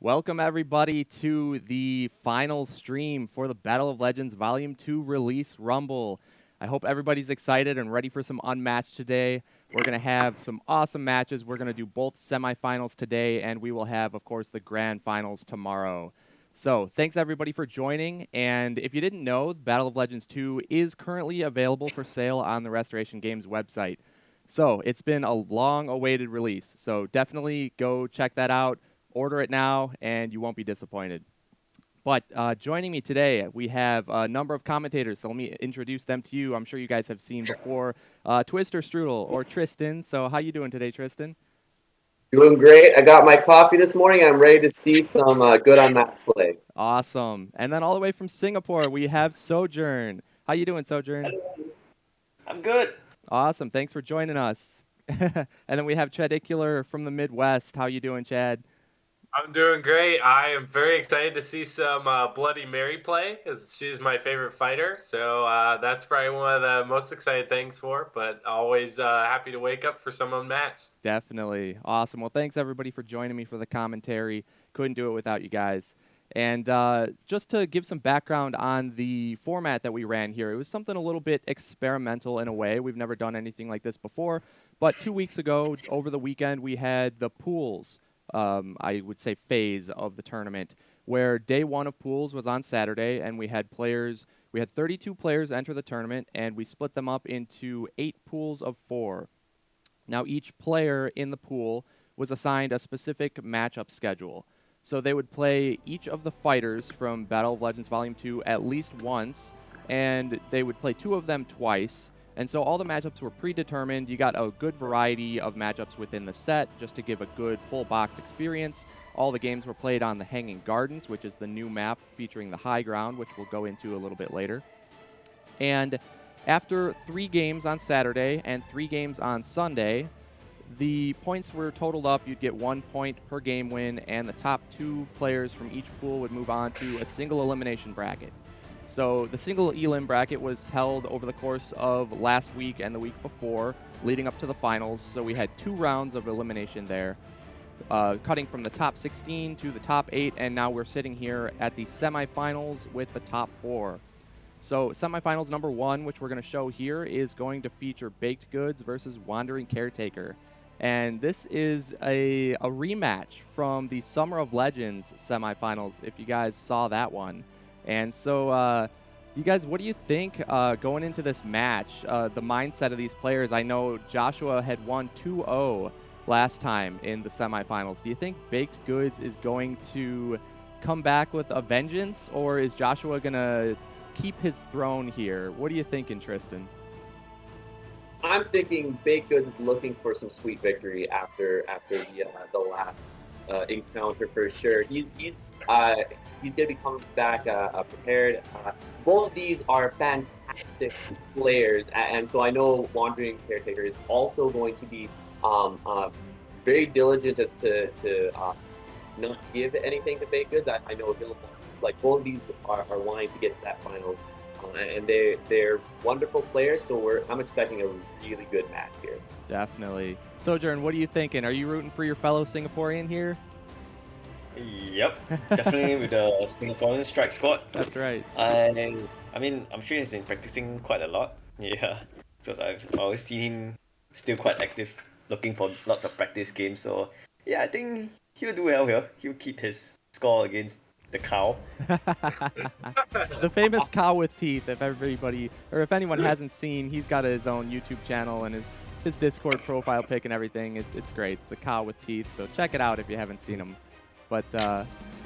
Welcome everybody to the final stream for the Battle of Legends Volume 2 release Rumble. I hope everybody's excited and ready for some Unmatched today. We're going to have some awesome matches. We're going to do both semifinals today, and we will have, of course, the grand finals tomorrow. So thanks everybody for joining, and if you didn't know, Battle of Legends 2 is currently available for sale on the Restoration Games website. So it's been a long-awaited release, so definitely go check that out. Order it now, and you won't be disappointed. But joining me today, we have a number of commentators, so let me introduce them to you. I'm sure you guys have seen before. TwisterStrudel, or Tristan. So how you doing today, Tristan? Doing great. I got my coffee this morning. I'm ready to see some good Unmatched play. Awesome. And then all the way from Singapore, we have Sojourne. How you doing, Sojourne? I'm good. Awesome. Thanks for joining us. And then we have Chadicular from the Midwest. How you doing, Chad? I'm doing great. I am very excited to see some Bloody Mary play, as she's my favorite fighter. So that's probably one of the most excited things for. But always happy to wake up for some Unmatched. Definitely. Awesome. Well, thanks everybody for joining me for the commentary. Couldn't do it without you guys. And just to give some background on the format that we ran here, it was something a little bit experimental in a way. We've never done anything like this before. But 2 weeks ago, over the weekend, we had the pools, I would say, phase of the tournament, where day one of pools was on Saturday, and we had 32 players enter the tournament, and we split them up into 8 pools of 4. Now, each player in the pool was assigned a specific matchup schedule. So they would play each of the fighters from Battle of Legends Volume 2 at least once, and they would play 2 of them twice. And so all the matchups were predetermined. You got a good variety of matchups within the set just to give a good full box experience. All the games were played on the Hanging Gardens, which is the new map featuring the high ground, which we'll go into a little bit later. And after 3 games on Saturday and 3 games on Sunday, the points were totaled up. You'd get 1 point per game win, and the top 2 players from each pool would move on to a single elimination bracket. So the single elim bracket was held over the course of last week and the week before, leading up to the finals. So we had 2 rounds of elimination there, cutting from the top 16 to the top 8, and now we're sitting here at the semifinals with the top 4. So semifinals number 1, which we're going to show here, is going to feature Baked Goods versus Wandering Caretaker. And this is a rematch from the Summer of Legends semifinals, if you guys saw that one. And so, you guys, what do you think going into this match, the mindset of these players? I know Joshua had won 2-0 last time in the semifinals. Do you think Baked Goods is going to come back with a vengeance, or is Joshua going to keep his throne here? What are you thinking, Tristan? I'm thinking Baked Goods is looking for some sweet victory after the last encounter for sure. He's gonna be coming back prepared. Both of these are fantastic players, and so I know Wandering Caretaker is also going to be very diligent as to not give anything to Baked Goods. I know like both of these are wanting to get to that final. And they're wonderful players, so I'm expecting a really good match here. Definitely. Sojourn, what are you thinking? Are you rooting for your fellow Singaporean here? Yep, definitely with the Singaporean strike squad. That's right. I mean, I'm sure he's been practicing quite a lot. Yeah, because I've always seen him still quite active, looking for lots of practice games. So yeah, I think he'll do well here. He'll keep his score against the cow. The famous cow with teeth. If everybody, or if anyone hasn't seen, he's got his own YouTube channel and his Discord profile pic and everything. It's great. It's a cow with teeth. So check it out if you haven't seen him. But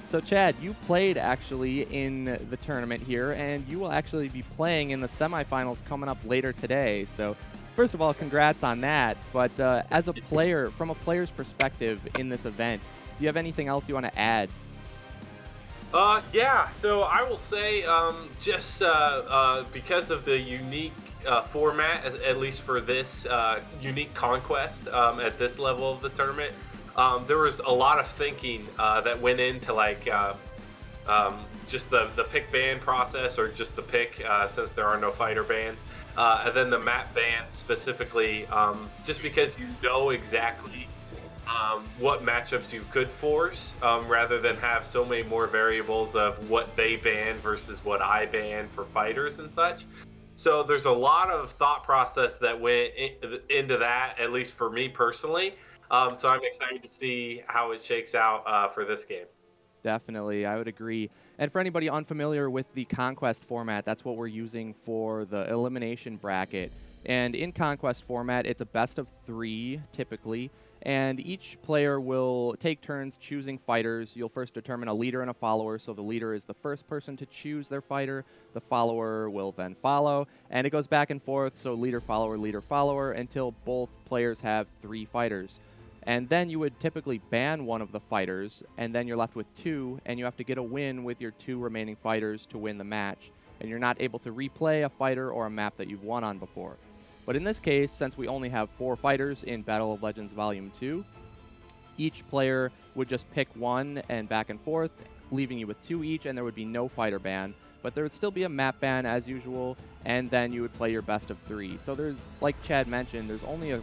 so Chad, you played actually in the tournament here, and you will actually be playing in the semifinals coming up later today. So first of all, congrats on that. But as a player, from a player's perspective in this event, do you have anything else you want to add? Yeah, so I will say just because of the unique format, at least for this unique conquest at this level of the tournament, there was a lot of thinking that went into like just the pick ban process, or just the pick since there are no fighter bans, and then the map bans specifically, just because you know exactly what matchups you could force, rather than have so many more variables of what they ban versus what I ban for fighters and such. So there's a lot of thought process that went into that, at least for me personally. So I'm excited to see how it shakes out for this game. Definitely, I would agree. And for anybody unfamiliar with the Conquest format, that's what we're using for the elimination bracket. And in Conquest format, it's a best of 3 typically, and each player will take turns choosing fighters. You'll first determine a leader and a follower, so the leader is the first person to choose their fighter, the follower will then follow, and it goes back and forth, so leader, follower, until both players have 3 fighters. And then you would typically ban one of the fighters, and then you're left with 2, and you have to get a win with your 2 remaining fighters to win the match. And you're not able to replay a fighter or a map that you've won on before. But in this case, since we only have 4 fighters in Battle of Legends Volume 2, each player would just pick one and back and forth, leaving you with 2 each, and there would be no fighter ban. But there would still be a map ban as usual, and then you would play your best of 3. So there's, like Chad mentioned, there's only a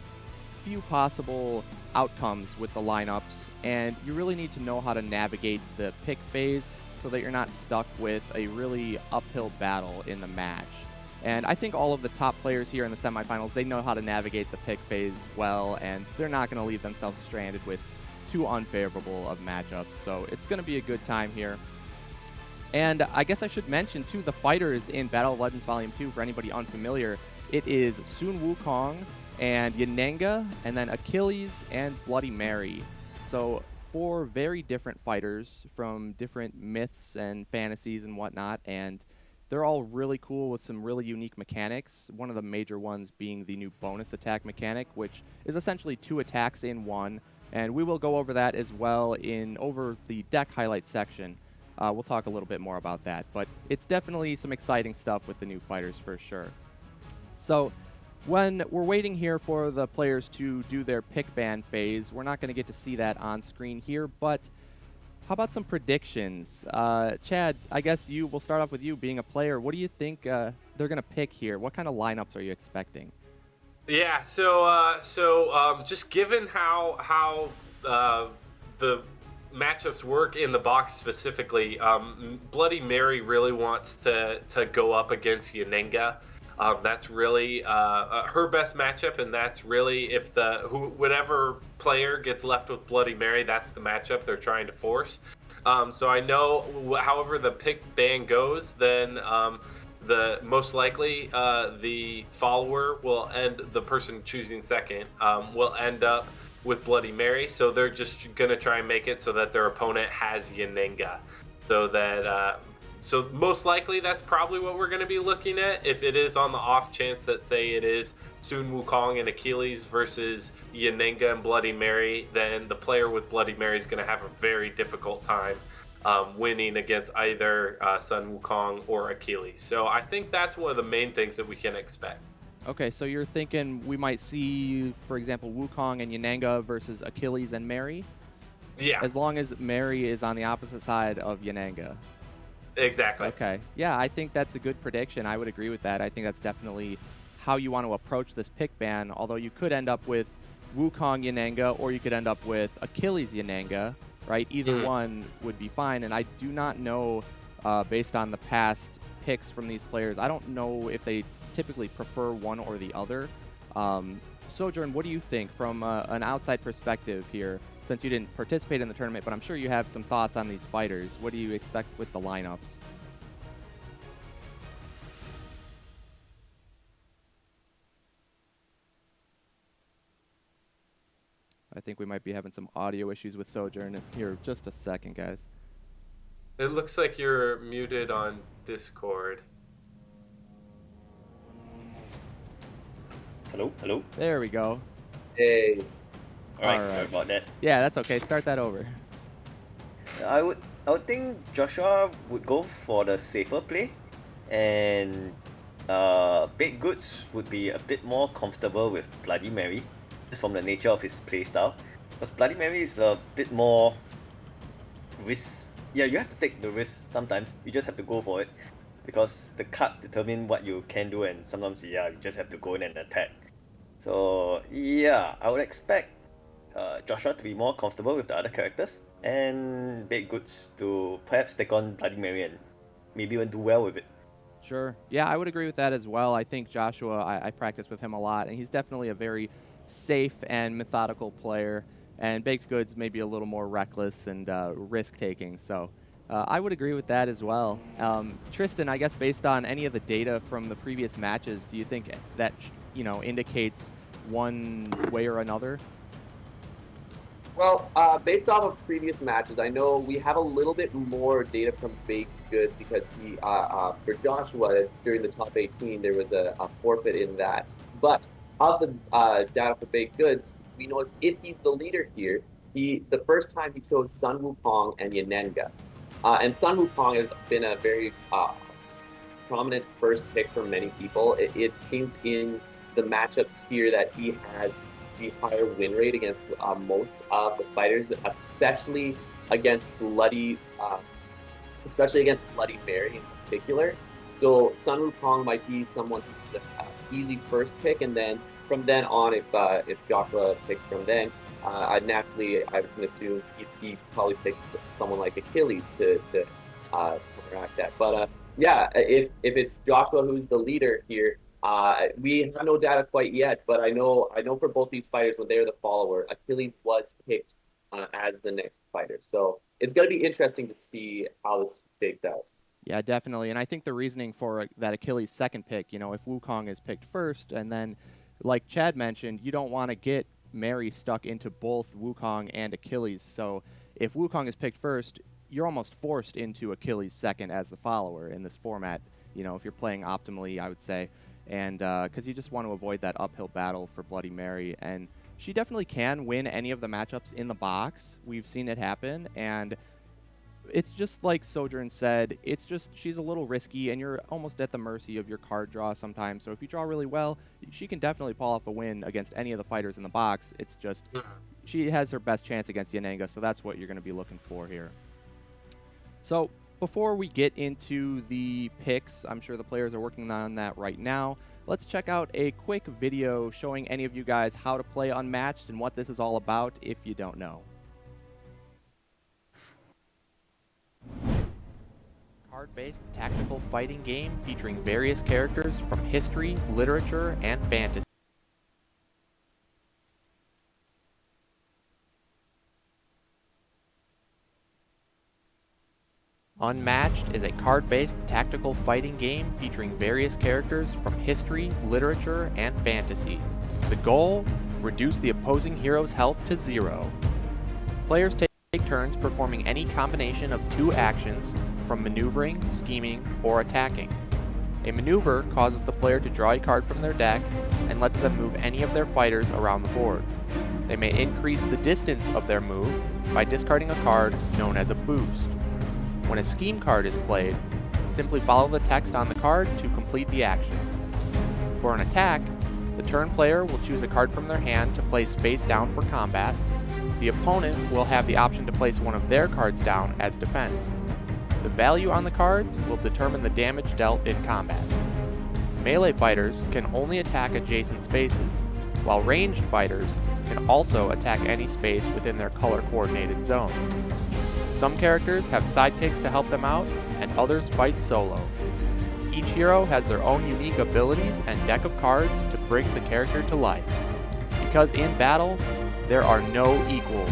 few possible outcomes with the lineups, and you really need to know how to navigate the pick phase so that you're not stuck with a really uphill battle in the match. And I think all of the top players here in the semifinals, they know how to navigate the pick phase well, and they're not going to leave themselves stranded with too unfavorable of matchups. So it's going to be a good time here. And I guess I should mention, too, the fighters in Battle of Legends Volume 2, for anybody unfamiliar, it is Sun Wukong and Yanenga, and then Achilles and Bloody Mary. So 4 very different fighters from different myths and fantasies and whatnot, and they're all really cool with some really unique mechanics. One of the major ones being the new bonus attack mechanic, which is essentially 2 attacks in one, and we will go over that as well over the deck highlight section. We'll talk a little bit more about that, but it's definitely some exciting stuff with the new fighters for sure. So when we're waiting here for the players to do their pick ban phase, we're not going to get to see that on screen here, but how about some predictions? Chad, I guess we'll start off with you being a player. What do you think they're going to pick here? What kind of lineups are you expecting? Yeah, so just given how the matchups work in the box specifically, Bloody Mary really wants to go up against Yanenga. That's really her best matchup, and that's really if whatever player gets left with Bloody Mary, that's the matchup they're trying to force. So I know, however the pick ban goes, then the most likely the follower the person choosing second will end up with Bloody Mary. So they're just gonna try and make it so that their opponent has Yanenga, so that. So most likely that's probably what we're going to be looking at. If it is on the off chance that, say, it is Sun Wukong and Achilles versus Yanenga and Bloody Mary, then the player with Bloody Mary is going to have a very difficult time winning against either Sun Wukong or Achilles. So I think that's one of the main things that we can expect. Okay, so you're thinking we might see, for example, Wukong and Yanenga versus Achilles and Mary? Yeah. As long as Mary is on the opposite side of Yanenga. Exactly. Okay. Yeah, I think that's a good prediction. I would agree with that. I think that's definitely how you want to approach this pick ban, although you could end up with Wukong Yanenga or you could end up with Achilles Yanenga, right? Either one would be fine, and I do not know, based on the past picks from these players, I don't know if they typically prefer one or the other. Sojourne, what do you think from an outside perspective here, since you didn't participate in the tournament, but I'm sure you have some thoughts on these fighters? What do you expect with the lineups? I think we might be having some audio issues with Sojourn here. Just a second, guys. It looks like you're muted on Discord. Hello? There we go. Hey, Alright, sorry about that. Yeah, that's okay. Start that over. I would think Joshua would go for the safer play, and Baked Goods would be a bit more comfortable with Bloody Mary, just from the nature of his playstyle. Because Bloody Mary is a bit more risk. Yeah, you have to take the risk sometimes. You just have to go for it, because the cards determine what you can do, and sometimes you just have to go in and attack. So yeah, I would expect Joshua to be more comfortable with the other characters, and Baked Goods to perhaps take on Bloody Mary and maybe even do well with it. Sure. Yeah, I would agree with that as well. I think Joshua, I practice with him a lot, and he's definitely a very safe and methodical player. And Baked Goods may be a little more reckless and risk-taking. So I would agree with that as well. Tristan, I guess based on any of the data from the previous matches, do you think that indicates one way or another? Well, based off of previous matches, I know we have a little bit more data from Baked Goods because for Joshua, during the top 18, there was a forfeit in that. But of the data for Baked Goods, we notice if he's the leader here, the first time he chose Sun Wukong and Yanenga. And Sun Wukong has been a very prominent first pick for many people. It seems in the matchups here that he has the higher win rate against most of the fighters, especially against Bloody Mary in particular. So Sun Wukong might be someone who's an easy first pick, and then from then on, if Joshua picks from then, I can assume he probably picks someone like Achilles to counteract that. But yeah, if it's Joshua who's the leader here, we have no data quite yet, but I know for both these fighters when they're the follower, Achilles was picked as the next fighter. So it's going to be interesting to see how this shakes out. Yeah, definitely. And I think the reasoning for that Achilles' second pick, if Wukong is picked first, and then, like Chad mentioned, you don't want to get Mary stuck into both Wukong and Achilles. So if Wukong is picked first, you're almost forced into Achilles second as the follower in this format, if you're playing optimally, I would say. And because you just want to avoid that uphill battle for Bloody Mary. And she definitely can win any of the matchups in the box. We've seen it happen. And it's just like Sojourne said, she's a little risky, and you're almost at the mercy of your card draw sometimes. So if you draw really well, she can definitely pull off a win against any of the fighters in the box. It's just she has her best chance against Yanenga, so that's what you're going to be looking for here. So before we get into the picks, I'm sure the players are working on that right now. Let's check out a quick video showing any of you guys how to play Unmatched and what this is all about if you don't know. Card-based tactical fighting game featuring various characters from history, literature, and fantasy. Unmatched is a card-based tactical fighting game featuring various characters from history, literature, and fantasy. The goal? Reduce the opposing hero's health to 0. Players take turns performing any combination of 2 actions, from maneuvering, scheming, or attacking. A maneuver causes the player to draw a card from their deck and lets them move any of their fighters around the board. They may increase the distance of their move by discarding a card known as a boost. When a scheme card is played, simply follow the text on the card to complete the action. For an attack, the turn player will choose a card from their hand to place face down for combat. The opponent will have the option to place one of their cards down as defense. The value on the cards will determine the damage dealt in combat. Melee fighters can only attack adjacent spaces, while ranged fighters can also attack any space within their color-coordinated zone. Some characters have sidekicks to help them out, and others fight solo. Each hero has their own unique abilities and deck of cards to bring the character to life. Because in battle, there are no equals.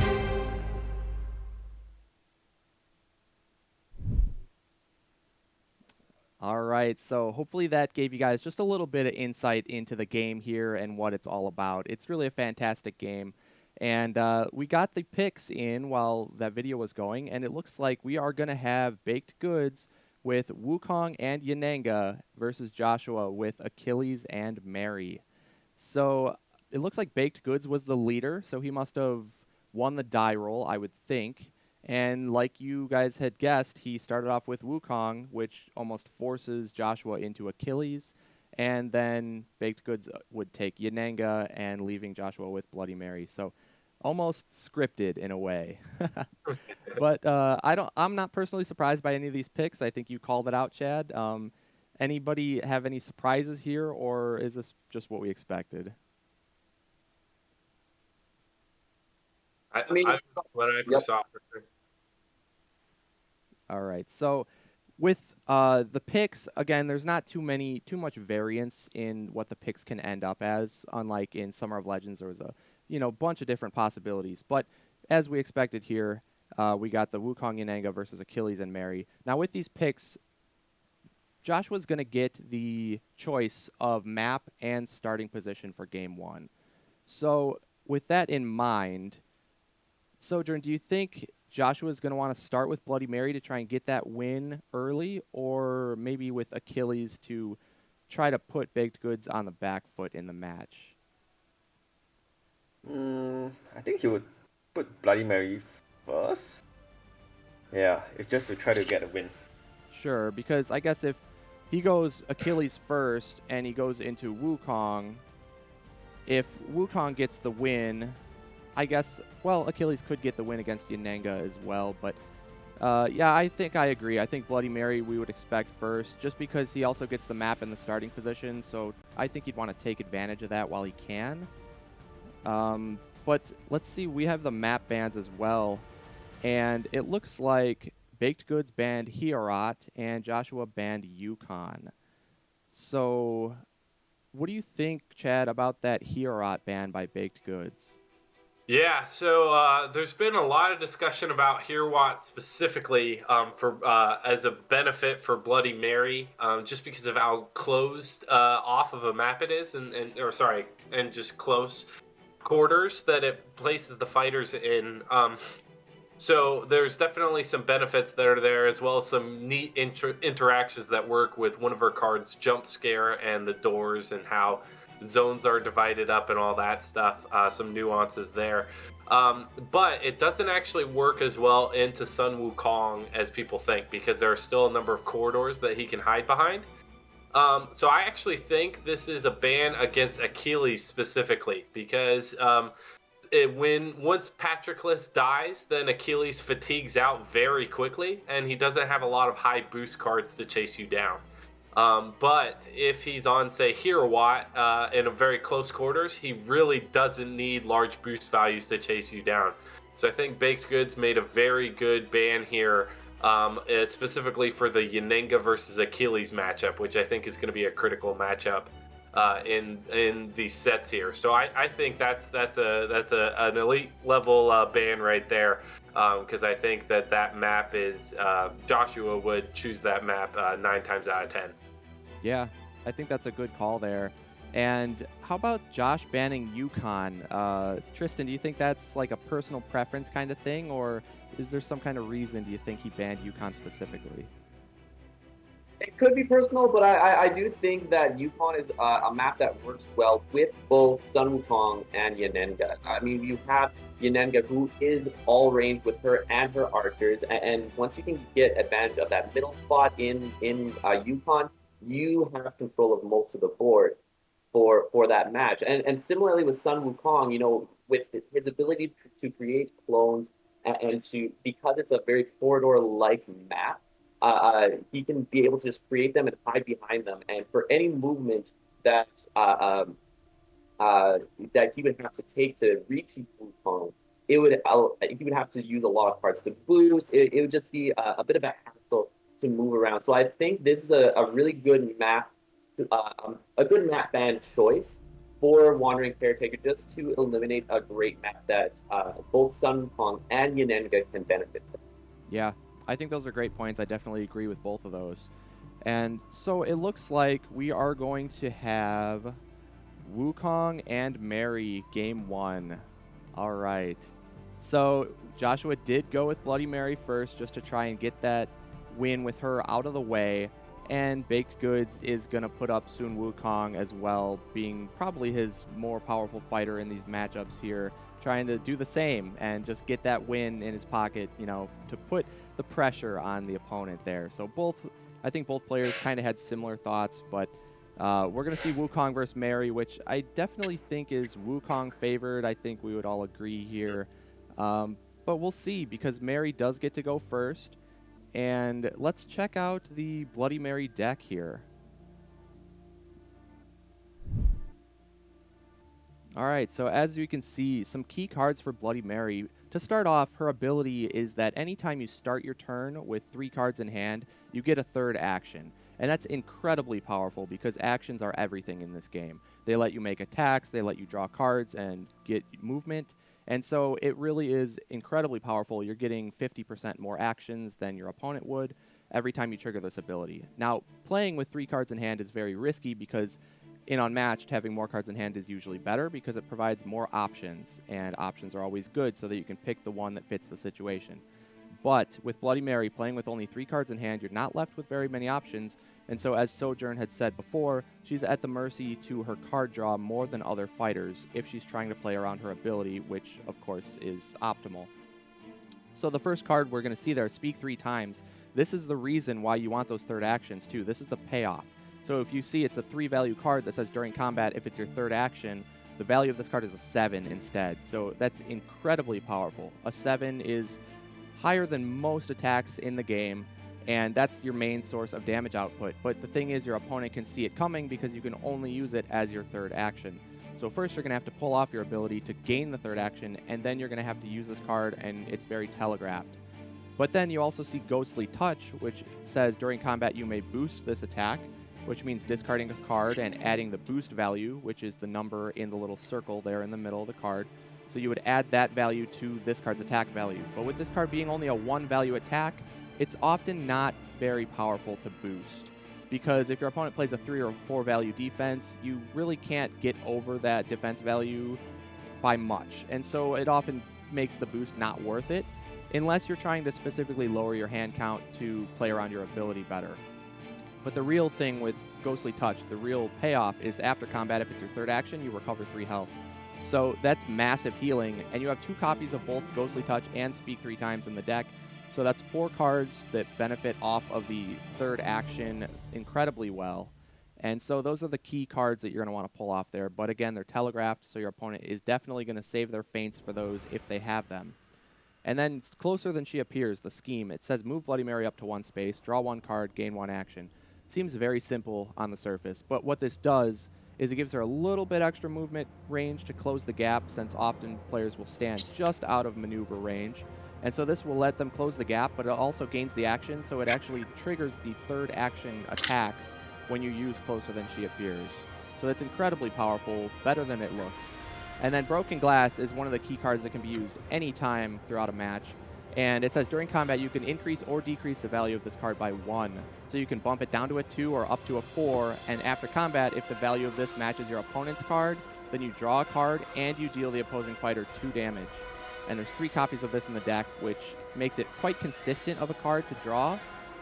All right, so hopefully that gave you guys just a little bit of insight into the game here and what it's all about. It's really a fantastic game. And we got the picks in while that video was going, and it looks like we are going to have Baked Goods with Wukong and Yanenga versus Joshua with Achilles and Mary. So it looks like Baked Goods was the leader, so he must have won the die roll, I would think. And like you guys had guessed, he started off with Wukong, which almost forces Joshua into Achilles. And then Baked Goods would take Yanenga and leaving Joshua with Bloody Mary. So almost scripted in a way. But I'm not personally surprised by any of these picks. I think you called it out, Chad. Anybody have any surprises here, or is this just what we expected? I mean, I what I yep. foresaw for sure. All right. So with the picks, again, there's not too much variance in what the picks can end up as. Unlike in Summer of Legends, there was a bunch of different possibilities. But as we expected here, we got the Wukong Yananga versus Achilles and Mary. Now with these picks, Joshua's going to get the choice of map and starting position for game one. So with that in mind, Sojourne, do you think Joshua's going to want to start with Bloody Mary to try and get that win early, or maybe with Achilles to try to put Baked Goods on the back foot in the match? I think he would put Bloody Mary first. Yeah, it's just to try to get a win. Sure, because I guess if he goes Achilles first and he goes into Wukong, if Wukong gets the win, I guess, well, Achilles could get the win against Yananga as well, but yeah, I think I agree. I think Bloody Mary we would expect first, just because he also gets the map in the starting position, so I think he'd want to take advantage of that while he can. But let's see, we have the map bans as well, and it looks like Baked Goods banned Hiorat and Joshua banned Yukon. So what do you think, Chad, about that Hiorat ban by Baked Goods? Yeah, so there's been a lot of discussion about Hirwatt specifically for as a benefit for Bloody Mary, just because of how closed off of a map it is, and just close quarters that it places the fighters in. So there's definitely some benefits that are there, as well as some neat interactions that work with one of her cards, Jump Scare, and the doors, and how zones are divided up and all that stuff. Some nuances there. But it doesn't actually work as well into Sun Wukong as people think, because there are still a number of corridors that he can hide behind. So I actually think this is a ban against Achilles specifically, because once Patroclus dies, then Achilles fatigues out very quickly, and he doesn't have a lot of high boost cards to chase you down. But if he's on, say, Hierowatt in a very close quarters, he really doesn't need large boost values to chase you down. So I think Baked Goods made a very good ban here, specifically for the Yanenga versus Achilles matchup, which I think is going to be a critical matchup in these sets here. So I think that's an elite level ban right there, because I think that map is Joshua would choose that map 9 times out of 10. Yeah, I think that's a good call there. And how about Josh banning Yukon? Tristan, do you think that's like a personal preference kind of thing, or is there some kind of reason do you think he banned Yukon specifically? It could be personal, but I do think that Yukon is a map that works well with both Sun Wukong and Yanenga. I mean, you have Yanenga, who is all range with her and her archers, and once you can get advantage of that middle spot in Yukon, you have control of most of the board for that match. And similarly with Sun Wukong, with his ability to create clones and to, because it's a very corridor-like map, he can be able to just create them and hide behind them. And for any movement that that he would have to take to reach Wukong, he would have to use a lot of cards to boost. It would just be a bit of a hassle to move around. So I think this is a really good map, a good map ban choice for Wandering Caretaker, just to eliminate a great map that both Sun Wukong and Yanenga can benefit from. Yeah, I think those are great points. I definitely agree with both of those. And so it looks like we are going to have Wukong and Mary game one. All right. So Joshua did go with Bloody Mary first just to try and get that win with her out of the way. And Baked Goods is going to put up Sun Wukong as well, being probably his more powerful fighter in these matchups here, trying to do the same and just get that win in his pocket, to put the pressure on the opponent there. So I think both players kind of had similar thoughts, but we're going to see Wukong versus Mary, which I definitely think is Wukong favored. I think we would all agree here. But we'll see, because Mary does get to go first. And let's check out the Bloody Mary deck here. All right, so as you can see, some key cards for Bloody Mary. To start off, her ability is that anytime you start your turn with 3 cards in hand, you get a third action. And that's incredibly powerful because actions are everything in this game. They let you make attacks, they let you draw cards and get movement. And so it really is incredibly powerful. You're getting 50% more actions than your opponent would every time you trigger this ability. Now, playing with 3 cards in hand is very risky because in Unmatched, having more cards in hand is usually better because it provides more options, and options are always good so that you can pick the one that fits the situation. But with Bloody Mary, playing with only 3 cards in hand, you're not left with very many options, and so as Sojourne had said before, she's at the mercy to her card draw more than other fighters if she's trying to play around her ability, which of course is optimal. So the first card we're going to see there, Speak 3 Times. This is the reason why you want those third actions too. This is the payoff. So if you see it's a 3-value card that says during combat, if it's your third action, the value of this card is a 7 instead. So that's incredibly powerful. A 7 is higher than most attacks in the game, and that's your main source of damage output. But the thing is, your opponent can see it coming because you can only use it as your third action. So first you're going to have to pull off your ability to gain the third action, and then you're going to have to use this card, and it's very telegraphed. But then you also see Ghostly Touch, which says during combat you may boost this attack, which means discarding a card and adding the boost value, which is the number in the little circle there in the middle of the card. So you would add that value to this card's attack value. But with this card being only a 1-value attack, it's often not very powerful to boost. Because if your opponent plays a 3 or 4-value defense, you really can't get over that defense value by much. And so it often makes the boost not worth it, unless you're trying to specifically lower your hand count to play around your ability better. But the real thing with Ghostly Touch, the real payoff, is after combat, if it's your third action, you recover 3 health. So that's massive healing, and you have 2 copies of both Ghostly Touch and Speak 3 Times in the deck. So that's 4 cards that benefit off of the third action incredibly well. And so those are the key cards that you're going to want to pull off there. But again, they're telegraphed, so your opponent is definitely going to save their feints for those if they have them. And then Closer Than She Appears, the scheme. It says move Bloody Mary up to 1 space, draw 1 card, gain 1 action. Seems very simple on the surface, but what this does is it gives her a little bit extra movement range to close the gap, since often players will stand just out of maneuver range. And so this will let them close the gap, but it also gains the action, so it actually triggers the third action attacks when you use Closer Than She Appears. So that's incredibly powerful, better than it looks. And then Broken Glass is one of the key cards that can be used anytime throughout a match. And it says during combat you can increase or decrease the value of this card by 1. So you can bump it down to a 2 or up to a 4, and after combat, if the value of this matches your opponent's card, then you draw a card and you deal the opposing fighter 2 damage. And there's 3 copies of this in the deck, which makes it quite consistent of a card to draw,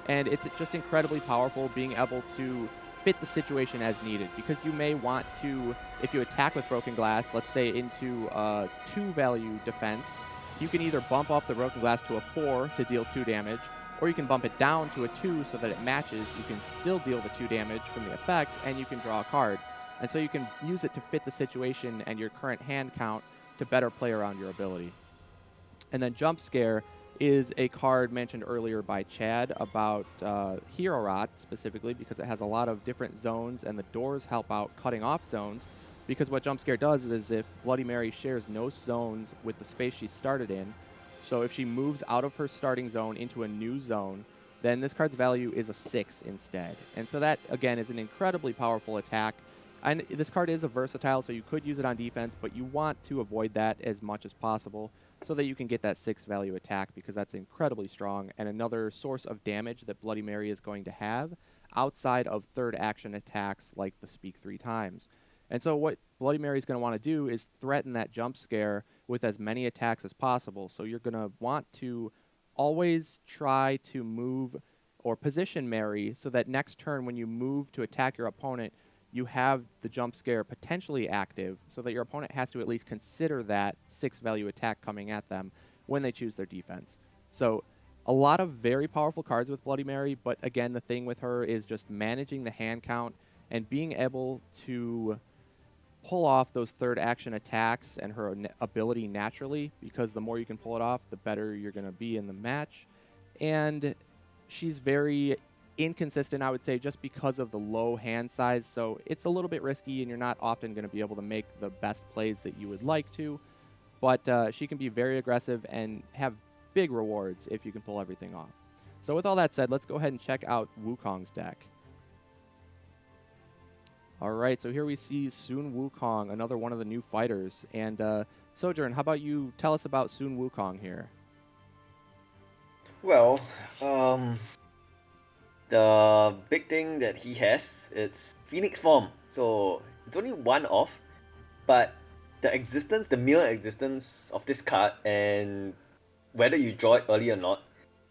and it's just incredibly powerful being able to fit the situation as needed, because you may want to, if you attack with Broken Glass, let's say into a 2-value defense, you can either bump up the Broken Glass to a 4 to deal 2 damage, or you can bump it down to a 2 so that it matches. You can still deal the 2 damage from the effect, and you can draw a card. And so you can use it to fit the situation and your current hand count to better play around your ability. And then Jump Scare is a card mentioned earlier by Chad about Hero Rot, specifically because it has a lot of different zones, and the doors help out cutting off zones. Because what Jump Scare does is if Bloody Mary shares no zones with the space she started in, so if she moves out of her starting zone into a new zone, then this card's value is a 6 instead. And so that, again, is an incredibly powerful attack. And this card is a versatile, so you could use it on defense, but you want to avoid that as much as possible so that you can get that 6-value attack, because that's incredibly strong and another source of damage that Bloody Mary is going to have outside of third action attacks like the Speak 3 Times. And so what Bloody Mary is going to want to do is threaten that Jump Scare with as many attacks as possible. So you're going to want to always try to move or position Mary so that next turn when you move to attack your opponent, you have the Jump Scare potentially active so that your opponent has to at least consider that 6-value attack coming at them when they choose their defense. So a lot of very powerful cards with Bloody Mary, but again, the thing with her is just managing the hand count and being able to pull off those third action attacks and her ability naturally, because the more you can pull it off, the better you're going to be in the match. And she's very inconsistent, I would say, just because of the low hand size. So it's a little bit risky, and you're not often going to be able to make the best plays that you would like to. But she can be very aggressive and have big rewards if you can pull everything off. So with all that said, let's go ahead and check out Wukong's deck. All right, so here we see Sun Wukong, another one of the new fighters. And Sojourne, how about you tell us about Sun Wukong here? Well, the big thing that he has, it's Phoenix form. So it's only one off, but the mere existence of this card and whether you draw it early or not,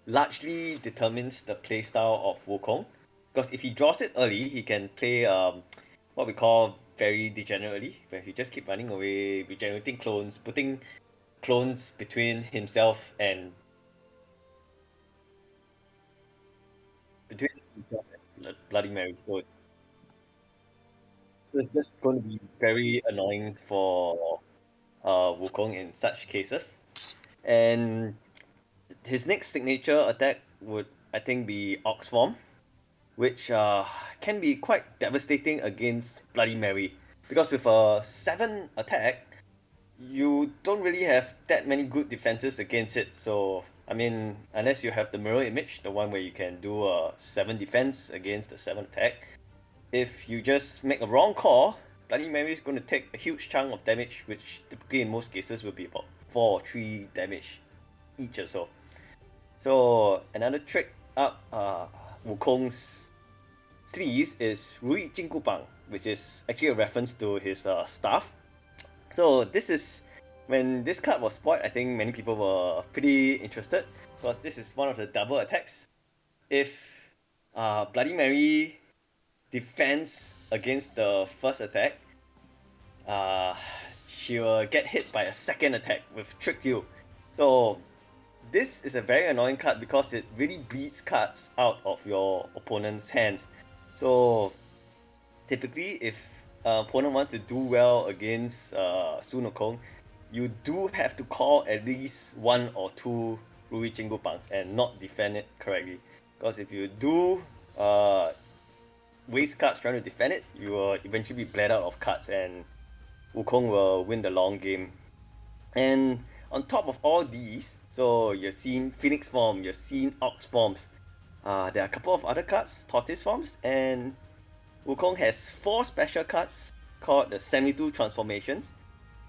largely determines the playstyle of Wukong. Because if he draws it early, he can play what we call very degenerately, where he just keep running away, regenerating clones, putting clones between himself and Bloody Mary. So it's just going to be very annoying for Wukong in such cases. And his next signature attack would, I think, be Ox Form, which can be quite devastating against Bloody Mary. Because with a 7 attack, you don't really have that many good defenses against it. So, I mean, unless you have the mirror image, the one where you can do a 7 defense against the 7 attack, if you just make a wrong call, Bloody Mary is going to take a huge chunk of damage, which typically in most cases will be about 4 or 3 damage each or so. So another trick up Wukong's sleeves is Rui Jinggu Bang, which is actually a reference to his staff. So this is, when this card was spoiled, I think many people were pretty interested, because this is one of the double attacks. If Bloody Mary defends against the first attack, she will get hit by a second attack with Tricked You. So this is a very annoying card because it really bleeds cards out of your opponent's hands. So typically, if an opponent wants to do well against Sun Wukong, you do have to call at least 1 or 2 Rui Jinggu Bangs and not defend it correctly. Because if you do waste cards trying to defend it, you will eventually be bled out of cards and Wukong will win the long game. And on top of all these, so you're seeing Phoenix form, you're seeing Ox forms. There are a couple of other cards, Tortoise forms, and Wukong has 4 special cards called the 72 transformations.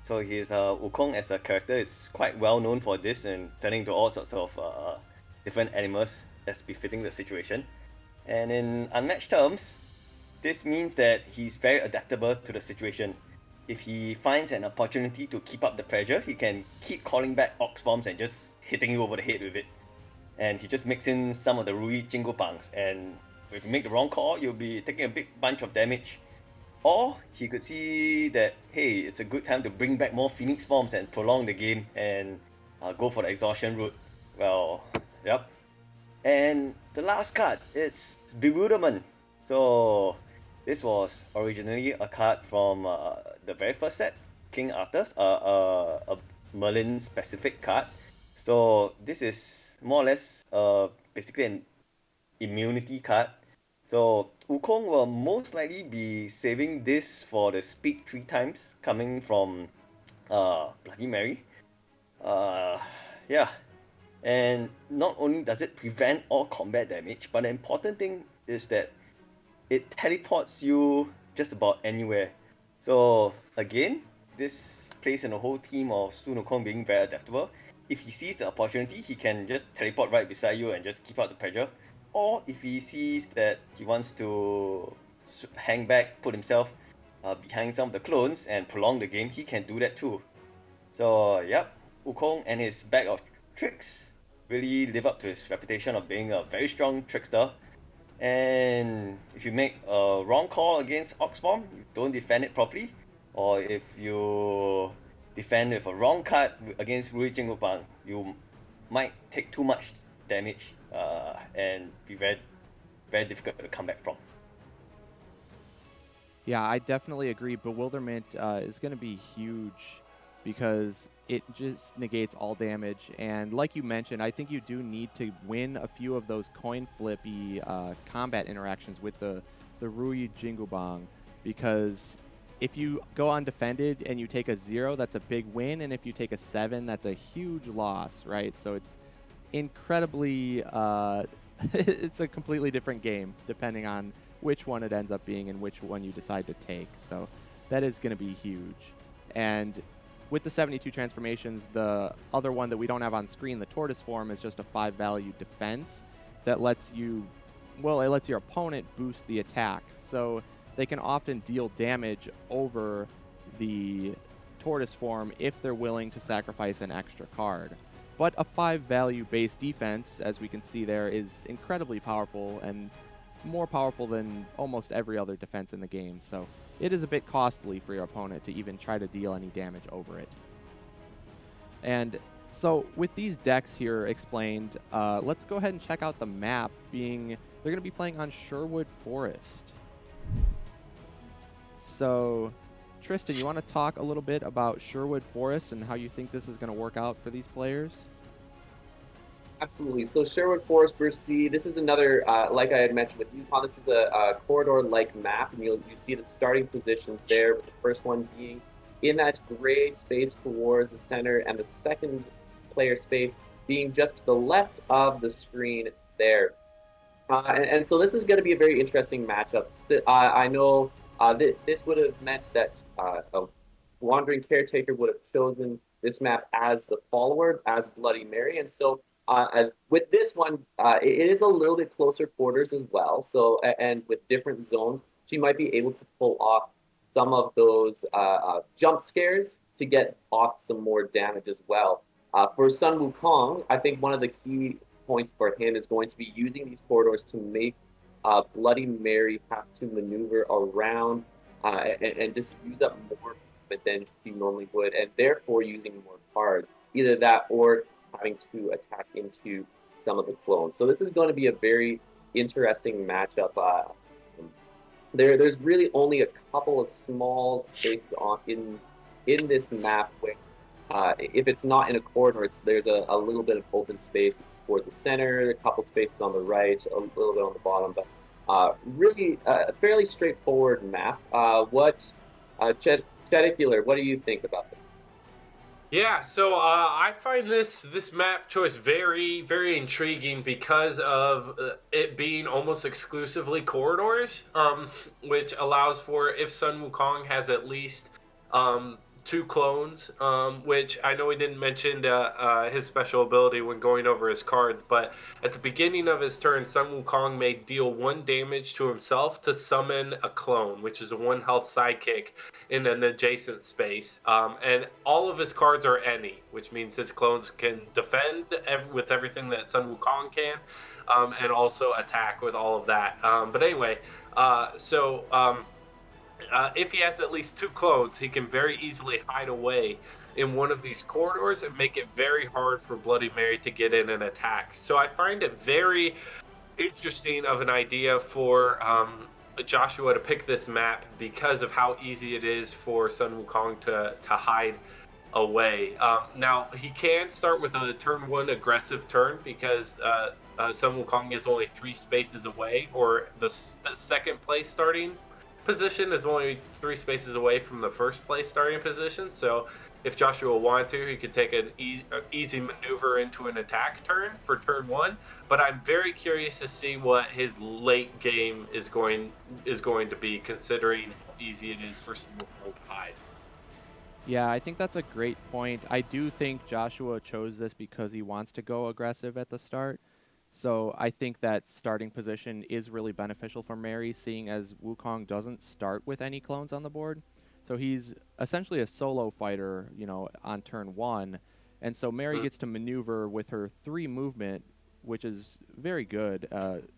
So his Wukong as a character is quite well known for this and turning into all sorts of different animals as befitting the situation. And in Unmatched terms, this means that he's very adaptable to the situation. If he finds an opportunity to keep up the pressure, he can keep calling back Ox forms and just hitting you over the head with it. And he just makes in some of the Rui Jinggu Bangs, and if you make the wrong call, you'll be taking a big bunch of damage. Or he could see that, hey, it's a good time to bring back more Phoenix forms and prolong the game and go for the exhaustion route. Well, yep. And the last card, it's Bewilderment. So this was originally a card from the very first set, King Arthur's, a Merlin specific card. So this is more or less basically an immunity card. So Wukong will most likely be saving this for the speak 3 times coming from Bloody Mary. Yeah. And not only does it prevent all combat damage, but the important thing is that it teleports you just about anywhere. So again, this plays in a whole team of Sun Wukong being very adaptable. If he sees the opportunity, he can just teleport right beside you and just keep out the pressure. Or if he sees that he wants to hang back, put himself behind some of the clones and prolong the game, he can do that too. So yep, Wukong and his bag of tricks really live up to his reputation of being a very strong trickster. And if you make a wrong call against Ox form, you don't defend it properly, or if you defend with a wrong card against Rui Jinggu Bang, you might take too much damage and be very, very difficult to come back from. Yeah, I definitely agree. Bewilderment is going to be huge because it just negates all damage. And like you mentioned, I think you do need to win a few of those coin flippy combat interactions with the Rui Jingubang, because if you go undefended and you take a 0, that's a big win, and if you take a 7, that's a huge loss, right? So it's incredibly it's a completely different game depending on which one it ends up being and which one you decide to take. So that is going to be huge. And with the 72 transformations, the other one that we don't have on screen, the tortoise form, is just a 5-value defense that lets you, well, it lets your opponent boost the attack. So they can often deal damage over the tortoise form if they're willing to sacrifice an extra card. But a 5-value base defense, as we can see there, is incredibly powerful and more powerful than almost every other defense in the game. So it is a bit costly for your opponent to even try to deal any damage over it. And so with these decks here explained, let's go ahead and check out the map. They're going to be playing on Sherwood Forest. So Tristan, you want to talk a little bit about Sherwood Forest and how you think this is going to work out for these players? Absolutely. So Sherwood Forest versus Sea, this is another, like I had mentioned with Yukon, this is a corridor-like map, and you see the starting positions there, with the first one being in that gray space towards the center, and the second player space being just to the left of the screen there. And so this is going to be a very interesting matchup. I know this would have meant that a Wandering Caretaker would have chosen this map as the follower, as Bloody Mary, and so with this one, it is a little bit closer quarters as well. So, and with different zones, she might be able to pull off some of those jump scares to get off some more damage as well. For Sun Wukong, I think one of the key points for him is going to be using these corridors to make Bloody Mary have to maneuver around and just use up more movement than she normally would, and therefore using more cards. Either that or having to attack into some of the clones. So this is going to be a very interesting matchup. There's really only a couple of small spaces in this map where if it's not in a corridor, there's a little bit of open space towards the center, a couple spaces on the right, a little bit on the bottom, but really a fairly straightforward map. Chedicular, what do you think about this? Yeah, so I find this map choice very, very intriguing because of it being almost exclusively corridors, which allows for, if Sun Wukong has at least 2 clones, which I know he didn't mention his special ability when going over his cards, but at the beginning of his turn, Sun Wukong may deal 1 damage to himself to summon a clone, which is a 1 health sidekick in an adjacent space. And all of his cards are any, which means his clones can defend with everything that Sun Wukong can, and also attack with all of that. But anyway, if he has at least 2 clones, he can very easily hide away in one of these corridors and make it very hard for Bloody Mary to get in and attack. So I find it very interesting of an idea for Joshua to pick this map because of how easy it is for Sun Wukong to hide away. Now, he can start with a turn 1 aggressive turn because Sun Wukong is only 3 spaces away, or the second place starting position is only 3 spaces away from the first place starting position. So if Joshua wanted to, he could take an easy maneuver into an attack turn for turn 1. But I'm very curious to see what his late game is going to be, considering how easy it is for someone to hide. Yeah, I think that's a great point. I do think Joshua chose this because he wants to go aggressive at the start. So I think that starting position is really beneficial for Mary, seeing as Wukong doesn't start with any clones on the board. So he's essentially a solo fighter, on turn 1. And so Mary gets to maneuver with her 3 movement, which is very good.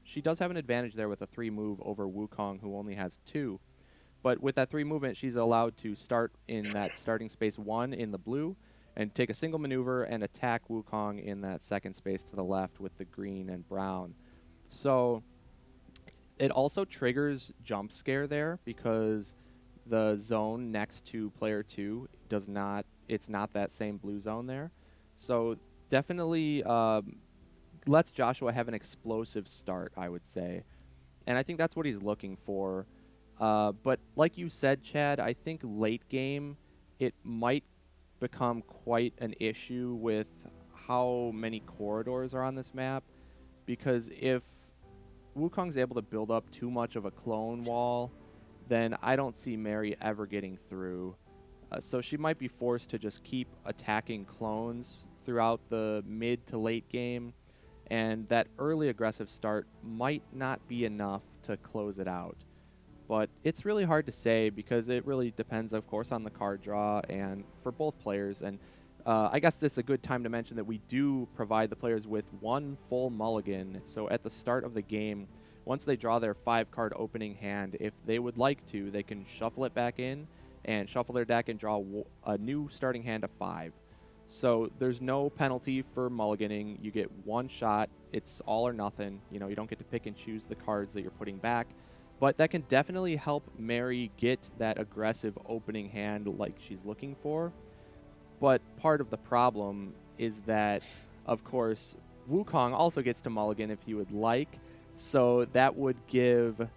She does have an advantage there with a 3 move over Wukong, who only has 2. But with that 3 movement, she's allowed to start in that starting space 1 in the blue, and take a single maneuver and attack Wukong in that second space to the left with the green and brown. So it also triggers jump scare there because the zone next to player 2 does not it's not that same blue zone there. So definitely lets Joshua have an explosive start, I would say. And I think that's what he's looking for. But like you said, Chad, I think late game it might become quite an issue with how many corridors are on this map. Because if Wukong's able to build up too much of a clone wall, then I don't see Mary ever getting through. So she might be forced to just keep attacking clones throughout the mid to late game, and that early aggressive start might not be enough to close it out. But it's really hard to say because it really depends, of course, on the card draw and for both players. And I guess this is a good time to mention that we do provide the players with one full mulligan. So at the start of the game, once they draw their 5-card opening hand, if they would like to, they can shuffle it back in and shuffle their deck and draw a new starting hand of 5. So there's no penalty for mulliganing. You get one shot. It's all or nothing. You don't get to pick and choose the cards that you're putting back. But that can definitely help Mary get that aggressive opening hand like she's looking for. But part of the problem is that, of course, Wukong also gets to mulligan if he would like. So that would give,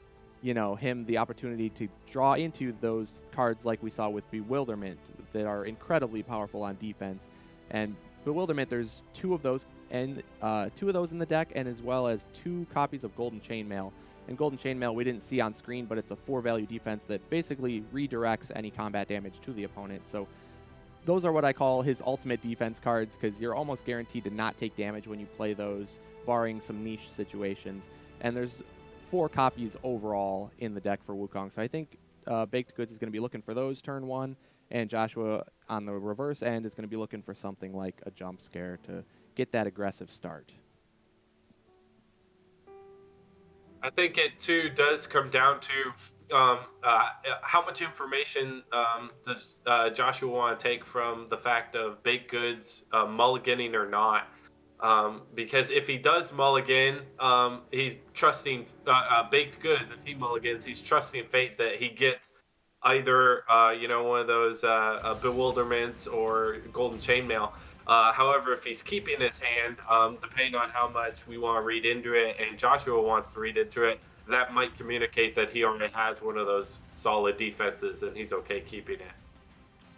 him the opportunity to draw into those cards like we saw with Bewilderment that are incredibly powerful on defense. And Bewilderment, there's two of those in the deck, and as well as 2 copies of Golden Chainmail. And Golden Chainmail we didn't see on screen, but it's a 4-value defense that basically redirects any combat damage to the opponent. So those are what I call his ultimate defense cards, because you're almost guaranteed to not take damage when you play those, barring some niche situations. And there's 4 copies overall in the deck for Wukong. So I think Baked Goods is going to be looking for those turn 1, and Joshua on the reverse end is going to be looking for something like a jump scare to get that aggressive start. I think it too does come down to how much information does Joshua want to take from the fact of Baked Goods mulliganing or not. Because if he does mulligan, he's trusting Baked Goods. If he mulligans, he's trusting fate that he gets either one of those bewilderments or golden chainmail. However, if he's keeping his hand, depending on how much we want to read into it, and Joshua wants to read into it, that might communicate that he already has one of those solid defenses and he's okay keeping it.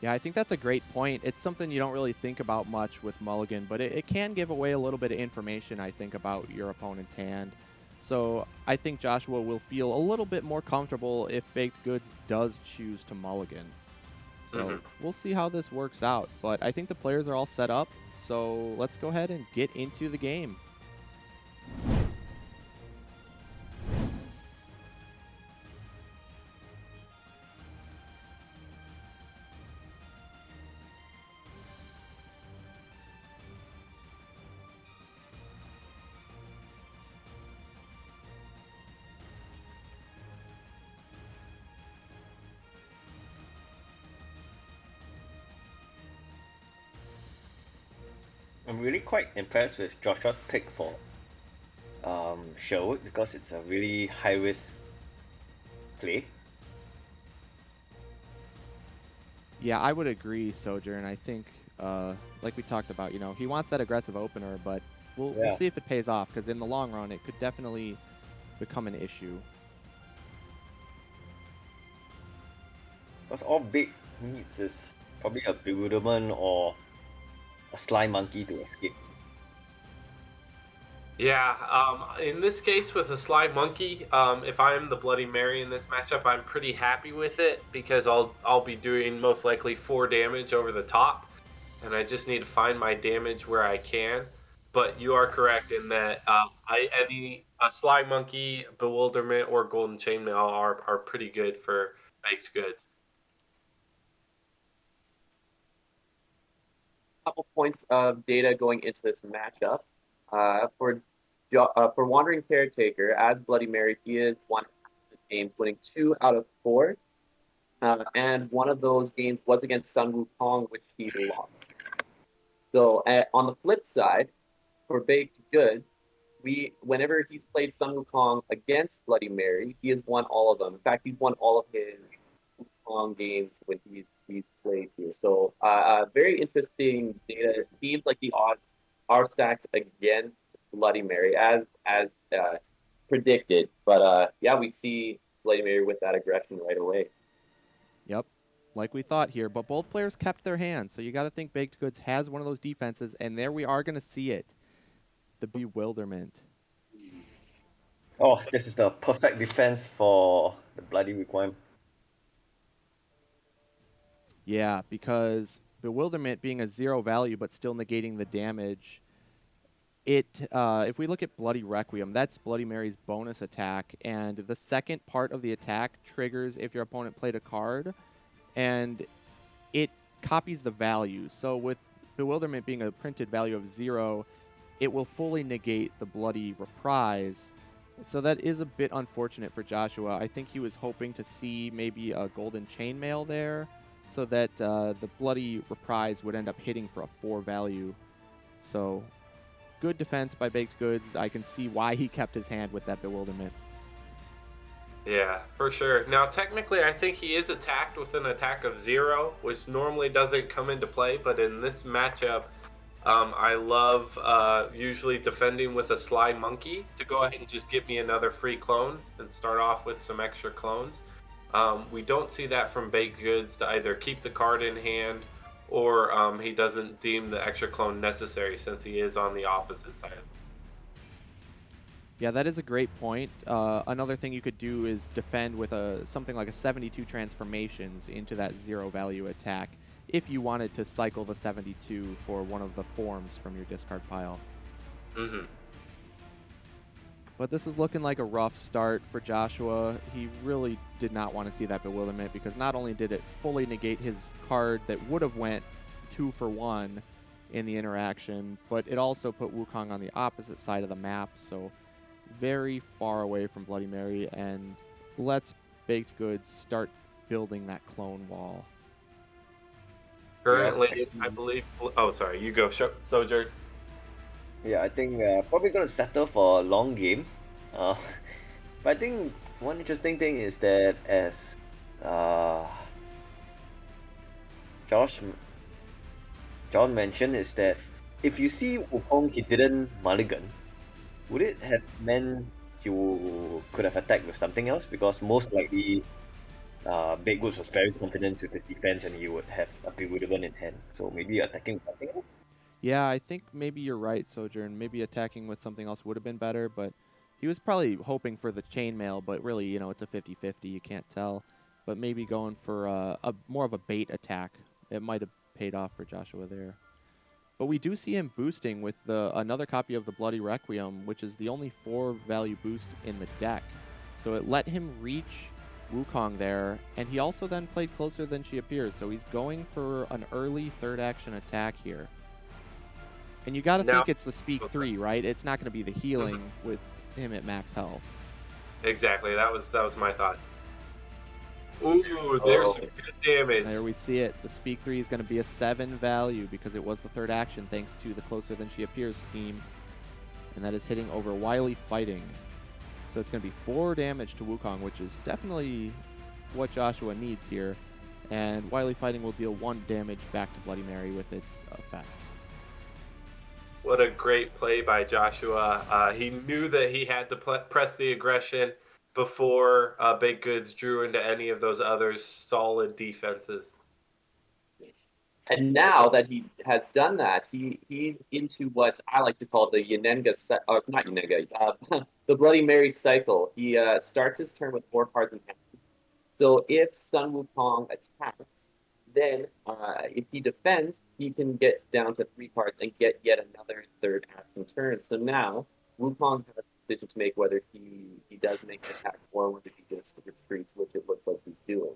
Yeah, I think that's a great point. It's something you don't really think about much with mulligan, but it can give away a little bit of information, I think, about your opponent's hand. So I think Joshua will feel a little bit more comfortable if Baked Goods does choose to mulligan. So we'll see how this works out. But I think the players are all set up, so let's go ahead and get into the game. I'm really quite impressed with Joshua's pick for Sherwood, because it's a really high risk play. Yeah, I would agree, Sojourne. I think, like we talked about, he wants that aggressive opener, but we'll see if it pays off, because in the long run, it could definitely become an issue. Because all Big needs is probably a bewilderment or a slime monkey to escape. Yeah, in this case with a slide monkey, if I'm the Bloody Mary in this matchup, I'm pretty happy with it because I'll be doing most likely 4 damage over the top, and I just need to find my damage where I can. But you are correct in that a slide monkey, bewilderment, or golden chainmail are pretty good for Baked Goods. Couple points of data going into this matchup. For Wandering Caretaker, as Bloody Mary, he is won games, winning 2 out of 4. And one of those games was against Sun Wukong, which he lost. So on the flip side, for Baked Goods, whenever he's played Sun Wukong against Bloody Mary, he has won all of them. In fact, he's won all of his Wukong games when he's he's played here. So very interesting data. It seems like the odds are stacked against Bloody Mary as predicted. But yeah, we see Bloody Mary with that aggression right away. Yep, like we thought here. But both players kept their hands, so you got to think Baked Goods has one of those defenses, and there we are going to see it. The bewilderment. Oh, this is the perfect defense for the bloody Requiem. Yeah, because bewilderment being a 0 value but still negating the damage. If we look at Bloody Requiem, that's Bloody Mary's bonus attack, and the second part of the attack triggers if your opponent played a card, and it copies the value. So with bewilderment being a printed value of 0, it will fully negate the Bloody Reprise. So that is a bit unfortunate for Joshua. I think he was hoping to see maybe a golden chainmail there, so that the Bloody Reprise would end up hitting for a 4 value. So good defense by Baked Goods. I can see why he kept his hand with that bewilderment. Yeah, for sure. Now, technically, I think he is attacked with an attack of 0, which normally doesn't come into play, but in this matchup, I love usually defending with a Sly Monkey to go ahead and just get me another free clone and start off with some extra clones. We don't see that from Baked Goods to either keep the card in hand or he doesn't deem the extra clone necessary since he is on the opposite side. Yeah, that is a great point. Another thing you could do is defend with something like a 72 transformations into that 0 value attack if you wanted to cycle the 72 for one of the forms from your discard pile. Mm-hmm. But this is looking like a rough start for Joshua. He really did not want to see that bewilderment because not only did it fully negate his card that would have went 2 for 1 in the interaction, but it also put Wukong on the opposite side of the map, so very far away from Bloody Mary, and let's Baked Goods start building that clone wall. Currently, I believe... Oh, sorry. You go, Sojourne. Yeah, I think probably gonna settle for a long game. But I think one interesting thing is that as John mentioned, is that if you see Wukong he didn't mulligan, would it have meant you could have attacked with something else? Because most likely Baked Goods was very confident with his defense and he would have a bewilderment in hand. So maybe attacking with something else? Yeah, I think maybe you're right, Sojourn. Maybe attacking with something else would have been better, but he was probably hoping for the chainmail, but really, it's a 50-50. You can't tell. But maybe going for a more of a bait attack. It might have paid off for Joshua there. But we do see him boosting with another copy of the Bloody Requiem, which is the only 4 value boost in the deck. So it let him reach Wukong there, and he also then played Closer Than She Appears, so he's going for an early third action attack here. And you got to think it's the Speak 3, right? It's not going to be the healing with him at max health. Exactly. That was my thought. Ooh, there's some good damage. There we see it. The Speak 3 is going to be a 7 value because it was the third action thanks to the Closer Than She Appears scheme. And that is hitting over Wily Fighting. So it's going to be 4 damage to Wukong, which is definitely what Joshua needs here. And Wily Fighting will deal 1 damage back to Bloody Mary with its effect. What a great play by Joshua. He knew that he had to press the aggression before Baked Goods drew into any of those other solid defenses. And now that he has done that, he's into what I like to call the Yanenga, or it's not Yanenga, the Bloody Mary cycle. He starts his turn with 4 cards in hand. So if Sun Wukong attacks, then if he defends, he can get down to 3 cards and get yet another third action turn. So now Wukong has a decision to make whether he does make an attack or whether he just retreats, which it looks like he's doing.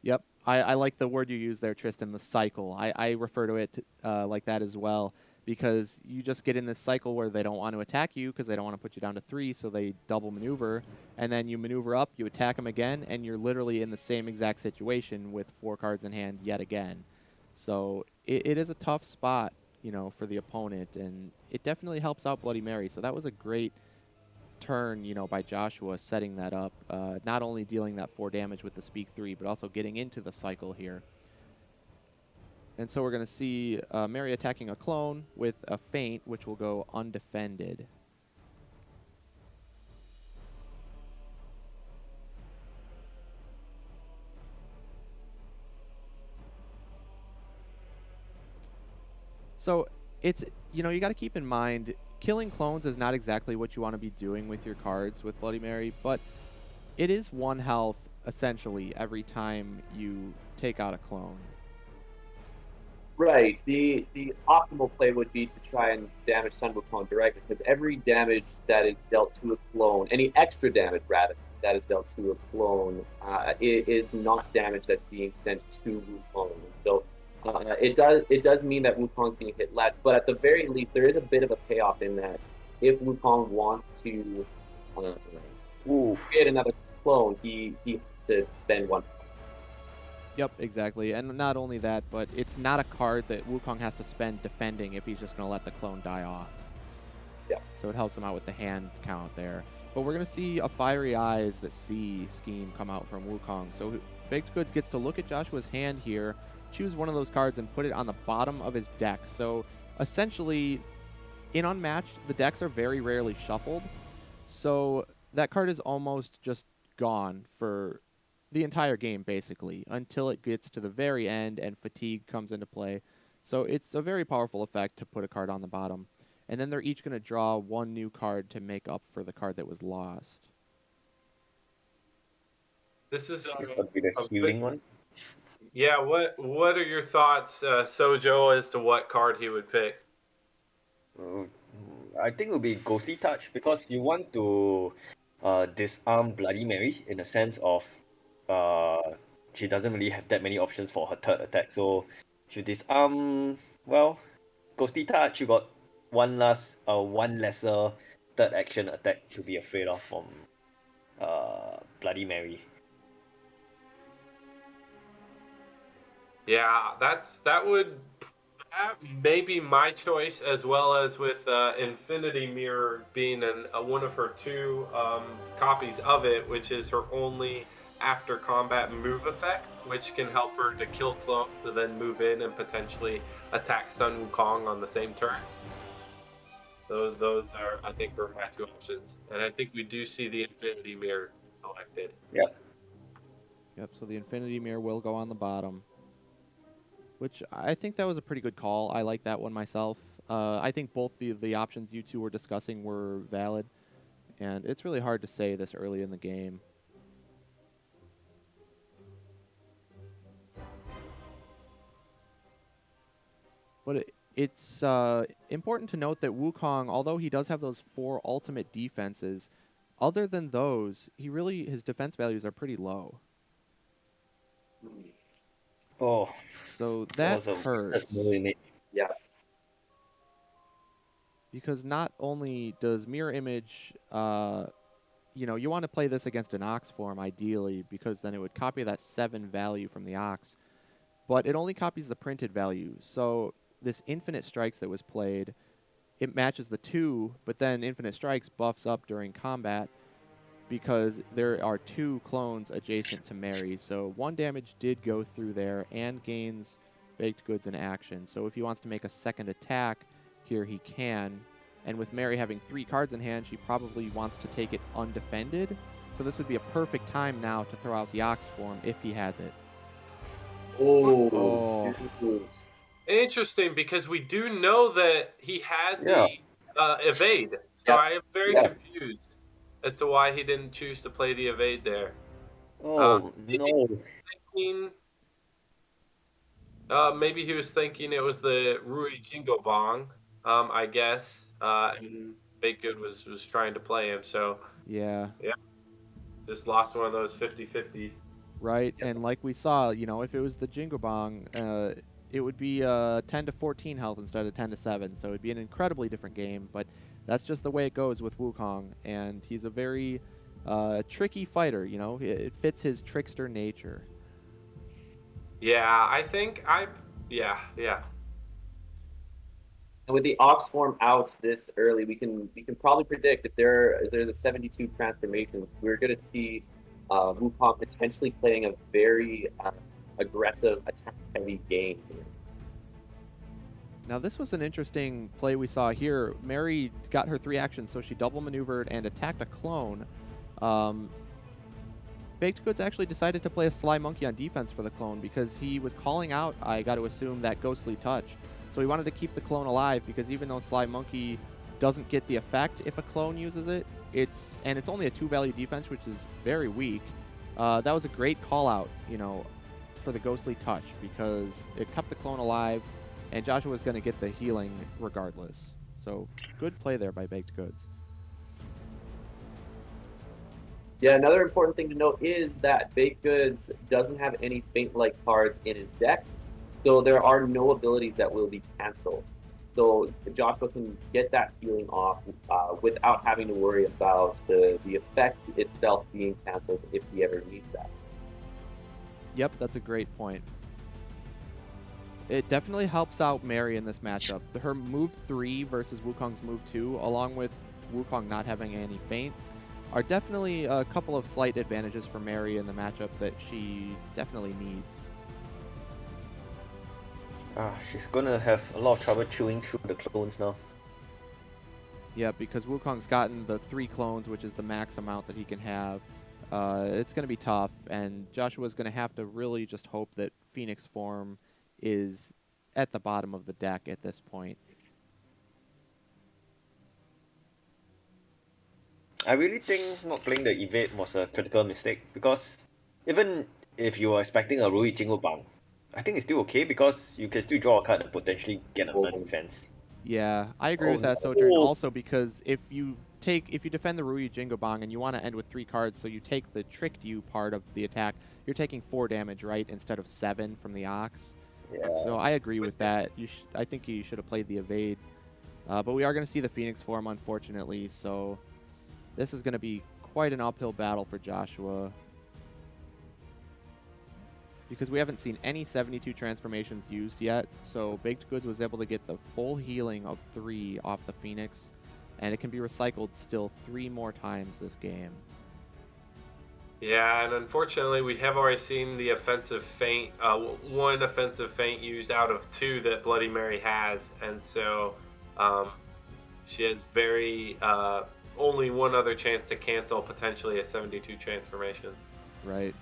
Yep. I like the word you use there, Tristan, the cycle. I refer to it like that as well, because you just get in this cycle where they don't want to attack you because they don't want to put you down to 3, so they double maneuver, and then you maneuver up, you attack them again, and you're literally in the same exact situation with 4 cards in hand yet again. So it is a tough spot, for the opponent, and it definitely helps out Bloody Mary. So that was a great turn, by Joshua setting that up, not only dealing that 4 damage with the Speak 3, but also getting into the cycle here. And so we're going to see Mary attacking a clone with a feint, which will go undefended. So it's, you got to keep in mind, killing clones is not exactly what you want to be doing with your cards with Bloody Mary, but it is 1 health essentially every time you take out a clone. Right. The optimal play would be to try and damage Sun Wukong directly, because every damage that is dealt to a clone, any extra damage rather that is dealt to a clone, is not damage that's being sent to Wukong. So it does mean that Wukong's being hit less, but at the very least, there is a bit of a payoff in that if Wukong wants to create another clone, he has to spend 1. Yep, exactly. And not only that, but it's not a card that Wukong has to spend defending if he's just going to let the clone die off. Yeah. So it helps him out with the hand count there. But we're going to see a Fiery Eyes that see scheme come out from Wukong. So Baked Goods gets to look at Joshua's hand here, choose one of those cards, and put it on the bottom of his deck. So essentially, in Unmatched, the decks are very rarely shuffled. So that card is almost just gone for the entire game, basically, until it gets to the very end and fatigue comes into play. So it's a very powerful effect to put a card on the bottom. And then they're each going to draw 1 new card to make up for the card that was lost. This is This would be the healing one. Yeah, what are your thoughts, Sojo, as to what card he would pick? I think it would be Ghostly Touch, because you want to disarm Bloody Mary in the sense of she doesn't really have that many options for her third attack. So if you disarm, well, Ghostly Touch, you got one lesser third action attack to be afraid of from Bloody Mary. Yeah, that would maybe my choice, as well as with Infinity Mirror being one of her 2 copies of it, which is her only after combat move effect, which can help her to kill clones and then move in and potentially attack Sun Wukong on the same turn. Those are, I think, are my 2 options, and I think we do see the Infinity Mirror selected. Yep. So the Infinity Mirror will go on the bottom, which I think that was a pretty good call. I like that one myself. I think both the options you two were discussing were valid, and it's really hard to say this early in the game. But it's important to note that Wukong, although he does have those 4 ultimate defenses, other than those, his defense values are pretty low. Oh, so that was a hurts. Yeah. Because not only does Mirror Image, you want to play this against an Ox form ideally, because then it would copy that 7 value from the Ox, but it only copies the printed value. So this Infinite Strikes that was played, it matches the 2, but then Infinite Strikes buffs up during combat because there are 2 clones adjacent to Mary. So 1 damage did go through there and gains Baked Goods in action. So if he wants to make a second attack here, he can. And with Mary having 3 cards in hand, she probably wants to take it undefended. So this would be a perfect time now to throw out the Ox form if he has it. Oh. Interesting, because we do know that he had the evade. So I am very confused as to why he didn't choose to play the evade there. No. Maybe he was thinking it was the Rui Jingo Bong, I guess. And Baked Good was trying to play him. So yeah, just lost one of those 50-50s. Right, and like we saw, if it was the Jingo Bong, it would be 10 to 14 health instead of 10 to 7, so it'd be an incredibly different game, but that's just the way it goes with Wukong, and he's a very tricky fighter, it fits his trickster nature. Yeah, I think yeah. And with the Ox form out this early, we can probably predict if there's the 72 transformations, we're going to see Wukong potentially playing a very aggressive attack-heavy game here. Now this was an interesting play we saw here. Mary got her 3 actions, so she double maneuvered and attacked a clone. Baked Goods actually decided to play a Sly Monkey on defense for the clone because he was calling out, I got to assume, that Ghostly Touch. So he wanted to keep the clone alive because even though Sly Monkey doesn't get the effect if a clone uses it, it's only a 2-value defense, which is very weak. That was a great call out, for the Ghostly Touch because it kept the clone alive, and Joshua was going to get the healing regardless. So good play there by Baked Goods. Yeah, another important thing to note is that Baked Goods doesn't have any Faint-like cards in his deck, so there are no abilities that will be canceled. So Joshua can get that healing off without having to worry about the effect itself being canceled if he ever needs that. Yep, that's a great point. It definitely helps out Mary in this matchup. Her move 3 versus Wukong's move 2, along with Wukong not having any feints, are definitely a couple of slight advantages for Mary in the matchup that she definitely needs. She's gonna have a lot of trouble chewing through the clones now. Yeah, because Wukong's gotten the 3 clones, which is the max amount that he can have. It's going to be tough, and Joshua's going to have to really just hope that Phoenix form is at the bottom of the deck at this point. I really think not playing the evade was a critical mistake because even if you were expecting a Rui Jingu Bang, I think it's still okay because you can still draw a card and potentially get another defense. Yeah, I agree with that, no. Sojourne. Also, because if you defend the Rui Jingo Bang and you want to end with 3 cards, so you take the tricked you part of the attack, you're taking 4 damage, right, instead of 7 from the Ox. Yeah. So I agree with that. I think you should have played the evade, but we are going to see the Phoenix form, unfortunately. So this is going to be quite an uphill battle for Joshua, because we haven't seen any 72 transformations used yet. So Baked Goods was able to get the full healing of 3 off the Phoenix, and it can be recycled still 3 more times this game. Yeah, and unfortunately, we have already seen the offensive feint, 1 offensive feint used out of 2 that Bloody Mary has, and so she has only 1 other chance to cancel potentially a 72 transformation. Right.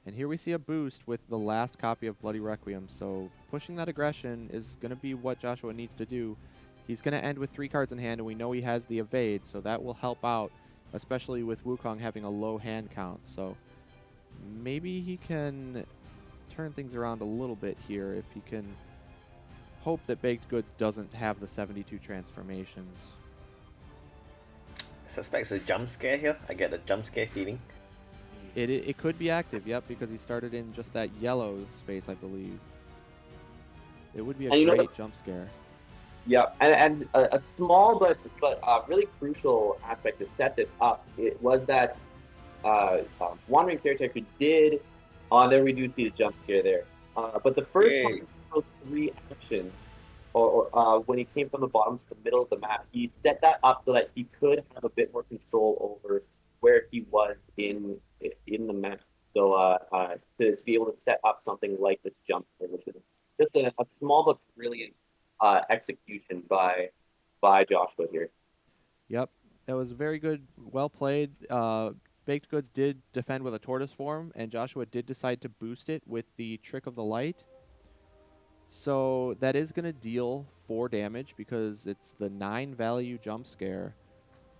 And here we see a boost with the last copy of Bloody Requiem, so pushing that aggression is going to be what Joshua needs to do. He's going to end with 3 cards in hand, and we know he has the evade, so that will help out, especially with Wukong having a low hand count. So maybe he can turn things around a little bit here if he can hope that Baked Goods doesn't have the 72 transformations. I suspect it's a jump scare here. I get a jump scare feeling. It could be active, yep, because he started in just that yellow space, I believe. It would be a great jump scare. Yeah, and a small but really crucial aspect to set this up, it was that Wandering Caretaker did, there we do see the jump scare there. But the first time those 3 actions, or when he came from the bottom to the middle of the map, he set that up so that he could have a bit more control over where he was in the map. So to be able to set up something like this jump scare, which is just a small but brilliant execution by Joshua here. Yep, that was very good, well played. Baked Goods did defend with a tortoise form, and Joshua did decide to boost it with the Trick of the Light. So that is going to deal 4 damage because it's the 9-value jump scare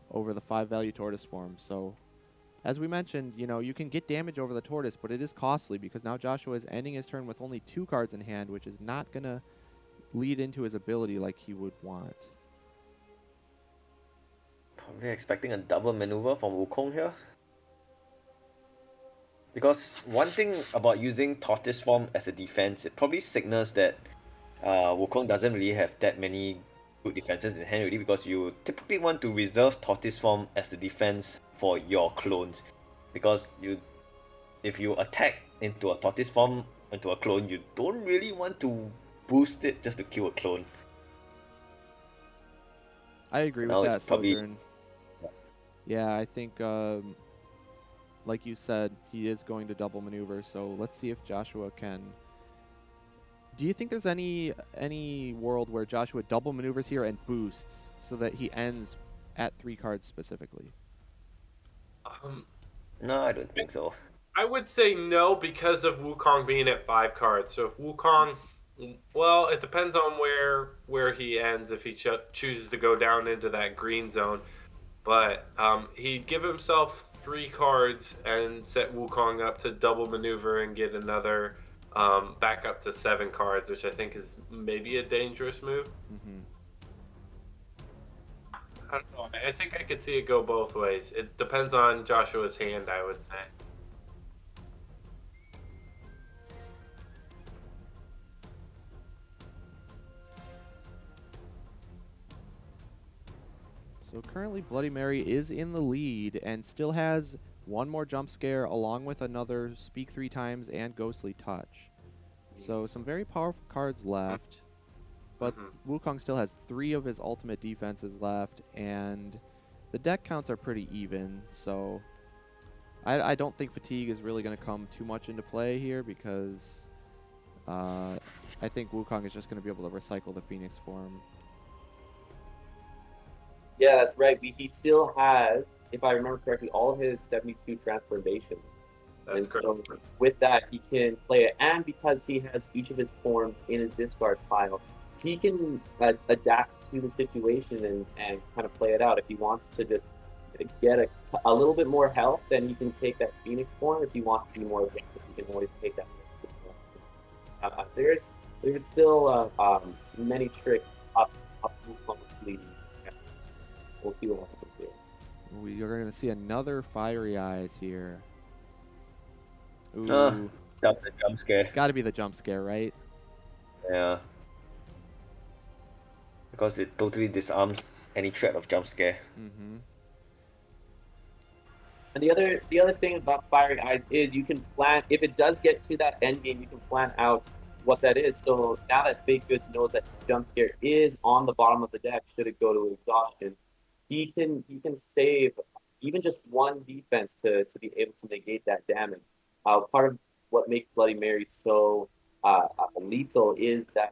over the 5-value tortoise form. So as we mentioned, you can get damage over the tortoise, but it is costly because now Joshua is ending his turn with only 2 cards in hand, which is not going to lead into his ability like he would want. Probably expecting a double maneuver from Wukong here. Because one thing about using Tortoise form as a defense, it probably signals that Wukong doesn't really have that many good defenses in hand already, because you typically want to reserve Tortoise form as a defense for your clones. Because if you attack into a Tortoise form into a clone, you don't really want to boost it just to kill a clone. I agree with that, Sojourn. Yeah, I think, like you said, he is going to double maneuver. So let's see if Joshua can Do you think there's any world where Joshua double maneuvers here and boosts so that he ends at 3 cards specifically? Um, No, I don't think so. I would say no because of Wukong being at 5 cards. So if Wukong, well, it depends on where he ends if he chooses to go down into that green zone. But he'd give himself 3 cards and set Wukong up to double maneuver and get another back up to 7 cards, which I think is maybe a dangerous move. Mm-hmm. I don't know. I think I could see it go both ways. It depends on Joshua's hand, I would say. So currently Bloody Mary is in the lead and still has one more jump scare along with another Speak 3 times and Ghostly Touch. So some very powerful cards left. But Wukong still has 3 of his ultimate defenses left, and the deck counts are pretty even, so I don't think fatigue is really going to come too much into play here because I think Wukong is just going to be able to recycle the Phoenix form. Yeah, that's right. He still has, if I remember correctly, all of his 72 transformations. That's And correct. so with that, he can play it. And because he has each of his forms in his discard pile, he can adapt to the situation and kind of play it out. If he wants to just get a little bit more health, then he can take that Phoenix form. If he wants to be more aggressive, he can always take that. There's still many tricks up Wukong's sleeve. We'll see what happens here. We are going to see another Fiery Eyes here. Ooh, That's the jump scare. got to be the jump scare, right? Yeah. Because it totally disarms any threat of jump scare. Mm-hmm. And the other thing about Fiery Eyes is you can plan, if it does get to that end game, you can plan out what that is. So now that Big Goods knows that jump scare is on the bottom of the deck, should it go to exhaustion, he can save even just one defense to be able to negate that damage. Part of what makes Bloody Mary so lethal is that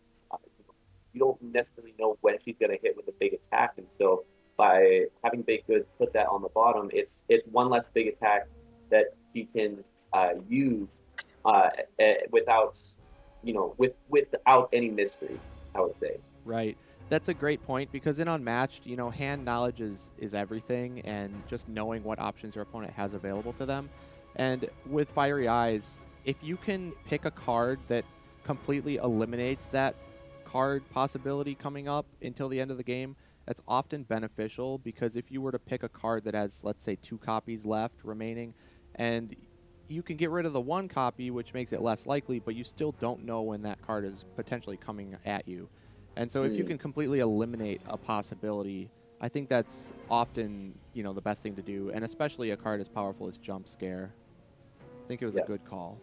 you don't necessarily know when she's going to hit with a big attack, and so by having Baked Goods put that on the bottom, it's one less big attack that she can use without without any mystery, I would say. Right. That's a great point because in Unmatched, hand knowledge is everything, and just knowing what options your opponent has available to them. And with Fiery Eyes, if you can pick a card that completely eliminates that card possibility coming up until the end of the game, that's often beneficial because if you were to pick a card that has, let's say, 2 copies left remaining, and you can get rid of the 1 copy, which makes it less likely, but you still don't know when that card is potentially coming at you. And so if you can completely eliminate a possibility, I think that's often, the best thing to do, and especially a card as powerful as Jump Scare. I think it was a good call.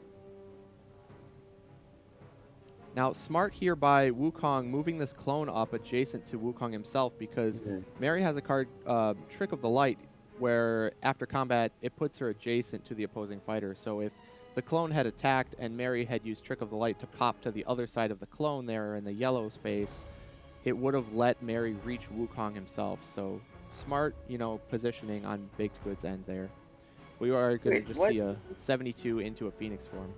Now, smart here by Wukong moving this clone up adjacent to Wukong himself because Mary has a card, Trick of the Light, where after combat, it puts her adjacent to the opposing fighter. So if the clone had attacked and Mary had used Trick of the Light to pop to the other side of the clone there in the yellow space, it would have let Mary reach Wukong himself. So smart, positioning on Baked Goods' end there. We are going to just see a 72 into a Phoenix form.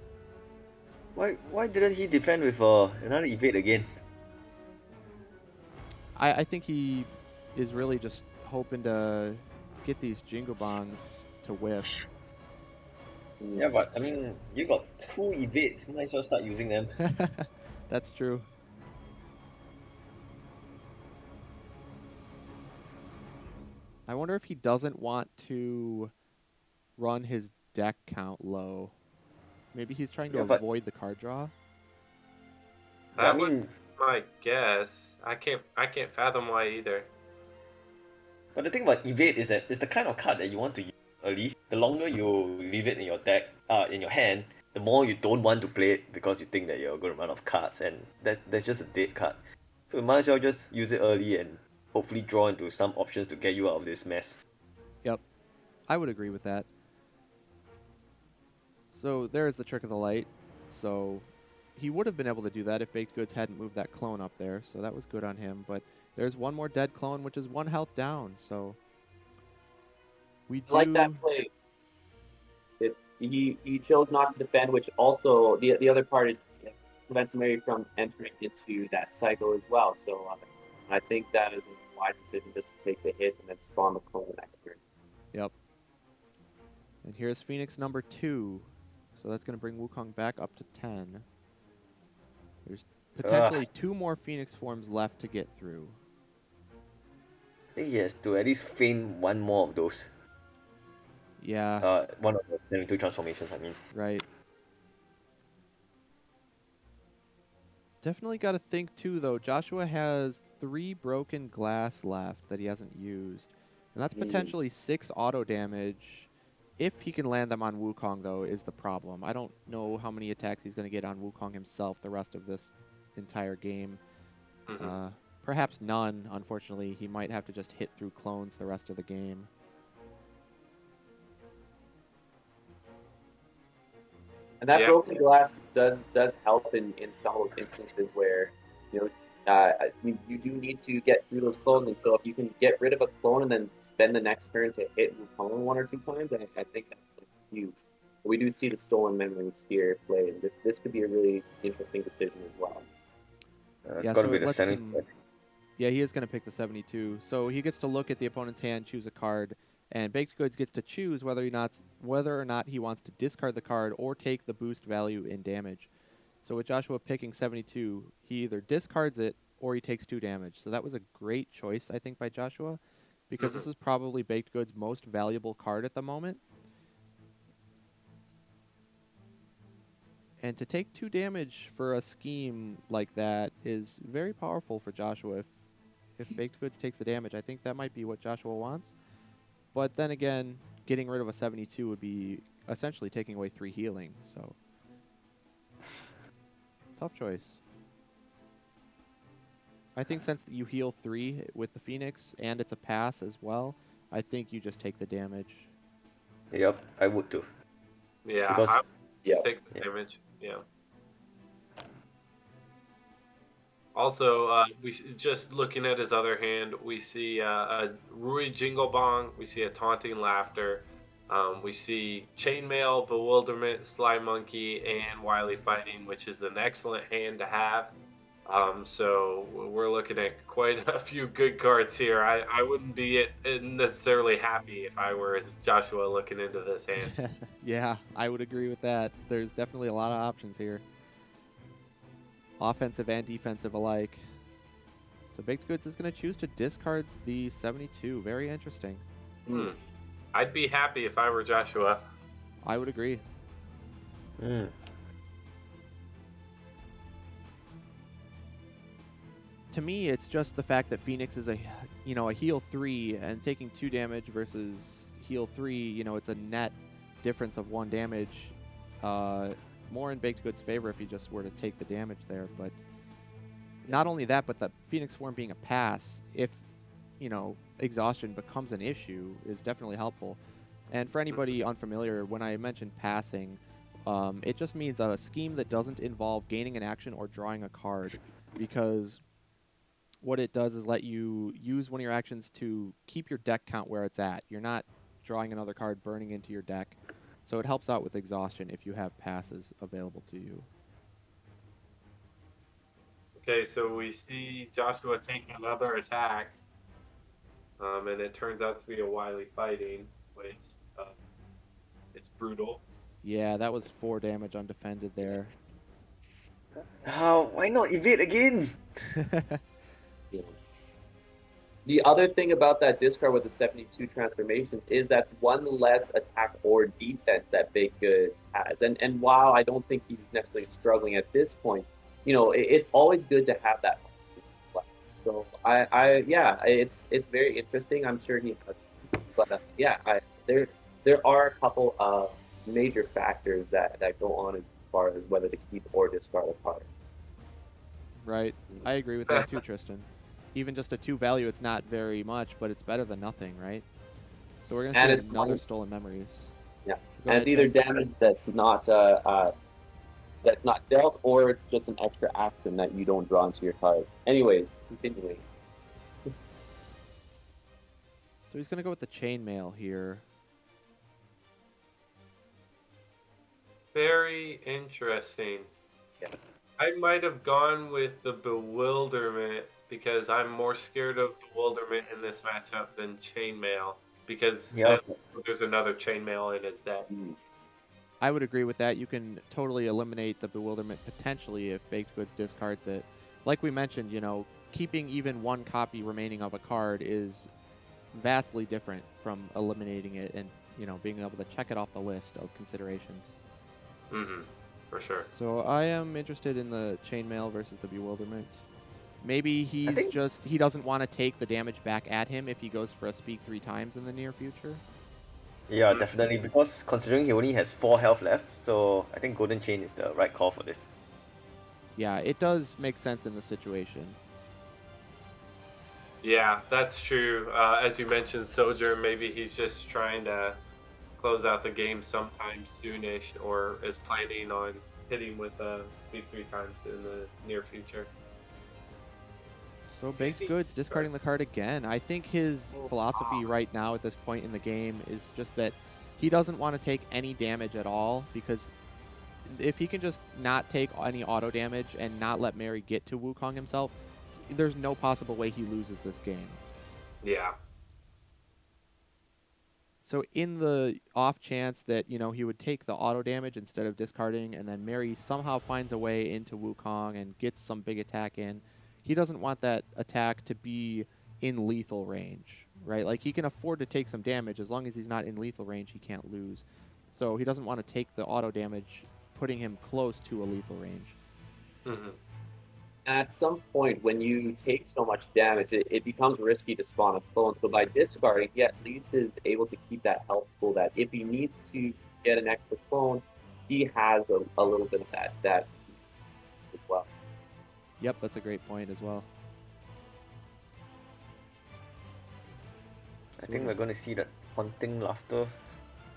Why didn't he defend with another evade again? I think he is really just hoping to get these Jingle Bongs to whiff. Yeah, but I mean, you got 2 evades, might as well start using them. That's true. I wonder if he doesn't want to run his deck count low. Maybe he's trying to avoid the card draw. That would be my guess. I can't fathom why either. But the thing about evade is that it's the kind of card that you want to use early. The longer you leave it in your deck, in your hand, the more you don't want to play it because you think that you're going to run out of cards, and that's just a dead card. So you might as well just use it early and hopefully draw into some options to get you out of this mess. Yep, I would agree with that. So there's the Trick of the Light. So he would have been able to do that if Baked Goods hadn't moved that clone up there, so that was good on him. But there's one more dead clone, which is 1 health down, so we I like that play. He chose not to defend, which also the other part prevents Mary from entering into that cycle as well. So I think that is a wise decision just to take the hit and then spawn the clone next turn. Yep. And here's Phoenix number 2. So that's going to bring Wukong back up to 10. There's potentially 2 more Phoenix forms left to get through. He has to at least feign one more of those. Yeah. One of the 72 transformations, I mean. Right. Definitely got to think too, though. Joshua has 3 broken glass left that he hasn't used. And that's potentially 6 auto damage. If he can land them on Wukong, though, is the problem. I don't know how many attacks he's going to get on Wukong himself the rest of this entire game. Perhaps none, unfortunately. He might have to just hit through clones the rest of the game. And that broken glass does help in some instances where, you do need to get through those clones. And so if you can get rid of a clone and then spend the next turn to hit Wukong 1 or 2 times, I think that's huge. We do see the stolen memories here play, and this could be a really interesting decision as well. It's got to be the 70. Yeah, he is going to pick the 72. So he gets to look at the opponent's hand, choose a card, and Baked Goods gets to choose whether or not he wants to discard the card or take the boost value in damage. So with Joshua picking 72, he either discards it or he takes 2 damage. So that was a great choice, I think, by Joshua, because this is probably Baked Goods' most valuable card at the moment. And to take 2 damage for a scheme like that is very powerful for Joshua. If Baked Goods takes the damage, I think that might be what Joshua wants. But then again, getting rid of a 72 would be essentially taking away 3 healing, so tough choice. I think since you heal 3 with the Phoenix and it's a pass as well, I think you just take the damage. Yep, I would too. Yeah, because, I would take the damage. Yeah. Also, just looking at his other hand, we see a Rui Jingle Bong, we see a Taunting Laughter, we see Chainmail, Bewilderment, Sly Monkey, and Wily Fighting, which is an excellent hand to have. So we're looking at quite a few good cards here. I wouldn't be necessarily happy if I were as Joshua looking into this hand. Yeah, I would agree with that. There's definitely a lot of options here. Offensive and defensive alike. So Baked Goods is going to choose to discard the 72. Very interesting. I'd be happy if I were Joshua. I would agree. To me, it's just the fact that Phoenix is a heal 3 and taking 2 damage versus heal 3. It's a net difference of 1 damage. More in Baked Goods' favor if he just were to take the damage there. But not only that, but the Phoenix form being a pass, if exhaustion becomes an issue, is definitely helpful. And for anybody unfamiliar, when I mentioned passing, it just means a scheme that doesn't involve gaining an action or drawing a card, because what it does is let you use one of your actions to keep your deck count where it's at. You're not drawing another card, burning into your deck. So it helps out with exhaustion if you have passes available to you. Okay, so we see Joshua taking another attack, and it turns out to be a Wily Fighting, which is brutal. Yeah, that was 4 damage undefended there. Why not evade again? The other thing about that discard with the 72 transformations is that's 1 less attack or defense that Baked Goods has. And while I don't think he's necessarily struggling at this point, it's always good to have that. So it's very interesting. I'm sure he has, but there are a couple of major factors that go on as far as whether to keep or discard a card. Right. I agree with that too, Tristan. Even just a 2 value, it's not very much, but it's better than nothing, right? So we're going to see another Stolen Memories. Yeah, and it's either damage that's not that's not dealt, or it's just an extra action that you don't draw into your cards. Anyways, continuing. So he's going to go with the chainmail here. Very interesting. Yeah. I might have gone with the bewilderment because I'm more scared of bewilderment in this matchup than chainmail because Yeah. there's another chainmail in his deck. I would agree with that. You can totally eliminate the bewilderment potentially if Baked Goods discards it. Like we mentioned, keeping even one copy remaining of a card is vastly different from eliminating it and, being able to check it off the list of considerations. Mm-hmm. For sure. So I am interested in the chainmail versus the bewilderment. Maybe he doesn't want to take the damage back at him if he goes for a speak 3 times in the near future. Yeah, definitely, because considering he only has 4 health left, so I think Golden Chain is the right call for this. Yeah, it does make sense in the situation. Yeah, that's true. As you mentioned, Sojourne, maybe he's just trying to close out the game sometime soonish, or is planning on hitting with speed 3 times in the near future. So Baked Goods discarding the card again. I think his philosophy right now at this point in the game is just that he doesn't want to take any damage at all, because if he can just not take any auto damage and not let Mary get to Wukong himself, there's no possible way he loses this game. Yeah. So in the off chance that, he would take the auto damage instead of discarding, and then Mary somehow finds a way into Wukong and gets some big attack in, he doesn't want that attack to be in lethal range, right? Like, he can afford to take some damage. As long as he's not in lethal range, he can't lose. So he doesn't want to take the auto damage, putting him close to a lethal range. Mm-hmm. At some point, when you take so much damage, it becomes risky to spawn a clone. So by discarding, he at least is able to keep that health pool that if he needs to get an extra clone, he has a little bit of that as well. Yep, that's a great point as well. I think we're going to see that haunting laughter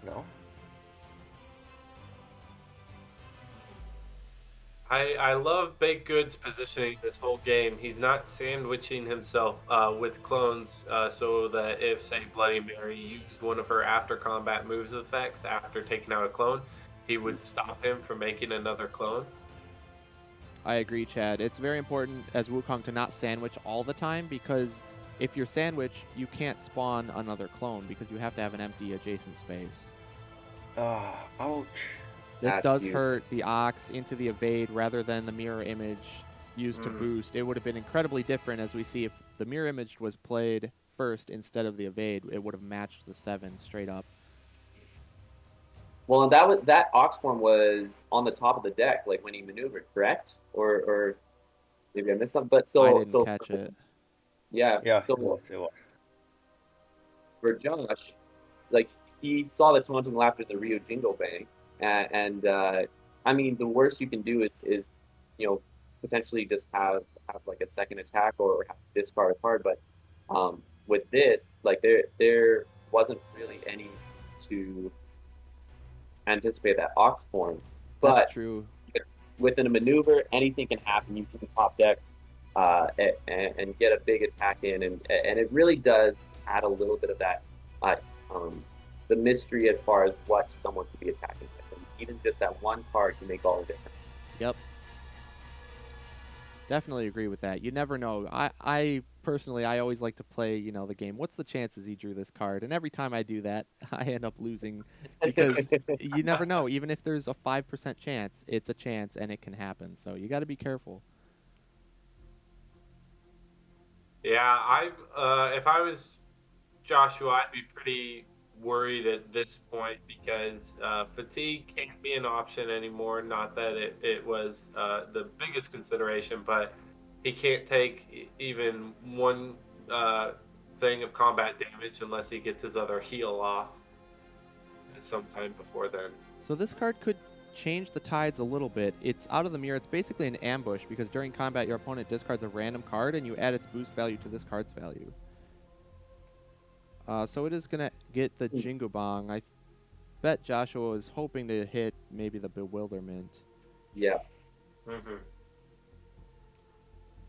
now. I love Baked Goods positioning this whole game. He's not sandwiching himself with clones so that if, say, Bloody Mary used one of her after combat moves effects after taking out a clone, he would stop him from making another clone. I agree, Chad. It's very important as Wukong to not sandwich all the time, because if you're sandwiched, you can't spawn another clone because you have to have an empty adjacent space. Ouch. This That's does huge. hurt the Ox into the evade rather than the mirror image used to boost. It would have been incredibly different, as we see if the mirror image was played first instead of the evade. It would have matched the 7 straight up. Well, and that Ox form was on the top of the deck, like when he maneuvered, correct? Or maybe I missed something. But I didn't catch it. Yeah. Yeah, So it was. for Josh, like, he saw the taunting laughter in the Rio Jingle Bang, and I mean, the worst you can do is potentially just have like a second attack or have to discard a card. But with this, like, there wasn't really any to anticipate that Ox form. But That's true. within a maneuver, anything can happen. You can top deck and get a big attack in, and it really does add a little bit of that the mystery as far as what someone could be attacking with. And even just that one card can make all the difference. Yep. Definitely agree with that. You never know. I personally, I always like to play, the game. What's the chances he drew this card? And every time I do that, I end up losing because you never know. Even if there's a 5% chance, it's a chance and it can happen. So you got to be careful. Yeah, if I was Joshua, I'd be pretty worried at this point because fatigue can't be an option anymore. Not that it was the biggest consideration, but he can't take even one thing of combat damage unless he gets his other heal off sometime before then. So this card could change the tides a little bit. It's out of the mirror. It's basically an ambush because during combat, your opponent discards a random card and you add its boost value to this card's value. So it is going to get the Jingo Bong. I bet Joshua was hoping to hit maybe the Bewilderment. Yeah. Mm-hmm.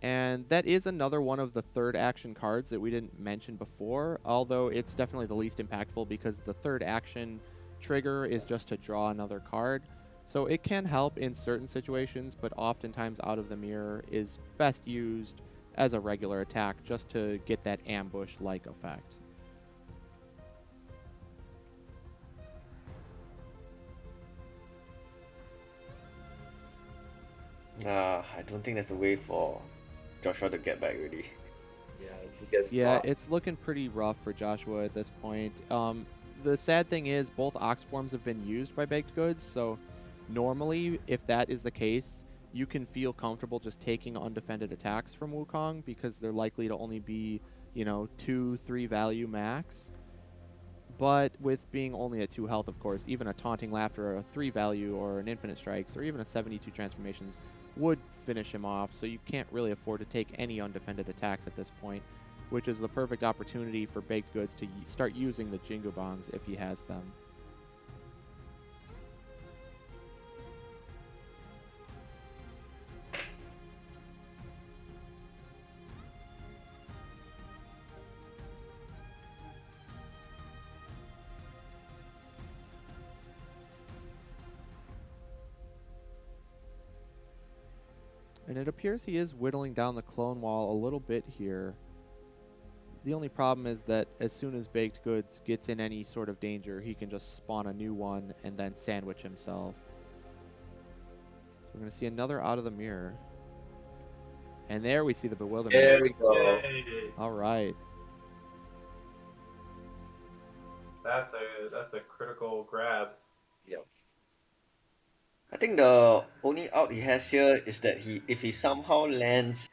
And that is another one of the third action cards that we didn't mention before, although it's definitely the least impactful because the third action trigger is just to draw another card. So it can help in certain situations, but oftentimes Out of the Mirror is best used as a regular attack just to get that ambush-like effect. I don't think there's a way for Joshua to get back really. Yeah. You get Yeah, blocked. it's looking pretty rough for Joshua at this point. The sad thing is both Ox forms have been used by Baked Goods, so normally, if that is the case, you can feel comfortable just taking undefended attacks from Wukong because they're likely to only be, 2, 3 value max. But with being only at 2 health, of course, even a Taunting Laughter or a 3 value or an Infinite Strikes or even a 72 Transformations would finish him off, so you can't really afford to take any undefended attacks at this point, which is the perfect opportunity for Baked Goods to start using the Jingu Bongs if he has them. And it appears he is whittling down the clone wall a little bit here. The only problem is that as soon as Baked Goods gets in any sort of danger, he can just spawn a new one and then sandwich himself. So we're going to see another Out of the Mirror. And there we see the Bewilderment. There we go. Yay. All right. That's a critical grab. Yeah. I think the only out he has here is that if he somehow lands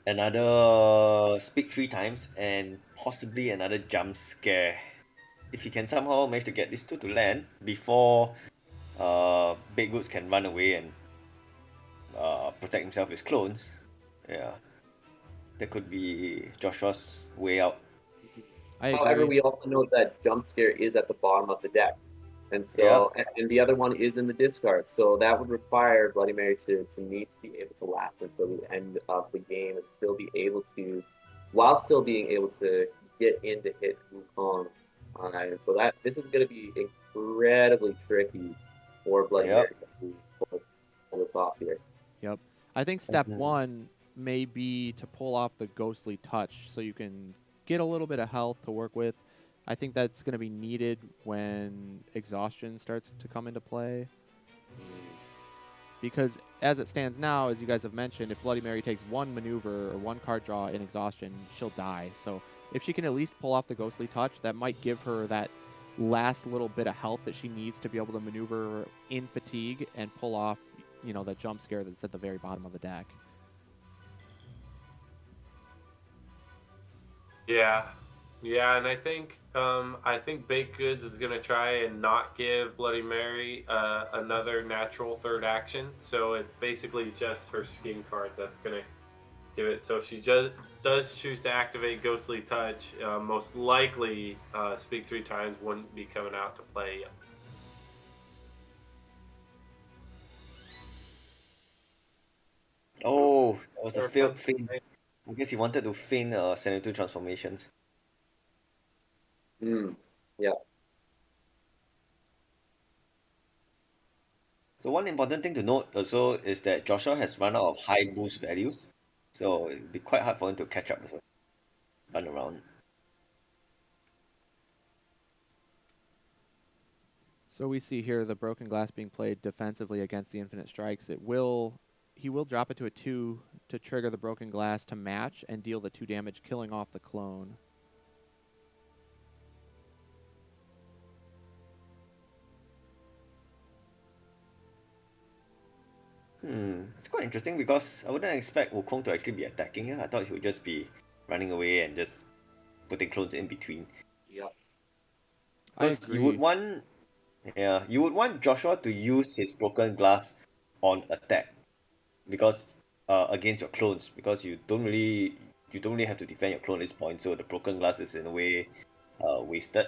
another speak 3 times and possibly another jump scare. If he can somehow manage to get these two to land before Big Goods can run away and protect himself with clones, yeah, that could be Joshua's way out. I However, agree. we also know that jump scare is at the bottom of the deck. And Yeah. so, and the other one is in the discard. So that would require Bloody Mary to need to be able to last until the end of the game and still be able to, while still being able to get in to hit Wukong. And so this is going to be incredibly tricky for Bloody Yep. Mary to pull this off here. Yep. I think step Mhm. one may be to pull off the Ghostly Touch so you can get a little bit of health to work with. I think that's going to be needed when exhaustion starts to come into play. Because as it stands now, as you guys have mentioned, if Bloody Mary takes one maneuver or one card draw in exhaustion, she'll die. So if she can at least pull off the Ghostly Touch, that might give her that last little bit of health that she needs to be able to maneuver in fatigue and pull off, that jump scare that's at the very bottom of the deck. Yeah, yeah, and I think Baked Goods is gonna try and not give Bloody Mary another natural third action. So it's basically just her skin card that's gonna give it. So if she just does choose to activate Ghostly Touch, most likely Speak 3 times wouldn't be coming out to play. Oh, that was a Or failed feint. I guess he wanted to feint 72 transformations. Yeah. So one important thing to note also is that Joshua has run out of high boost values. So it'd be quite hard for him to catch up also. Run around. So we see here the Broken Glass being played defensively against the Infinite Strikes. He will drop it to a 2 to trigger the Broken Glass to match and deal the 2 damage, killing off the clone. It's quite interesting because I wouldn't expect Wukong to actually be attacking here. I thought he would just be running away and just putting clones in between. Yeah. I Because agree. you would want Joshua to use his broken glass on attack, because against your clones, because you don't really have to defend your clone at this point. So the broken glass is in a way wasted.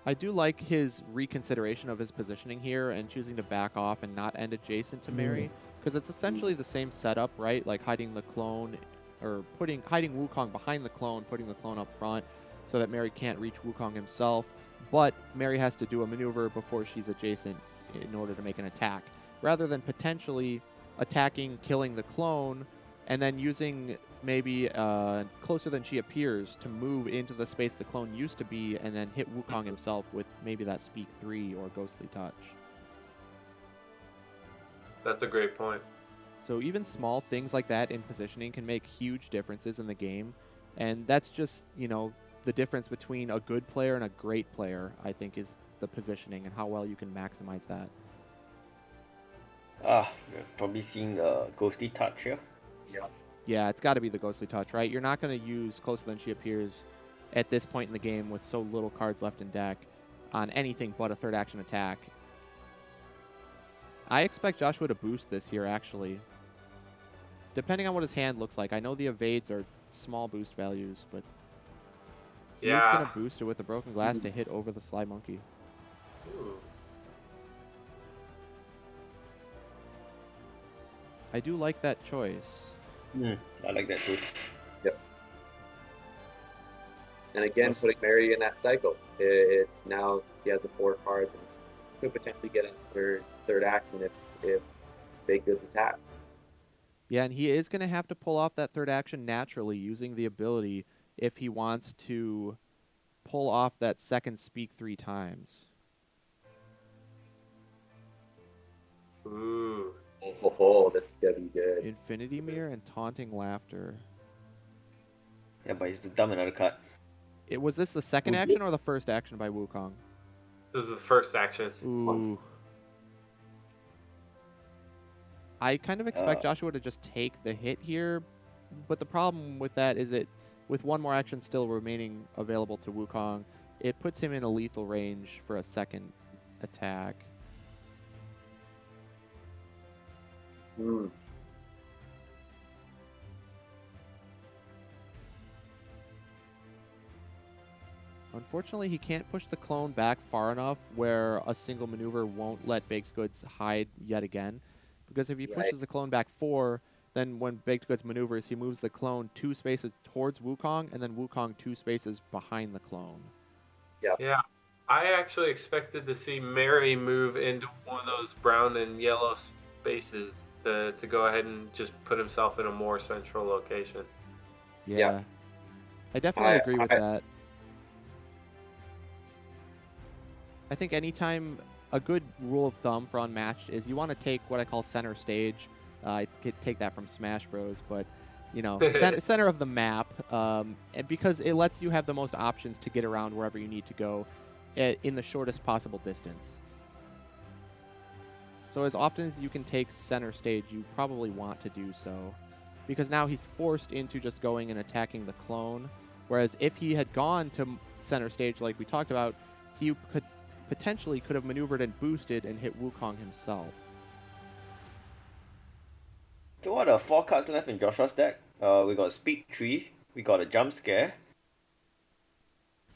I do like his reconsideration of his positioning here and choosing to back off and not end adjacent to Mary, because it's essentially the same setup, right? Like hiding the clone, or hiding Wukong behind the clone, putting the clone up front so that Mary can't reach Wukong himself, but Mary has to do a maneuver before she's adjacent in order to make an attack, rather than potentially attacking, killing the clone, and then using maybe closer than she appears to move into the space the clone used to be and then hit Wukong himself with maybe that Speak 3 or Ghostly Touch. That's a great point. So even small things like that in positioning can make huge differences in the game. And that's just, the difference between a good player and a great player, I think, is the positioning and how well you can maximize that. We're probably seeing a ghostly touch here. Yeah, it's got to be the Ghostly Touch, right? You're not going to use Closer Than She Appears at this point in the game with so little cards left in deck on anything but a third action attack. I expect Joshua to boost this here, actually. Depending on what his hand looks like. I know the evades are small boost values, but he's going to boost it with the Broken Glass to hit over the Sly Monkey. Ooh. I do like that choice. I like that too. Yep. And again, putting Mary in that cycle. It's now he has the 4 cards and could potentially get a third action if Baked Goods attack. Yeah, and he is going to have to pull off that third action naturally using the ability if he wants to pull off that second Speak 3 times. Ooh. Oh, this is going to be good. Infinity Mirror and Taunting Laughter. Yeah, but he's to dump another card. Was this the second action or the first action by Wukong? This is the first action. Ooh. I kind of expect Joshua to just take the hit here, but the problem with that is with one more action still remaining available to Wukong, it puts him in a lethal range for a second attack. Unfortunately, he can't push the clone back far enough where a single maneuver won't let Baked Goods hide yet again. Because if he pushes the clone back 4, then when Baked Goods maneuvers, he moves the clone 2 spaces towards Wukong, and then Wukong 2 spaces behind the clone. Yeah. I actually expected to see Mary move into one of those brown and yellow spaces to go ahead and just put himself in a more central location. Yeah. I definitely agree with that. I think anytime a good rule of thumb for Unmatched is you want to take what I call center stage. I could take that from Smash Bros, but center of the map, and because it lets you have the most options to get around wherever you need to go in the shortest possible distance. So as often as you can take center stage, you probably want to do so, because now he's forced into just going and attacking the clone, whereas if he had gone to center stage like we talked about, he could have maneuvered and boosted and hit Wukong himself. So what are 4 cards left in Joshua's deck? We got Speed 3, we got a Jump Scare,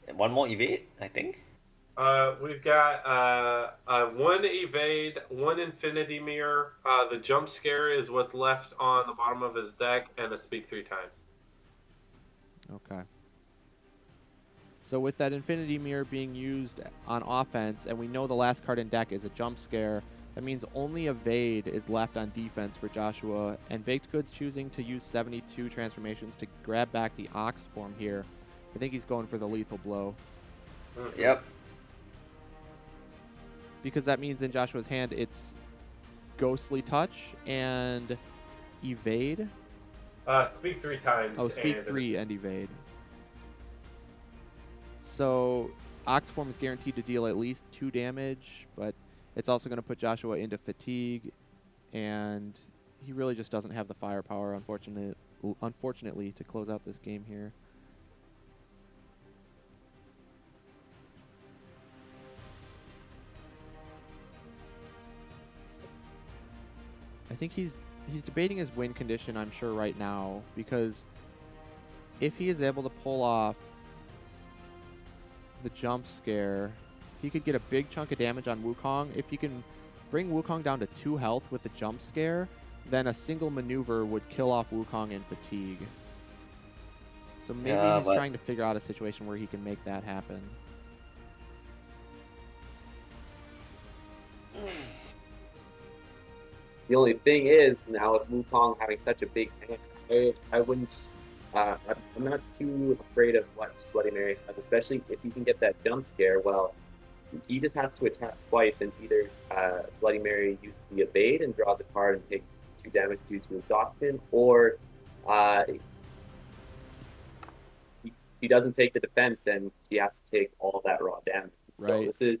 and 1 more Evade, I think. We've got 1 Evade, 1 Infinity Mirror. The Jump Scare is what's left on the bottom of his deck, and a Speak 3 times. Okay. So with that Infinity Mirror being used on offense, and we know the last card in deck is a Jump Scare, that means only Evade is left on defense for Joshua, and Baked Goods choosing to use 72 transformations to grab back the Ox form here. I think he's going for the lethal blow. Yep. Because that means in Joshua's hand it's Ghostly Touch and Evade. Speak 3 times. Oh, Speak 3 and Evade. So Ox form is guaranteed to deal at least 2 damage, but it's also going to put Joshua into fatigue, and he really just doesn't have the firepower, unfortunately, to close out this game here. I think he's debating his win condition, I'm sure, right now, because if he is able to pull off the Jump Scare He could get a big chunk of damage on Wukong. If he can bring Wukong down to 2 health with a jump scare, then a single maneuver would kill off Wukong in fatigue. So maybe he's trying to figure out a situation where he can make that happen. The only thing is, now with Wukong having such a big hand, I wouldn't. I'm not too afraid of what Bloody Mary has, especially if he can get that jump scare. Well, he just has to attack twice, and either Bloody Mary uses the evade and draws a card and takes 2 damage due to exhaustion, or he doesn't take the defense and he has to take all that raw damage. Right. So this is,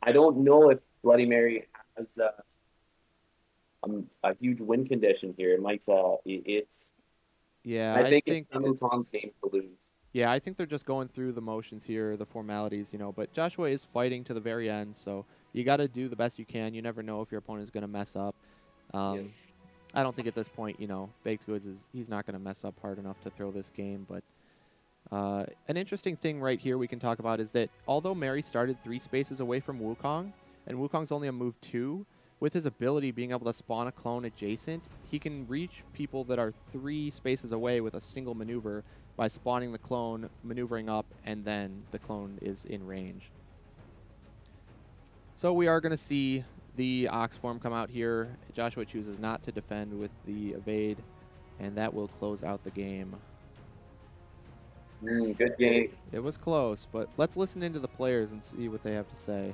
I don't know if Bloody Mary has a huge win condition here. It might, it's. Yeah, I think it's it's Wukong's game to lose. Yeah, I think they're just going through the motions here, the formalities, but Joshua is fighting to the very end, so you got to do the best you can. You never know if your opponent is going to mess up. I don't think at this point, Baked Goods he's not going to mess up hard enough to throw this game, but an interesting thing right here we can talk about is that although Mary started 3 spaces away from Wukong, and Wukong's only on move 2, with his ability being able to spawn a clone adjacent, he can reach people that are 3 spaces away with a single maneuver by spawning the clone, maneuvering up, and then the clone is in range. So we are going to see the Ox form come out here. Joshua chooses not to defend with the evade, and that will close out the game. Good game. It was close, but let's listen into the players and see what they have to say.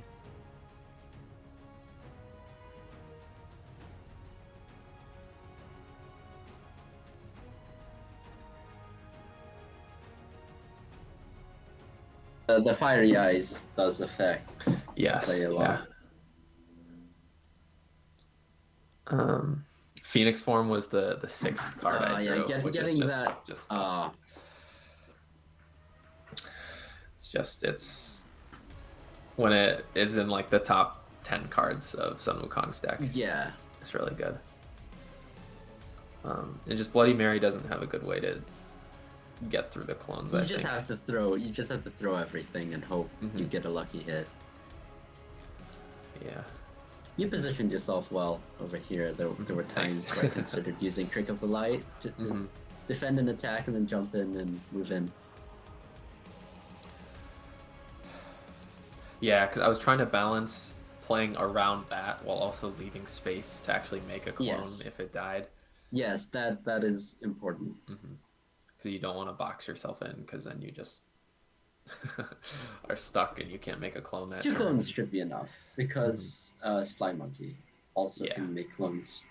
The Fiery Eyes does affect play a lot. Yeah. Phoenix form was the 6th card I drew, which is just tough. It's when it is in like the top 10 cards of Sun Wukong's deck. Yeah, it's really good. And just Bloody Mary doesn't have a good way to get through the clones. You just have to throw everything and hope you get a lucky hit. Yeah. You positioned yourself well over here. There were times where I considered using Trick of the Light to defend an attack and then jump in and move in. Yeah, because I was trying to balance playing around that while also leaving space to actually make a clone if it died. Yes, that is important. Because you don't want to box yourself in, because then you just are stuck and you can't make a clone that 2 turn. clones should be enough, because Slime Monkey also can make clones.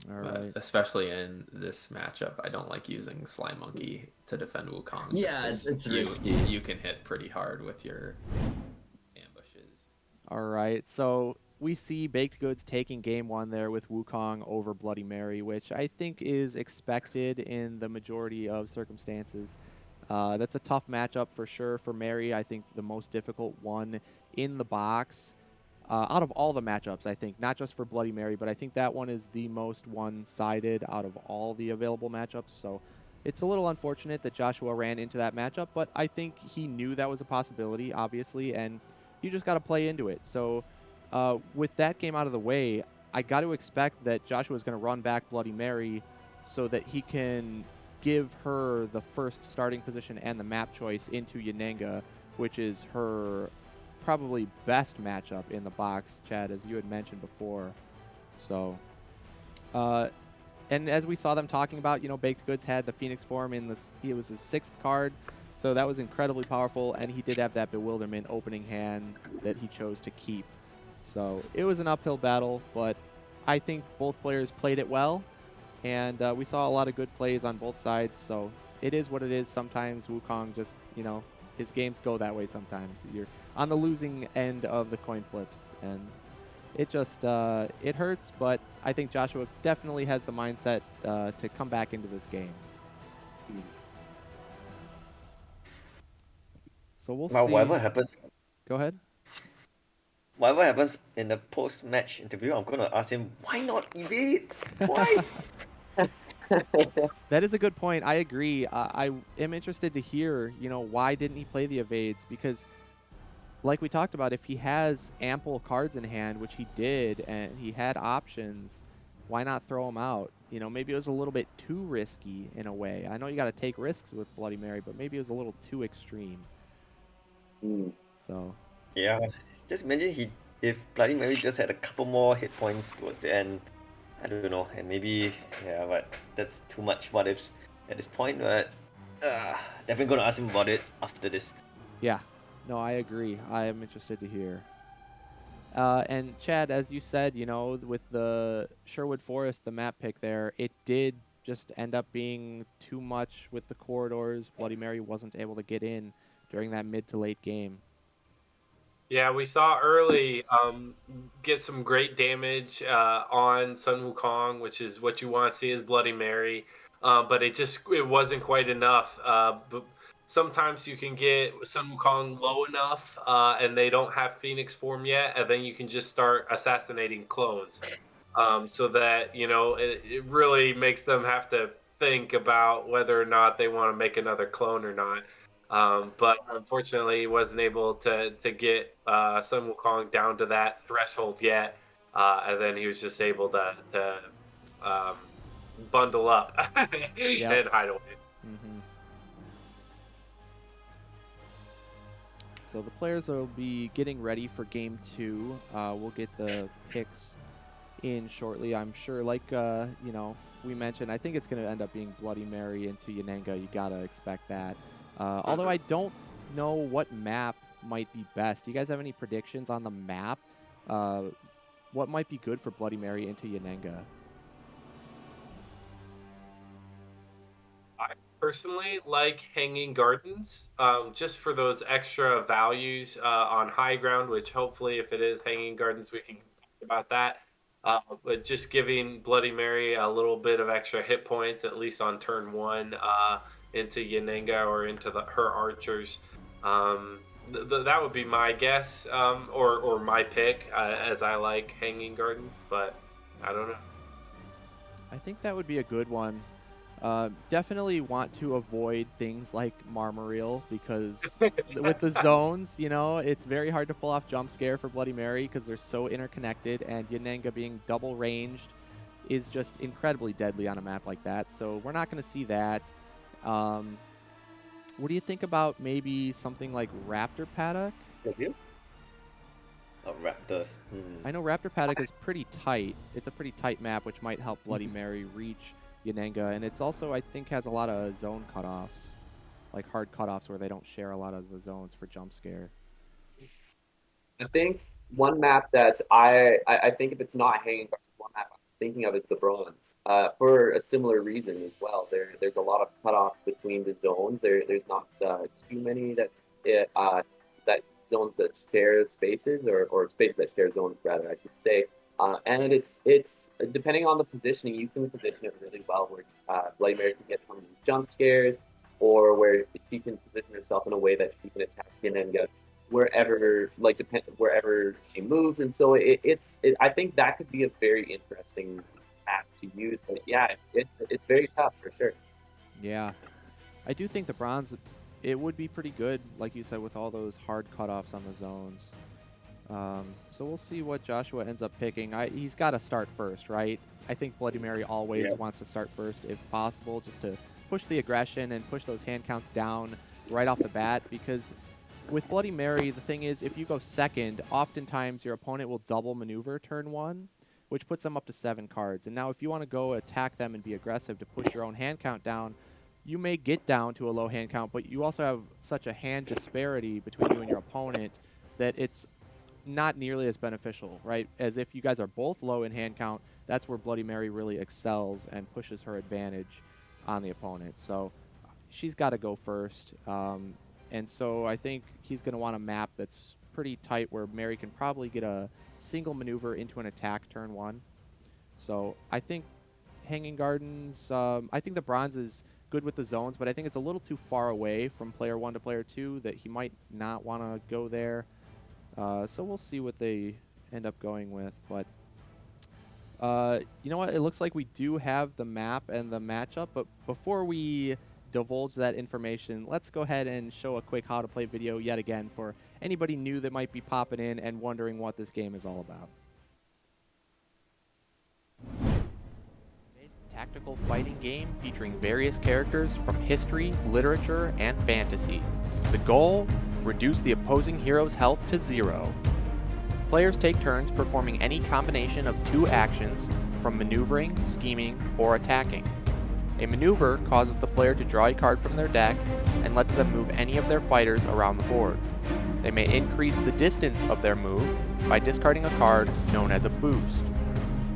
All right. Especially in this matchup, I don't like using Slime Monkey to defend Wukong. Yeah, it's risky. You can hit pretty hard with your ambushes. All right, so we see Baked Goods taking game 1 there with Wukong over Bloody Mary, which I think is expected in the majority of circumstances. That's a tough matchup for sure for Mary. I think the most difficult one in the box. Out of all the matchups, I think, not just for Bloody Mary, but I think that one is the most one-sided out of all the available matchups. So it's a little unfortunate that Joshua ran into that matchup, but I think he knew that was a possibility, obviously, and you just got to play into it. So with that game out of the way, I got to expect that Joshua is going to run back Bloody Mary so that he can give her the first starting position and the map choice into Yananga, which is her probably best matchup in the box, Chad, as you had mentioned before. So, and as we saw them talking about, Baked Goods had the Phoenix form it was his 6th card, so that was incredibly powerful, and he did have that Bewilderment opening hand that he chose to keep. So it was an uphill battle, but I think both players played it well, and we saw a lot of good plays on both sides, so it is what it is. Sometimes Wukong just, his games go that way sometimes. You're on the losing end of the coin flips, and it just, it hurts, but I think Joshua definitely has the mindset to come back into this game. So we'll see. Whatever happens. Go ahead. Whatever happens in the post-match interview, I'm going to ask him, why not evade twice? That is a good point. I agree. I am interested to hear, why didn't he play the evades? Because like we talked about, if he has ample cards in hand, which he did, and he had options, why not throw them out? You know, maybe it was a little bit too risky in a way. I know you got to take risks with Bloody Mary, but maybe it was a little too extreme. Mm. So Yeah, just imagine if Bloody Mary just had a couple more hit points towards the end. I don't know, and maybe but that's too much what ifs at this point. But definitely gonna ask him about it after this. yeah, no, I agree. I am interested to hear. And Chad, as you said, you know, with the Sherwood Forest, the map pick there, it did just end up being too much with the corridors. Bloody Mary wasn't able to get in during that mid to late game. Yeah, we saw early get some great damage on Sun Wukong, which is what you want to see as Bloody Mary. But it wasn't quite enough. But sometimes you can get Sun Wukong low enough, and they don't have Phoenix form yet, and then you can just start assassinating clones. So that it really makes them have to think about whether or not they want to make another clone or not. But unfortunately, he wasn't able to get Sun Wukong down to that threshold yet, and then he was just able to um, bundle up Yep. and hide away. Mm-hmm. So the players will be getting ready for game 2. We'll get the picks in shortly, I'm sure. Like you know, we mentioned, I think it's going to end up being Bloody Mary into Yanenga. You gotta expect that. Although I don't know what map might be best. Do you guys have any predictions on the map? What might be good for Bloody Mary into Yanenga? I personally like Hanging Gardens, just for those extra values on high ground, which hopefully, if it is Hanging Gardens, we can talk about that. But just giving Bloody Mary a little bit of extra hit points, at least on turn 1, into Yanenga or into her archers. That would be my guess, or my pick, as I like Hanging Gardens, but I don't know. I think that would be a good one. Definitely want to avoid things like Marmoreal because with the zones, you know, it's very hard to pull off jump scare for Bloody Mary because they're so interconnected, and Yanenga being double ranged is just incredibly deadly on a map like that. So we're not going to see that. What do you think about maybe something like Raptor Paddock? Oh, Raptors. I know Raptor Paddock is pretty tight. It's a pretty tight map, which might help Bloody Mary reach Yanenga, and it's also, I think, has a lot of zone cutoffs, like hard cutoffs where they don't share a lot of the zones for jump scare. I think one map that I think if it's not Hanging Gardens, one map I'm thinking of is the Bronze. For a similar reason as well. There's a lot of cutoffs between the zones. There's not too many that zones that share spaces or spaces that share zones rather I should say. And it's depending on the positioning, you can position it really well where Bloody Mary can get some of these jump scares, or where she can position herself in a way that she can attack Yanenga wherever wherever she moves, and so I think that could be a very interesting map to use. But yeah, it's very tough for sure. Yeah, I do think the Bronze, it would be pretty good, like you said, with all those hard cutoffs on the zones. So we'll see what Joshua ends up picking. He's got to start first, right? I think Bloody Mary always wants to start first if possible, just to push the aggression and push those hand counts down right off the bat, because with Bloody Mary, the thing is, if you go second, oftentimes your opponent will double maneuver turn 1, which puts them up to 7 cards. And now if you want to go attack them and be aggressive to push your own hand count down, you may get down to a low hand count, but you also have such a hand disparity between you and your opponent that it's not nearly as beneficial, right? As if you guys are both low in hand count, that's where Bloody Mary really excels and pushes her advantage on the opponent. So she's got to go first. And so I think he's going to want a map that's pretty tight where Mary can probably get a single maneuver into an attack turn 1. So I think Hanging Gardens, I think the Bronze is good with the zones, but I think it's a little too far away from player 1 to player 2 that he might not want to go there. So we'll see what they end up going with. But you know what? It looks like we do have the map and the matchup. But before we divulge that information, let's go ahead and show a quick how to play video yet again for anybody new that might be popping in and wondering what this game is all about. Tactical fighting game featuring various characters from history, literature, and fantasy. The goal? Reduce the opposing hero's health to 0. Players take turns performing any combination of 2 actions, from maneuvering, scheming, or attacking. A maneuver causes the player to draw a card from their deck and lets them move any of their fighters around the board. They may increase the distance of their move by discarding a card known as a boost.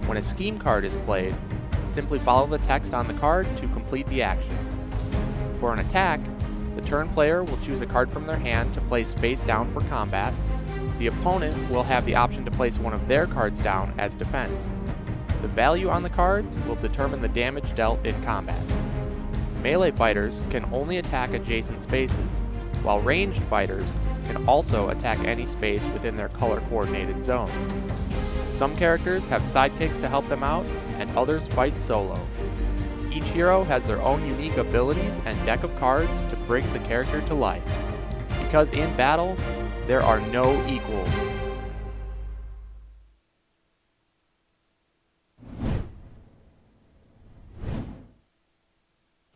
When a scheme card is played, simply follow the text on the card to complete the action. For an attack, the turn player will choose a card from their hand to place face down for combat. The opponent will have the option to place one of their cards down as defense. The value on the cards will determine the damage dealt in combat. Melee fighters can only attack adjacent spaces, while ranged fighters can also attack any space within their color-coordinated zone. Some characters have sidekicks to help them out, and others fight solo. Each hero has their own unique abilities and deck of cards to bring the character to life. Because in battle, there are no equals.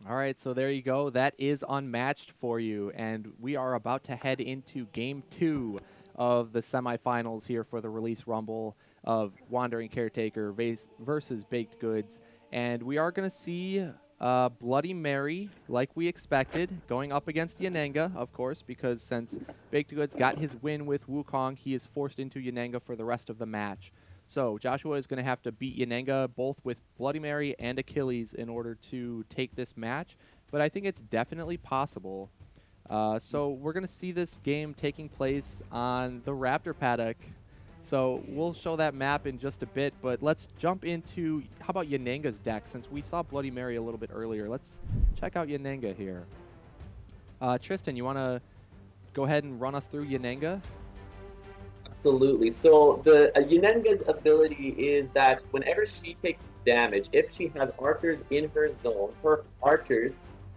All right, so there you go. That is Unmatched for you, and we are about to head into Game 2 of the semifinals here for the release rumble of Wandering Caretaker versus Baked Goods. And we are going to see Bloody Mary, like we expected, going up against Yanenga, of course, because since Baked Goods got his win with Wukong, he is forced into Yanenga for the rest of the match. So Joshua is going to have to beat Yanenga both with Bloody Mary and Achilles in order to take this match, but I think it's definitely possible. So we're going to see this game taking place on the Raptor Paddock. So we'll show that map in just a bit, but let's jump into, how about Yanenga's deck? Since we saw Bloody Mary a little bit earlier, let's check out Yanenga here. Tristan, you want to go ahead and run us through Yanenga? Absolutely. So the Yanenga's ability is that whenever she takes damage, if she has archers in her zone, her archers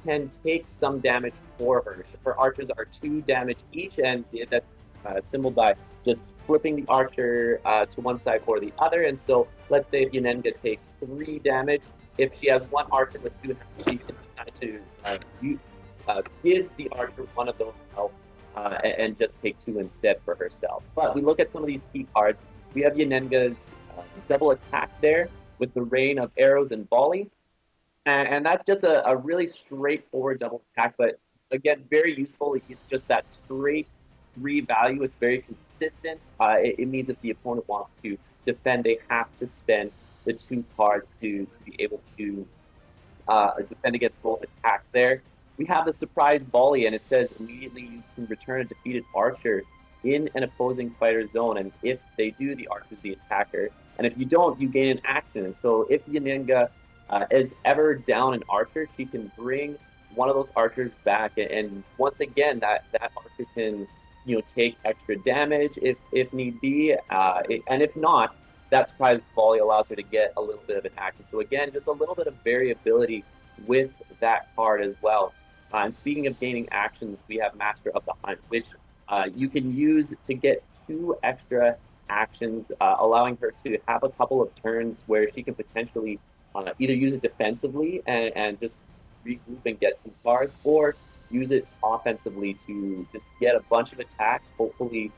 can take some damage for her. Her archers are 2 damage each, and that's symbolized by just flipping the archer to one side or the other. And so let's say if Yanenga takes 3 damage, if she has 1 archer with 2, she can decide to give the archer one of those health and just take 2 instead for herself. But we look at some of these key cards. We have Yanenga's double attack there with the rain of arrows and volley. And that's just a really straightforward double attack, but again, very useful. It's just that straight 3 value. It's very consistent. It means if the opponent wants to defend, they have to spend the 2 cards to be able to defend against both attacks there. We have the surprise volley, and it says immediately you can return a defeated archer in an opposing fighter's zone, and if they do, the archer is the attacker. And if you don't, you gain an action. And so if Yanenga is ever down an archer, she can bring one of those archers back, and once again, that archer can take extra damage if need be, and if not, that surprise volley allows her to get a little bit of an action. So again, just a little bit of variability with that card as well. And speaking of gaining actions, we have Master of the Hunt, which you can use to get 2 extra actions, allowing her to have a couple of turns where she can potentially either use it defensively and just regroup and get some cards, or use it offensively to just get a bunch of attacks, hopefully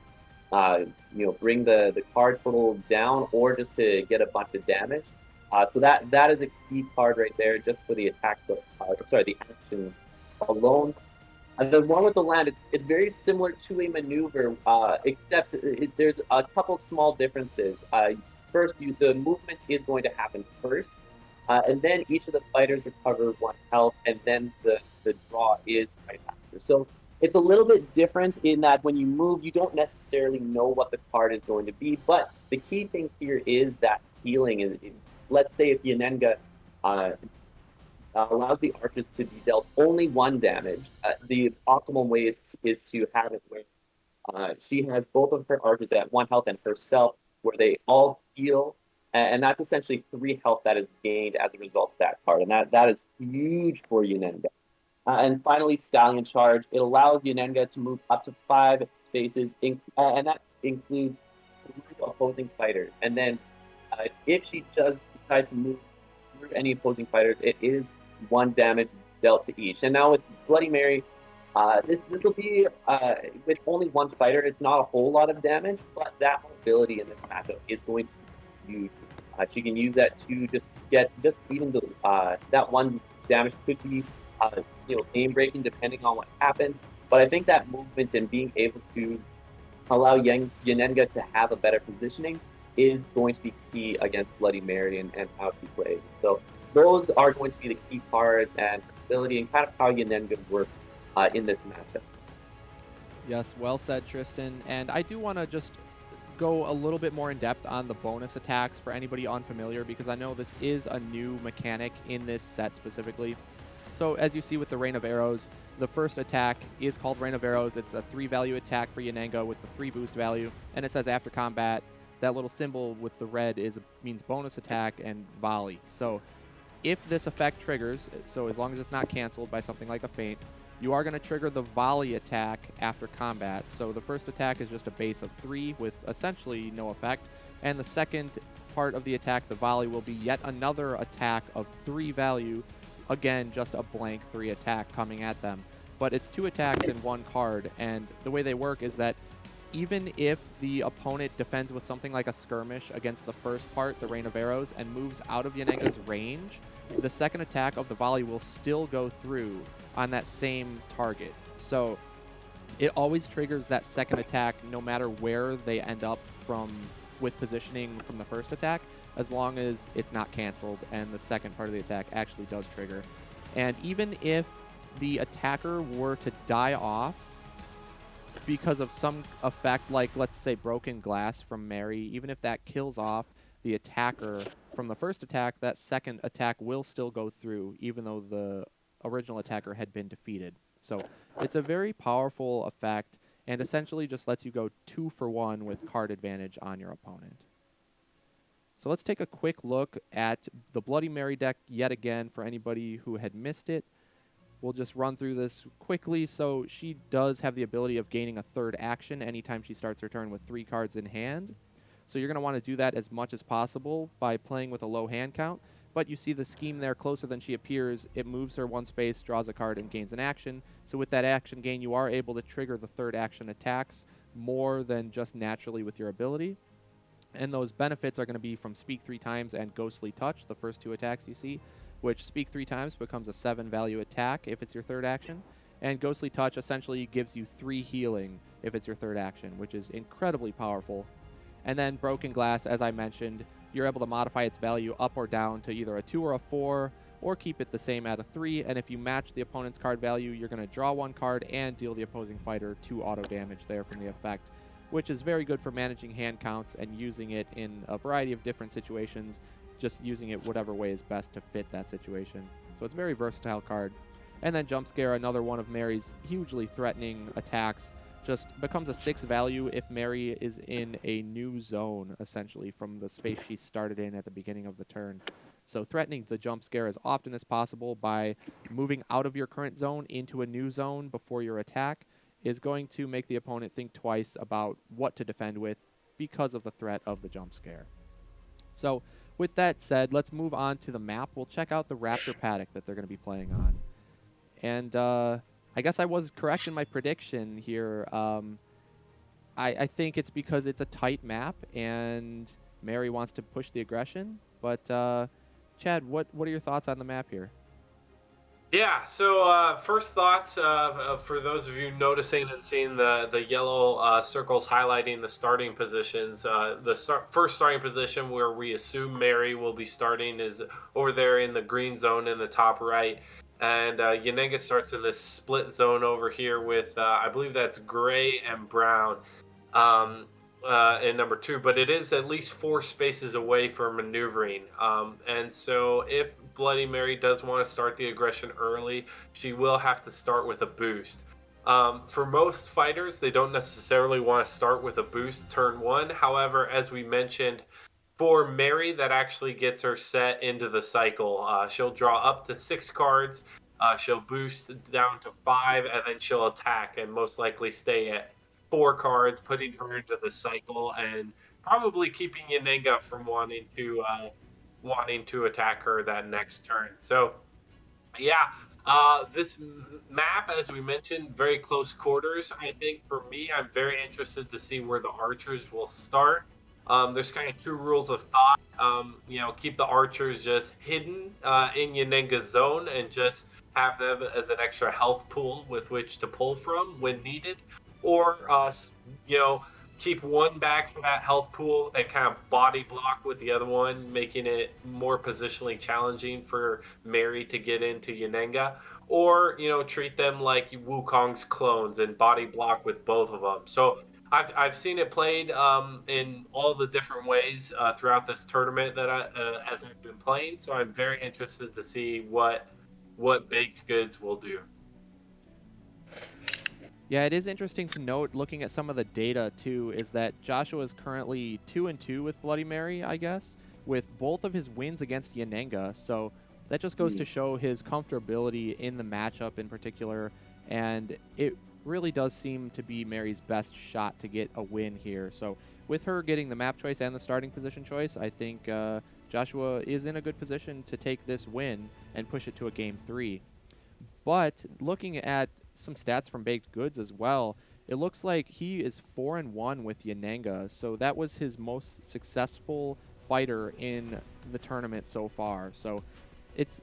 bring the card total down, or just to get a bunch of damage. So that is a key card right there, just for the attacks. The actions alone. The one with the land, it's very similar to a maneuver, except there's a couple small differences. First, the movement is going to happen first, and then each of the fighters recover 1 health, and then the draw is right after. So it's a little bit different in that when you move, you don't necessarily know what the card is going to be, but the key thing here is that healing. Let's say if Yanenga allows the archers to be dealt only 1 damage, the optimal way is to have it where she has both of her archers at 1 health and herself, where they all heal, and that's essentially 3 health that is gained as a result of that card, and that is huge for Yanenga. And finally, Stallion Charge. It allows Yanenga to move up to 5 spaces, and that includes 3 opposing fighters. And then, if she does decide to move through any opposing fighters, it is 1 damage dealt to each. And now with Bloody Mary, this will be with only 1 fighter. It's not a whole lot of damage, but that mobility in this matchup is going to be huge. She can use that to just even the that 1 damage could be game breaking depending on what happened. But I think that movement and being able to allow Yanenga to have a better positioning is going to be key against Bloody Mary and how she plays. So those are going to be the key cards and ability and kind of how Yanenga works in this matchup. Yes, well said, Tristan. And I do want to just go a little bit more in depth on the bonus attacks for anybody unfamiliar, because I know this is a new mechanic in this set specifically. So as you see with the Rain of Arrows, the first attack is called Rain of Arrows. It's a 3-value attack for Yanenga with the 3 boost value, and it says after combat, that little symbol with the red means bonus attack and volley. So if this effect triggers, so as long as it's not canceled by something like a feint, you are going to trigger the volley attack after combat. So the first attack is just a base of 3 with essentially no effect, and the second part of the attack, the volley, will be yet another attack of 3 value. Again, just a blank 3 attack coming at them. But it's 2 attacks in 1 card, and the way they work is that even if the opponent defends with something like a skirmish against the first part, the Rain of Arrows, and moves out of Yanenga's range, the second attack of the volley will still go through on that same target. So it always triggers that second attack no matter where they end up with positioning from the first attack, as long as it's not canceled and the second part of the attack actually does trigger. And even if the attacker were to die off because of some effect, like let's say broken glass from Mary, even if that kills off the attacker from the first attack, that second attack will still go through, even though the original attacker had been defeated. So it's a very powerful effect, and essentially just lets you go 2 for 1 with card advantage on your opponent. So let's take a quick look at the Bloody Mary deck yet again for anybody who had missed it. We'll just run through this quickly. So she does have the ability of gaining a 3rd action anytime she starts her turn with 3 cards in hand. So you're going to want to do that as much as possible by playing with a low hand count. But you see the scheme there, closer than she appears. It moves her 1 space, draws a card, and gains an action. So with that action gain, you are able to trigger the 3rd action attacks more than just naturally with your ability. And those benefits are going to be from Speak 3 times and Ghostly Touch, the first 2 attacks you see, which Speak 3 times becomes a 7-value attack if it's your 3rd action. And Ghostly Touch essentially gives you 3 healing if it's your 3rd action, which is incredibly powerful. And then Broken Glass, as I mentioned, you're able to modify its value up or down to either a 2 or a 4, or keep it the same at a 3. And if you match the opponent's card value, you're going to draw 1 card and deal the opposing fighter 2 auto damage there from the effect, which is very good for managing hand counts and using it in a variety of different situations, just using it whatever way is best to fit that situation. So it's a very versatile card. And then Jump Scare, another one of Mary's hugely threatening attacks, just becomes a 6 value if Mary is in a new zone, essentially, from the space she started in at the beginning of the turn. So threatening the Jump Scare as often as possible by moving out of your current zone into a new zone before your attack is going to make the opponent think twice about what to defend with because of the threat of the Jump Scare. So with that said, let's move on to the map. We'll check out the Raptor Paddock that they're going to be playing on. And I guess I was correct in my prediction here. I think it's because it's a tight map and Mary wants to push the aggression. But Chad, what are your thoughts on the map here? Yeah, so first thoughts for those of you noticing and seeing the yellow circles highlighting the starting positions. First starting position where we assume Mary will be starting is over there in the green zone in the top right. And Yanenga starts in this split zone over here with, I believe that's gray and brown in number 2. But it is at least 4 spaces away for maneuvering. And so if Bloody Mary does want to start the aggression early, she will have to start with a boost. For most fighters, they don't necessarily want to start with a boost turn 1. However, as we mentioned, for Mary, that actually gets her set into the cycle. She'll draw up to 6 cards She'll boost down to 5, and then she'll attack and most likely stay at 4 cards, putting her into the cycle and probably keeping Yanenga from wanting to attack her that next turn. So yeah, this map, as we mentioned, very close quarters. I think for me, I'm very interested to see where the archers will start. There's kind of two rules of thought. Keep the archers just hidden in Yanenga's zone and just have them as an extra health pool with which to pull from when needed, or you know, keep one back for that health pool and kind of body block with the other one, making it more positionally challenging for Mary to get into Yanenga, or treat them like Wukong's clones and body block with both of them. So I've seen it played in all the different ways throughout this tournament that as I've been playing. So I'm very interested to see what Baked Goods will do. Yeah, it is interesting to note, looking at some of the data too, is that Joshua is currently 2-2 with Bloody Mary, I guess, with both of his wins against Yanenga. So that just goes to show his comfortability in the matchup in particular, and it really does seem to be Mary's best shot to get a win here. So with her getting the map choice and the starting position choice, I think Joshua is in a good position to take this win and push it to a Game 3. But looking at some stats from Baked Goods as well, it looks like he is 4-1 with Yanenga, so that was his most successful fighter in the tournament so far. So it's,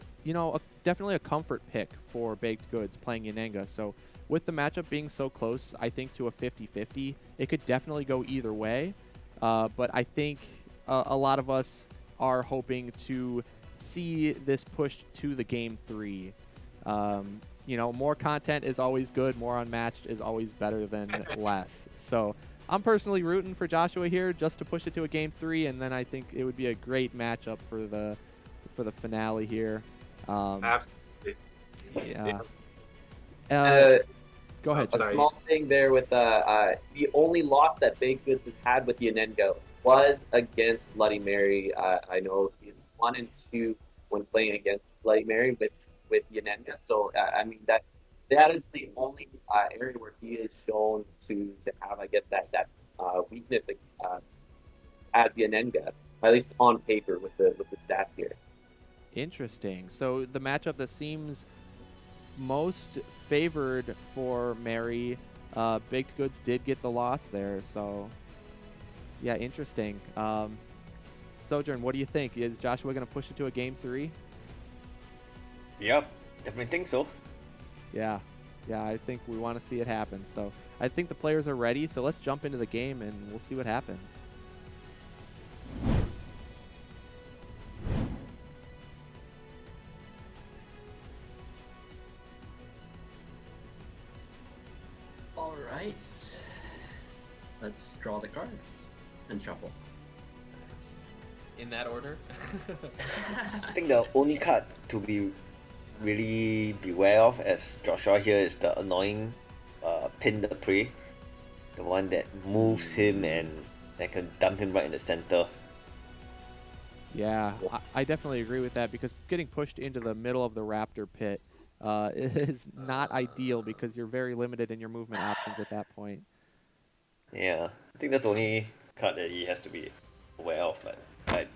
definitely a comfort pick for Baked Goods playing Yanenga. So with the matchup being so close, I think to a 50-50, it could definitely go either way. But I think a lot of us are hoping to see this pushed to the Game 3. More content is always good. More Unmatched is always better than less. So I'm personally rooting for Joshua here just to push it to a Game 3, and then I think it would be a great matchup for the finale here. Absolutely. Yeah. Go ahead. A small thing there with the only loss that Baked Goods has had with Yanenga was against Bloody Mary. I know he's 1-2 when playing against Bloody Mary with Yanenga. So I mean that is the only area where he is shown to have, I guess, that weakness as Yanenga, at least on paper with the stats here. Interesting. So the matchup that seems most favored for Mary, Baked Goods did get the loss there. So yeah, interesting. Sojourne, what do you think? Is Joshua going to push it to a Game 3? Yep, definitely think so. Yeah, I think we want to see it happen. So I think the players are ready. So let's jump into the game and we'll see what happens. All right, let's draw the cards and shuffle. In that order? I think the only card to be really beware of as Joshua here is the annoying pin the prey. The one that moves him and that can dump him right in the center. Yeah, I definitely agree with that, because getting pushed into the middle of the raptor pit is not ideal because you're very limited in your movement options at that point. Yeah, I think that's the only card that he has to be aware of. But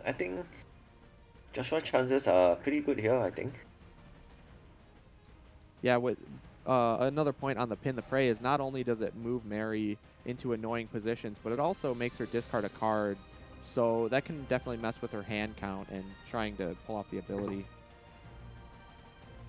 I think Joshua's chances are pretty good here, I think. Yeah, with another point on the pin the prey is not only does it move Mary into annoying positions, but it also makes her discard a card. So that can definitely mess with her hand count and trying to pull off the ability.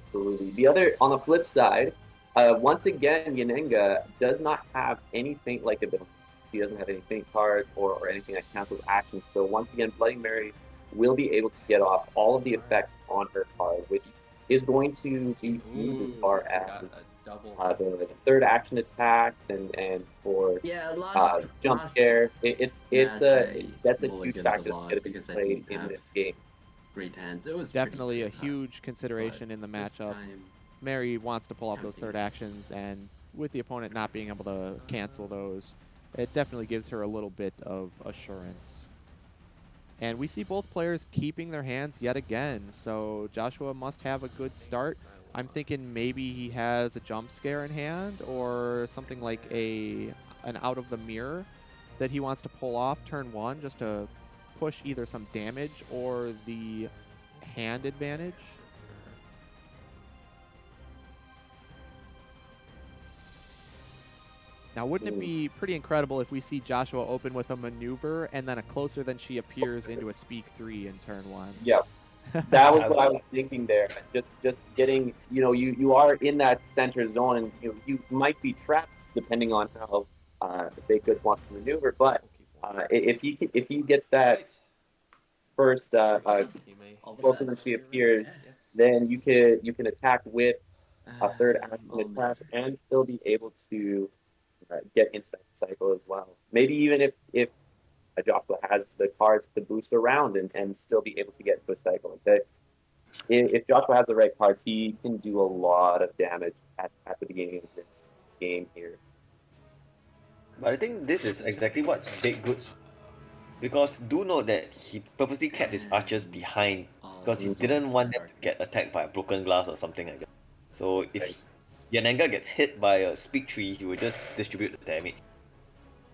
Absolutely. On the flip side, once again, Yanenga does not have any feint-like ability. He doesn't have any feint cards or anything that cancels actions. So once again, Bloody Mary will be able to get off all of the effects on her card, which is going to be used as far as the third action attack and for jump scare. That's a huge factor that's going to be played in this game. Great hands. It was definitely a huge consideration in the matchup. Mary wants to pull off those third actions, and with the opponent not being able to cancel those, it definitely gives her a little bit of assurance. And we see both players keeping their hands yet again. So Joshua must have a good start. I'm thinking maybe he has a jump scare in hand or something like an out of the mirror that he wants to pull off turn 1 just to push either some damage or the hand advantage. Now, wouldn't it be pretty incredible if we see Joshua open with a maneuver and then a closer than she appears into a speak 3 in turn 1? Yeah, that was what I was thinking there. Just getting, you are in that center zone, and you might be trapped depending on how Baked Goods wants to maneuver. But if he gets that first closer than she appears, then you can attack with a third action attack and still be able to get into that cycle as well. Maybe even if Joshua has the cards to boost around and still be able to get into a cycle. If Joshua has the right cards, he can do a lot of damage at the beginning of this game here. But I think this is exactly what Baked Goods, because do note that he purposely kept his archers behind because he didn't want them to get attacked by a broken glass or something like that. So if Yananga gets hit by a speak tree, he would just distribute the damage.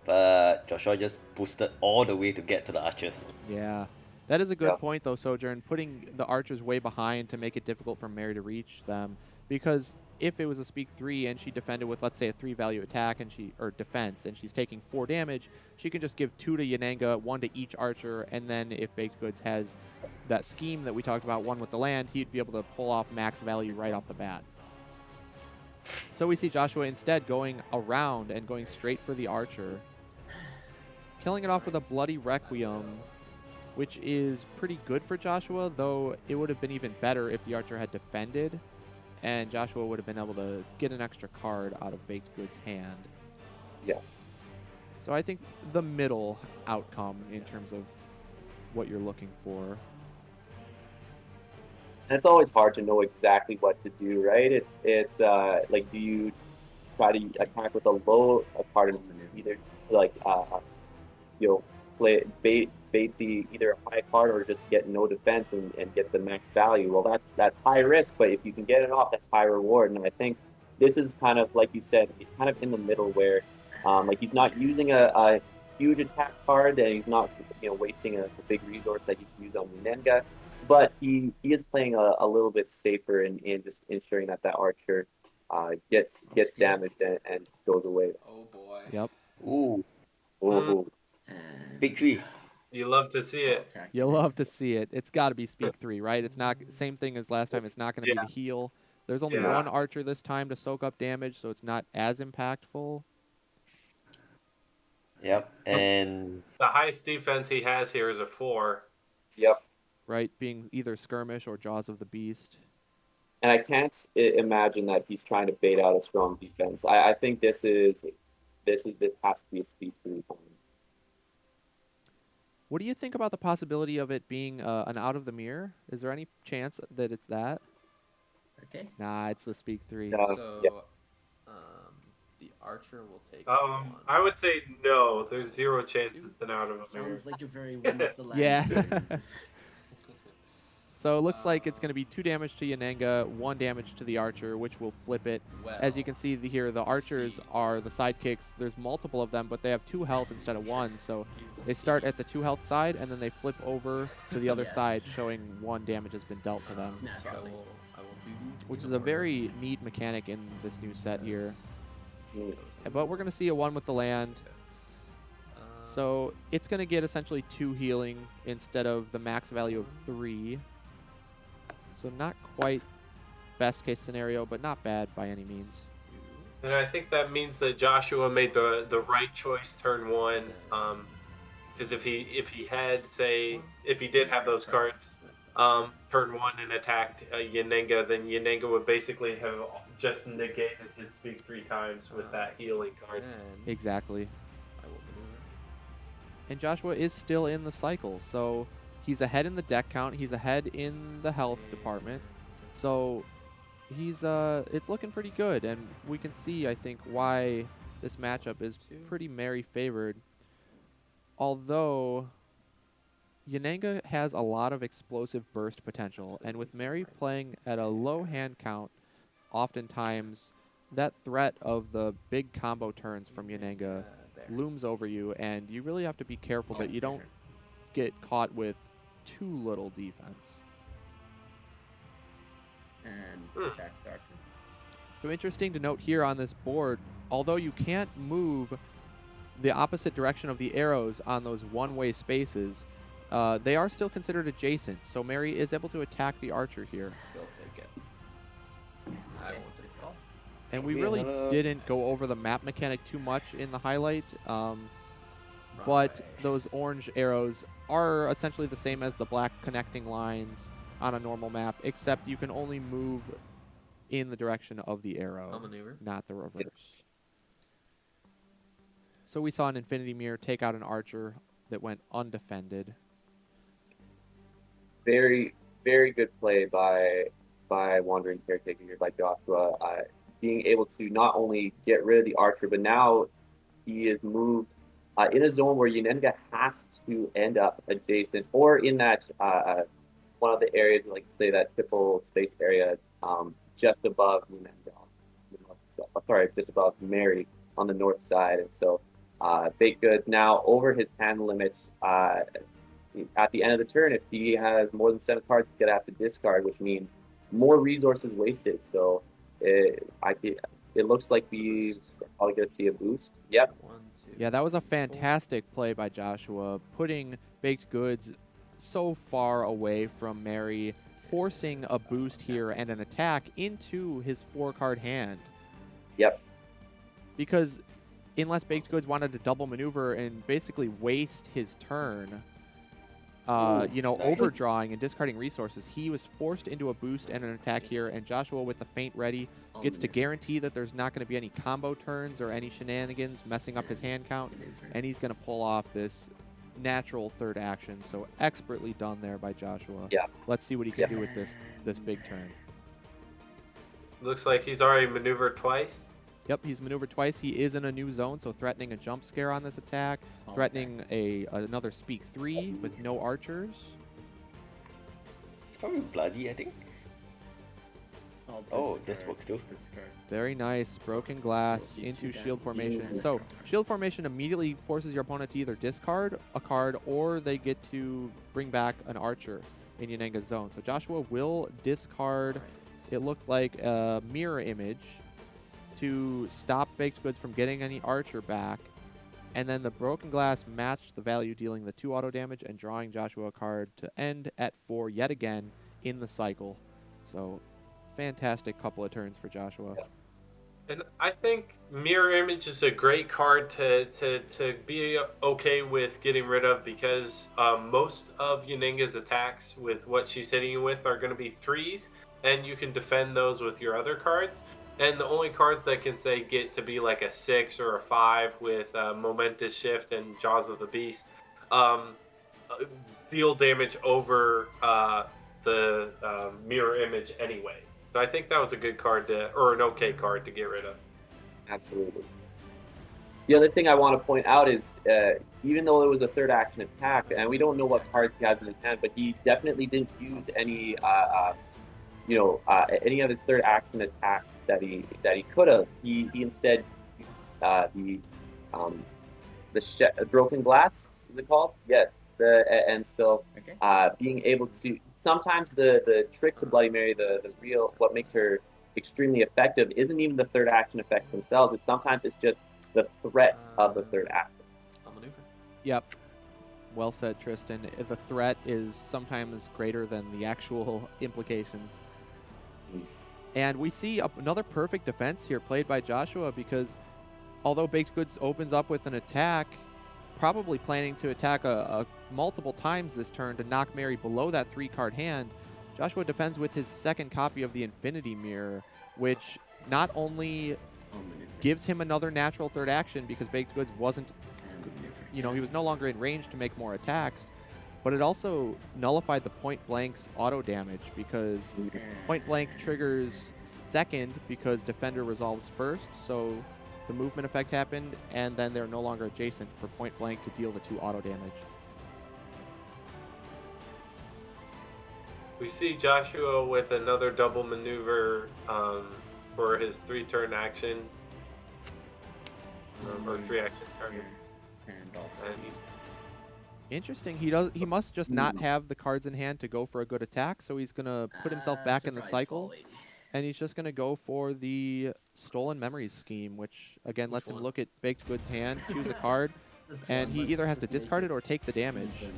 But Joshua just boosted all the way to get to the archers. Yeah. That is a good point, though, Sojourne, putting the archers way behind to make it difficult for Mary to reach them. Because if it was a speak 3 and she defended with, let's say, a 3-value attack or defense, and she's taking 4 damage, she can just give 2 to Yananga, 1 to each archer, and then if Baked Goods has that scheme that we talked about, 1 with the land, he'd be able to pull off max value right off the bat. So we see Joshua instead going around and going straight for the archer, killing it off with a Bloody Requiem, which is pretty good for Joshua, though it would have been even better if the archer had defended, and Joshua would have been able to get an extra card out of Baked Goods' hand. Yeah. So I think the middle outcome in terms of what you're looking for. And it's always hard to know exactly what to do, right? It's like, do you try to attack with a low card, either like bait the either a high card or just get no defense and get the max value? Well, that's high risk, but if you can get it off, that's high reward. And I think this is kind of, like you said, kind of in the middle where like he's not using a huge attack card and he's not wasting a big resource that he can use on Nenga, but he is playing a little bit safer in just ensuring that archer gets damaged and goes away. Oh boy. Yep. Ooh. Big tree. You love to see it. You love to see it. It's got to be speak 3, right? It's not same thing as last time. It's not going to be the heal. There's only 1 archer this time to soak up damage, so it's not as impactful. Yep, and the highest defense he has here is a 4. Yep. Right, being either skirmish or jaws of the beast. And I can't imagine that he's trying to bait out a strong defense. I think this has to be a speed 3 time. What do you think about the possibility of it being an out of the mirror? Is there any chance that it's that? Okay. Nah, it's the speak 3. So, the archer will take. I would say no. There's 0 chance it's an out of a mirror. Sounds like a very one with the land. Yeah. So it looks like it's going to be 2 damage to Yananga, 1 damage to the archer, which will flip it. Well, As you can see here, the archers are the sidekicks. There's multiple of them, but they have 2 health instead of 1. So they start at the 2 health side, and then they flip over to the other side, showing 1 damage has been dealt to them. So I will do these. Which is a very neat mechanic in this new set here. But we're going to see a 1 with the land. So it's going to get essentially 2 healing instead of the max value of 3. So not quite best case scenario, but not bad by any means. And I think that means that Joshua made the right choice turn 1. Because if he had, say, if he did have those cards, turn 1 and attacked Yananga, then Yananga would basically have just negated his speak 3 times with that healing card. Exactly. I will maneuver. And Joshua is still in the cycle, so he's ahead in the deck count. He's ahead in the health department. So he's it's looking pretty good, and we can see, I think, why this matchup is pretty Mary favored. Although Yananga has a lot of explosive burst potential, and with Mary playing at a low hand count, oftentimes that threat of the big combo turns from Yananga looms over you, and you really have to be careful that you don't get caught with too little defense. And attack the archer. So interesting to note here on this board, although you can't move the opposite direction of the arrows on those one-way spaces, they are still considered adjacent. So Mary is able to attack the archer here. They'll take it. I won't take it all. And we Maybe really another- didn't go over the map mechanic too much in the highlight, but those orange arrows are essentially the same as the black connecting lines on a normal map, except you can only move in the direction of the arrow, I'll maneuver. not the reverse. So we saw an Infinity Mirror take out an archer that went undefended. Very, very good play by Wandering Caretaker here by Joshua. Being able to not only get rid of the archer, but now he is moved in a zone where Yananga has to end up adjacent or in that one of the areas, like say that triple space area, just above Yananga. Sorry, just above Mary on the north side. And so Baked Goods now over his hand limits. At the end of the turn, if he has more than 7 cards, he's going to have to discard, which means more resources wasted. So it looks like we're probably going to see a boost. Yep. 1, 2. Yeah, that was a fantastic play by Joshua, putting Baked Goods so far away from Mary, forcing a boost here and an attack into his 4-card hand. Yep. Because unless Baked Goods wanted to double maneuver and basically waste his turn, overdrawing and discarding resources, he was forced into a boost and an attack here, and Joshua with the feint ready gets to guarantee that there's not going to be any combo turns or any shenanigans messing up his hand count, and he's going to pull off this natural third action. So expertly done there by Joshua. Yeah. Let's see what he can do with this big turn. Looks like he's already maneuvered twice. Yep, he's maneuvered twice. He is in a new zone, so threatening a jump scare on this attack, threatening another Speak 3 with no archers. It's probably bloody, I think. Oh, this works too. Very nice. Broken glass into shield formation. So shield formation immediately forces your opponent to either discard a card or they get to bring back an archer in Yananga's zone. So Joshua will discard, it looked like a mirror image, to stop Baked Goods from getting any archer back. And then the broken glass matched the value, dealing the 2 auto damage and drawing Joshua a card to end at 4 yet again in the cycle. So fantastic couple of turns for Joshua. And I think Mirror Image is a great card to be okay with getting rid of, because most of Yananga's attacks with what she's hitting you with are going to be 3s, and you can defend those with your other cards. And the only cards that can say get to be like a 6 or a 5 with Momentous Shift and Jaws of the Beast deal damage over the Mirror Image anyway. So I think that was a good card or an okay card to get rid of. Absolutely. The other thing I want to point out is, even though it was a third action attack, and we don't know what cards he has in his hand, but he definitely didn't use any any of his third action attacks that he could have. He instead used the broken glass, is it called? Yes. Being able to, sometimes the trick to Bloody Mary, the real, what makes her extremely effective isn't even the third action effects themselves. Sometimes it's just the threat of the third action. I'll maneuver. Yep. Well said, Tristan. The threat is sometimes greater than the actual implications. And we see another perfect defense here played by Joshua, because although Baked Goods opens up with an attack, probably planning to attack multiple times this turn to knock Mary below that 3-card hand, Joshua defends with his second copy of the Infinity Mirror, which not only gives him another natural third action because Baked Goods wasn't, he was no longer in range to make more attacks, but it also nullified the Point Blank's auto damage, because Point Blank triggers second because Defender resolves first, so the movement effect happened, and then they're no longer adjacent for Point Blank to deal the 2 auto damage. We see Joshua with another double maneuver for his 3-turn action, or 3-action turn. And off And- speed. Interesting. He must just not have the cards in hand to go for a good attack, so he's gonna put himself back in the Surprise cycle, volley. and he's just gonna go for the stolen memories scheme, which again lets him one? look at Baked Goods' hand, choose a card, This and one, he but either has to let's make discard it or take the damage. even.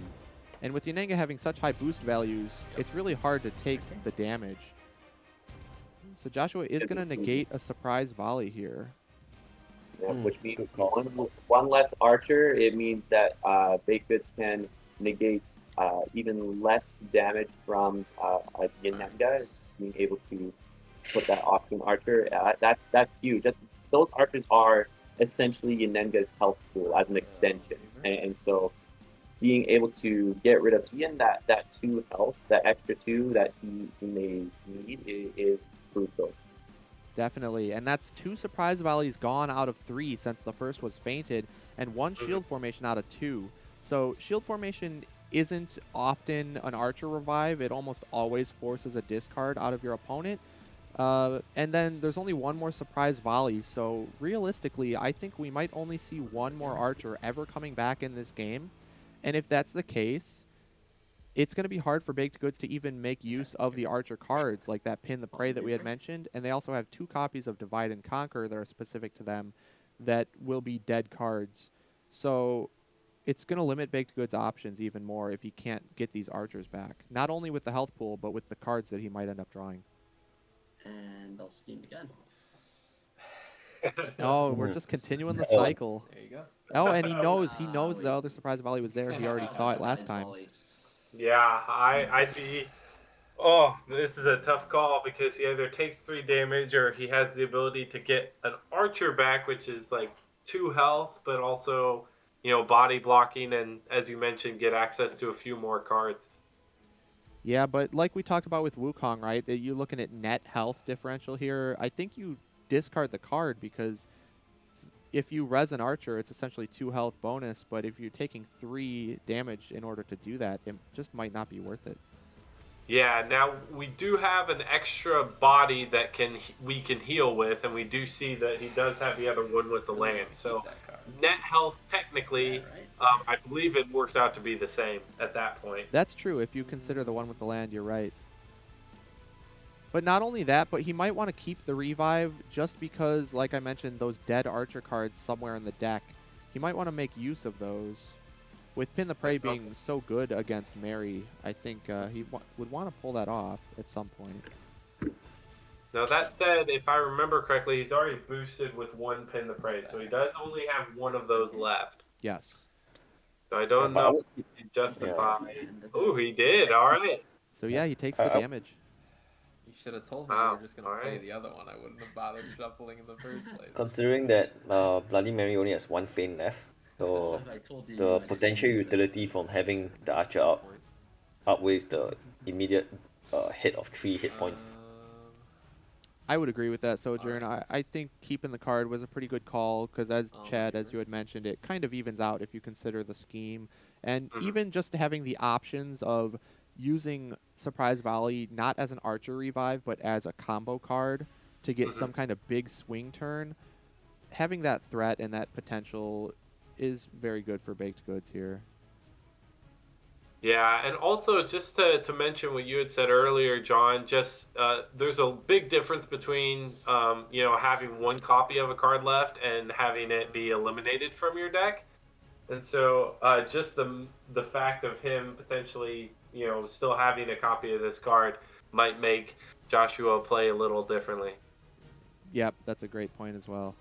And with Yanenga having such high boost values, it's really hard to take the damage. So Joshua is gonna negate a surprise volley here. Yeah, which means good call. one less archer. It means that Baked Goods can negate even less damage from a Yanenga, being able to put that off to an archer. That's huge. Those archers are essentially Yanenga's health pool as an extension, and so being able to get rid of even that 2 health, that extra 2 that he may need is crucial. Definitely, and that's 2 surprise volleys gone out of 3 since the first was fainted, and 1 shield formation out of 2. So shield formation isn't often an archer revive. It almost always forces a discard out of your opponent. And then there's only 1 more surprise volley, so realistically, I think we might only see 1 more archer ever coming back in this game. And if that's the case, it's going to be hard for Baked Goods to even make use of the archer cards, like that Pin the Prey that we had mentioned. And they also have 2 copies of Divide and Conquer that are specific to them that will be dead cards. So it's going to limit Baked Goods' options even more if he can't get these archers back. Not only with the health pool, but with the cards that he might end up drawing. And I'll scheme again. Oh, we're just continuing the cycle. There you go. Oh, and he knows the other surprise volley was there. He already saw it last Surprise time. volley. Yeah, I'd be. Oh, this is a tough call because he either takes 3 damage or he has the ability to get an archer back, which is like 2 health, but also, body blocking and, as you mentioned, get access to a few more cards. Yeah, but like we talked about with Wukong, right? You're looking at net health differential here. I think you discard the card because if you res an archer, it's essentially 2 health bonus, but if you're taking 3 damage in order to do that, it just might not be worth it. Yeah, now we do have an extra body that we can heal with, and we do see that he does have the other one with the land. So net health, technically, Yeah, right? I believe it works out to be the same at that point. That's true. If you consider the one with the land, you're right. But not only that, but he might want to keep the revive just because, like I mentioned, those dead archer cards somewhere in the deck. He might want to make use of those. With Pin the Prey being so good against Mary, I think he would want to pull that off at some point. Now that said, if I remember correctly, he's already boosted with 1 Pin the Prey, so he does only have 1 of those left. Yes. So I don't but I know would- if he justify. Yeah. Oh, he did. All right. So yeah, he takes the damage. You should have told me you were just going to play the other one. I wouldn't have bothered shuffling in the first place. Considering that Bloody Mary only has 1 feint left, so I told you the I potential scheme utility from having the archer out outweighs the immediate hit of 3 hit points. I would agree with that, Sojourne. I think keeping the card was a pretty good call because, as Chad, as you had mentioned, it kind of evens out if you consider the scheme. And even just having the options of using Surprise Volley not as an archer revive, but as a combo card to get some kind of big swing turn, having that threat and that potential is very good for Baked Goods here. Yeah, and also just to mention what you had said earlier, John, just there's a big difference between having 1 copy of a card left and having it be eliminated from your deck. And so just the fact of him potentially still having a copy of this card might make Joshua play a little differently. Yep, that's a great point as well.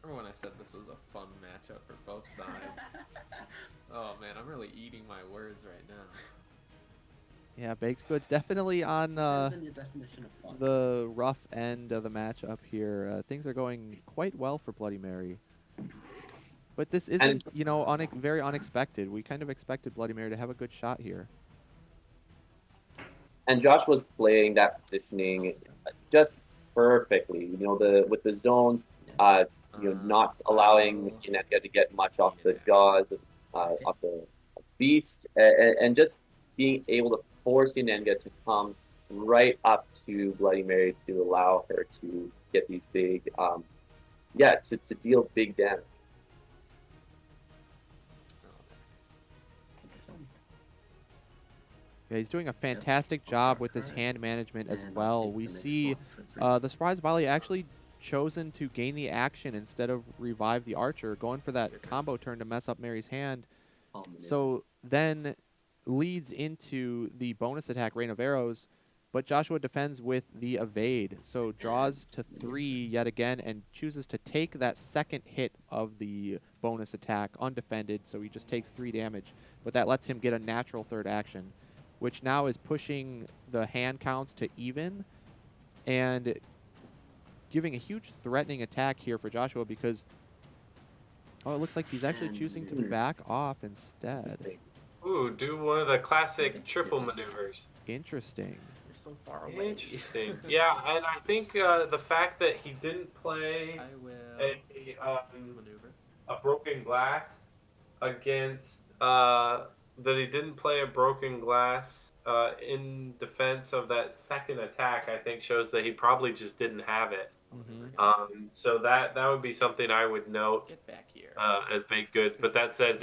Remember when I said this was a fun matchup for both sides? Oh man, I'm really eating my words right now. Yeah, Baked Goods definitely on Depends on your definition of fun. the rough end of the matchup here. Things are going quite well for Bloody Mary. But this isn't, very unexpected. We kind of expected Bloody Mary to have a good shot here. And Josh was playing that positioning just perfectly. With the zones, not allowing Yanenga to get much off the jaws, off the beast, and just being able to force Yanenga to come right up to Bloody Mary to allow her to get these big, to deal big damage. Yeah, he's doing a fantastic job with his hand management as well. We see the surprise volley actually chosen to gain the action instead of revive the archer, going for that combo turn to mess up Mary's hand. So then leads into the bonus attack, Rain of Arrows, but Joshua defends with the evade. So draws to 3 yet again and chooses to take that second hit of the bonus attack undefended, so he just takes 3 damage. But that lets him get a natural third action, which now is pushing the hand counts to even and giving a huge threatening attack here for Joshua because, oh, it looks like he's actually choosing to back off instead. Ooh, do one of the classic triple maneuvers. Interesting. You're so far away. Interesting. Yeah, and I think the fact that he didn't play I will maneuver. a broken glass against that he didn't play a broken glass in defense of that second attack, I think shows that he probably just didn't have it. So that would be something I would note. Get back here. As baked goods. But that said,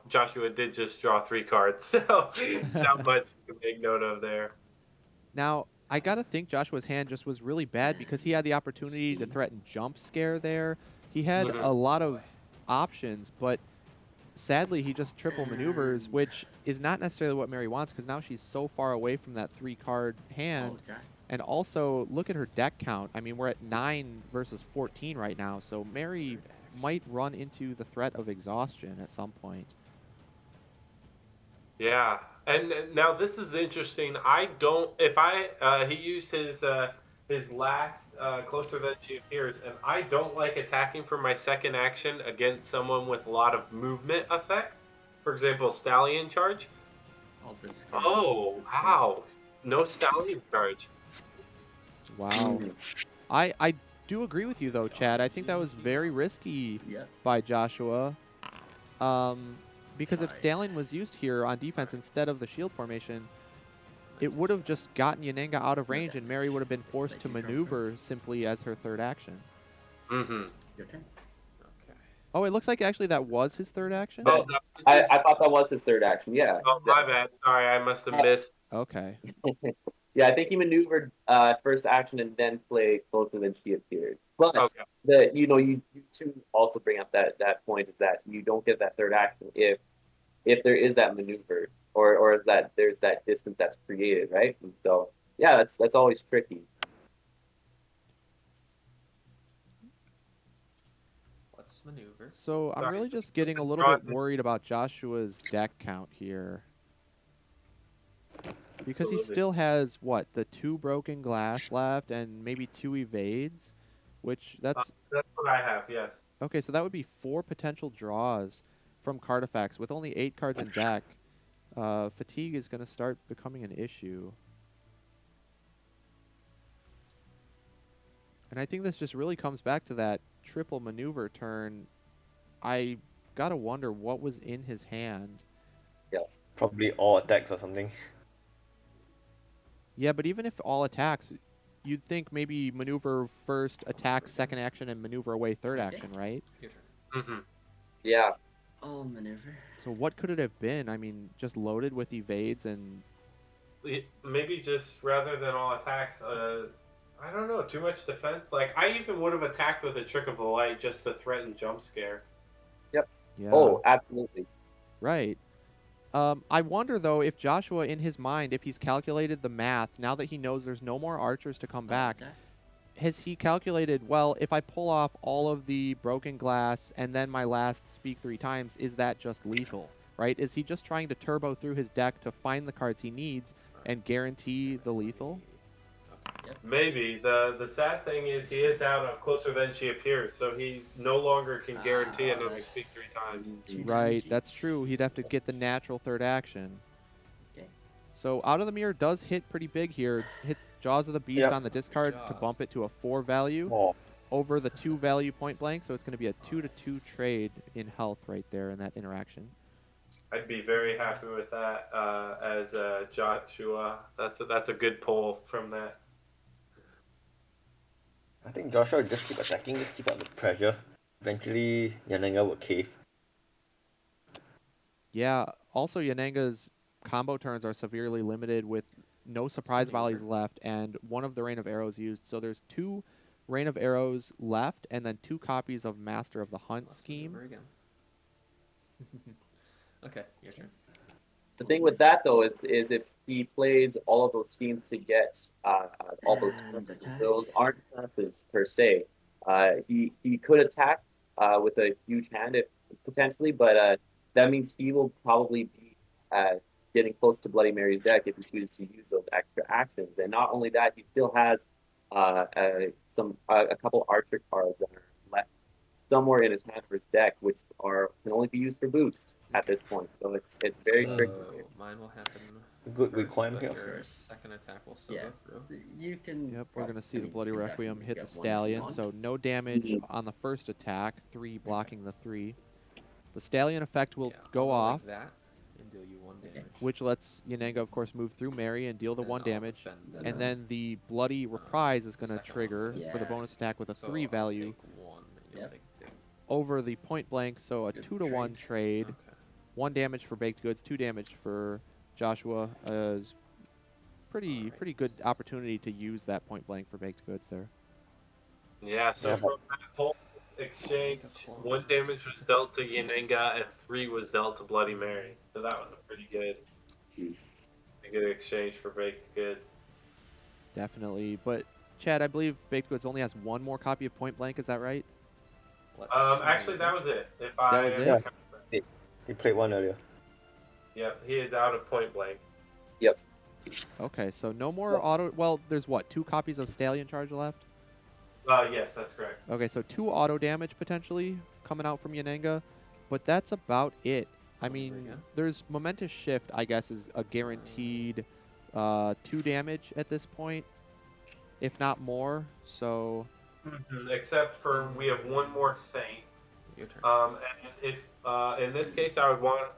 Joshua did just draw 3 cards, so not much to make note of there. Now, I got to think Joshua's hand just was really bad because he had the opportunity to threaten jump scare there. He had a lot of options, but sadly he just triple maneuvers, which is not necessarily what Mary wants because now she's so far away from that 3-card hand. And also, look at her deck count. I mean, we're at 9 versus 14 right now, so Mary might run into the threat of exhaustion at some point. Yeah, and now this is interesting. He used his last closer than she appears, and I don't like attacking for my second action against someone with a lot of movement effects. For example, Stallion Charge. Oh, wow. No Stallion Charge. Wow. I do agree with you, though, Chad. I think that was very risky by Joshua. Because if Stallion was used here on defense instead of the shield formation, it would have just gotten Yanenga out of range, and Mary would have been forced to maneuver simply as her third action. Your turn. Okay. Oh, it looks like actually that was his third action? Oh, I thought that was his third action, yeah. Oh, my bad. Sorry, I must have missed. Okay. Yeah, I think he maneuvered first action and then played closer than she appeared. But Okay. you two also bring up that point is that you don't get that third action if there is that maneuver or is that there's that distance that's created, right? And so yeah, that's always tricky. Let's maneuver. So I'm Sorry. really just getting a little bit worried about Joshua's deck count here. Because he still has, what, the 2 broken glass left and maybe 2 evades, which that's what I have, yes. okay, so that would be 4 potential draws from card effects. With only 8 cards in deck, fatigue is going to start becoming an issue. And I think this just really comes back to that triple maneuver turn. I got to wonder what was in his hand. Yeah. Probably all attacks or something. Yeah, but even if all attacks, you'd think maybe maneuver first, attack second action, and maneuver away third action, right? Your turn. Mm-hmm. Yeah. Oh, maneuver. So what could it have been? I mean, just loaded with evades and... Maybe just rather than all attacks, I don't know, too much defense. Like, I even would have attacked with a Trick of the Light just to threaten jump scare. Yep. Yeah. Oh, absolutely. Right. I wonder, though, if Joshua, in his mind, if he's calculated the math, now that he knows there's no more archers to come back, has he calculated, well, if I pull off all of the broken glass and then my last speak 3 times, is that just lethal, right? Is he just trying to turbo through his deck to find the cards he needs and guarantee the lethal? Maybe. The sad thing is he is out of Closer Than She Appears, so he no longer can guarantee another speak 3 times. Right, that's true. He'd have to get the natural third action. Okay. So Out of the Mirror does hit pretty big here. Hits Jaws of the Beast on the discard to bump it to a 4 value over the 2 value point blank. So it's going to be a 2-2 trade in health right there in that interaction. I'd be very happy with that as Joshua. That's a good pull from that. I think Joshua will just keep attacking, just keep up the pressure. Eventually, Yananga will cave. Yeah. Also, Yananga's combo turns are severely limited with no surprise Sending volleys over. left and one of the Rain of Arrows used. So there's 2 Rain of Arrows left and then 2 copies of Master of the Hunt Lost scheme. maneuver again. Okay, your turn. The thing with that though is if he plays all of those schemes to get all those And passes, attack. those aren't passes per se. He could attack with a huge hand if potentially, but that means he will probably be getting close to Bloody Mary's deck if he chooses to use those extra actions. And not only that, he still has a couple Archer cards that are left somewhere in his hand for his deck, which can only be used for boost at this point. So it's very So tricky. mine will happen Good first, requirement but here. your second attack will still Yeah. go through. So you can. Yep, we're going to see I the mean, Bloody you can Requiem definitely hit the get one if you Stallion, want. so no damage on the first attack, 3 blocking the 3. The Stallion effect will Yeah, I'll go off, like that and deal you 1 damage. which lets Yananga, of course, move through Mary and deal the And 1 I'll damage. defend And then the Bloody Reprise is going to second trigger one. for the Yeah. bonus attack with a So 3 I'll value take 1 and you'll Yep. take 2. over the point blank, so a Good 2-to-1 trade. Okay. 1 damage for Baked Goods, 2 damage for Joshua. Is Alright. pretty good opportunity to use that point blank for Baked Goods there. Yeah, so Yeah, from that whole exchange, Make a 1 damage was dealt to Yananga and 3 was dealt to Bloody Mary. So that was a pretty good exchange for baked goods. Definitely. But, Chad, I believe Baked Goods only has 1 more copy of point blank. Is that right? Let's Actually, that was it. If I That was am it? Yeah. correct. He played one earlier. Yep, he is out of point blank. Okay, so no more auto. Well, there's what? 2 copies of Stallion Charge left? Yes, that's correct. Okay, so 2 auto damage potentially coming out from Yananga, but that's about it. I Over mean, again. there's Momentous Shift, I guess, is a guaranteed 2 damage at this point, if not more. So, Except for we have one more thing. Your turn. And if in this case, I would want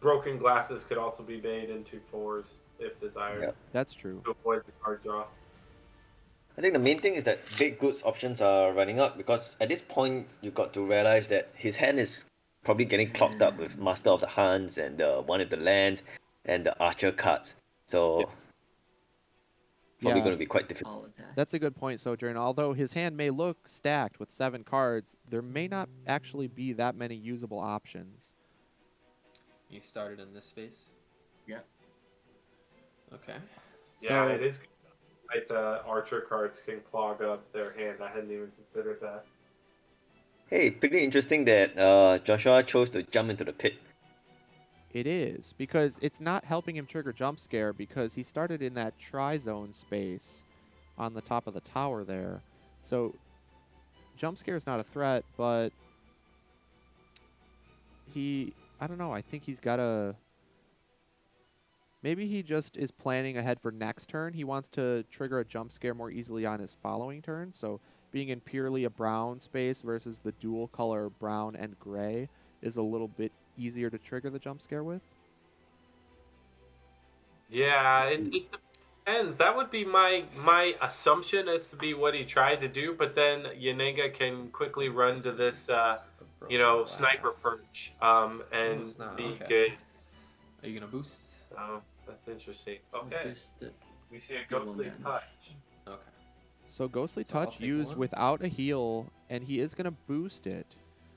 broken glasses could also be made into 4s if desired Yep. that's true. to avoid the card draw. I think the main thing is that baked goods options are running out because at this point you got to realize that his hand is probably getting clogged up with Master of the Hunts and the one with the lands and the Archer cards. So Yeah. probably Yeah. going to be quite difficult. All attack. That's a good point, Sojourn. Although his hand may look stacked with 7 cards, there may not actually be that many usable options. You started in this space? Yeah. Okay. Yeah, So- it is. Like the Archer cards can clog up their hand. I hadn't even considered that. Hey, pretty interesting that Joshua chose to jump into the pit. It is, because it's not helping him trigger Jump Scare because he started in that Tri-Zone space on the top of the tower there. So, Jump Scare is not a threat, but I don't know, I think he's got to... Maybe he just is planning ahead for next turn. He wants to trigger a Jump Scare more easily on his following turn, so being in purely a brown space versus the dual color brown and gray is a little bit easier to trigger the Jump Scare with. Yeah, it depends. That would be my assumption as to be what he tried to do, but then Yanega can quickly run to this, sniper perch, and it's not, be okay. good. Are you gonna boost? Oh, that's interesting. I'll Okay, boost it. we see a Deal 1 ghostly damage. touch. Okay. So Ghostly So I'll Touch take used 1. without a heal, and he is going to boost it.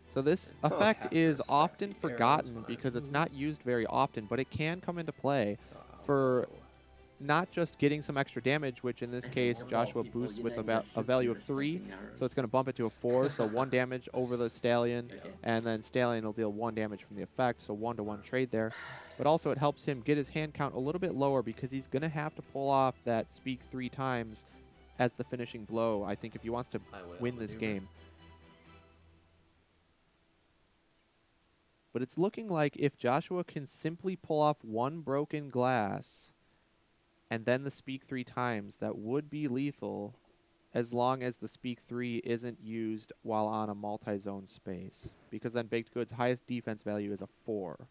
So this Oh. effect After is stack often the arrows forgotten when I because it's move. not used very often, but it can come into play Oh, for not just getting some extra damage, which in this And case more Joshua people, boosts you with know, a that value shoot of 3, smoking arrows. so it's going to bump it to a 4, so 1 damage over the Stallion, Okay. and then Stallion will deal 1 damage from the effect, so 1-to-1 trade there. But also it helps him get his hand count a little bit lower because he's going to have to pull off that Speak 3 times as the finishing blow, I think, if he wants to I will win this maneuver. game. But it's looking like if Joshua can simply pull off 1 broken glass and then the Speak 3 times, that would be lethal as long as the Speak 3 isn't used while on a multi-zone space. Because then Baked Goods' highest defense value is a 4.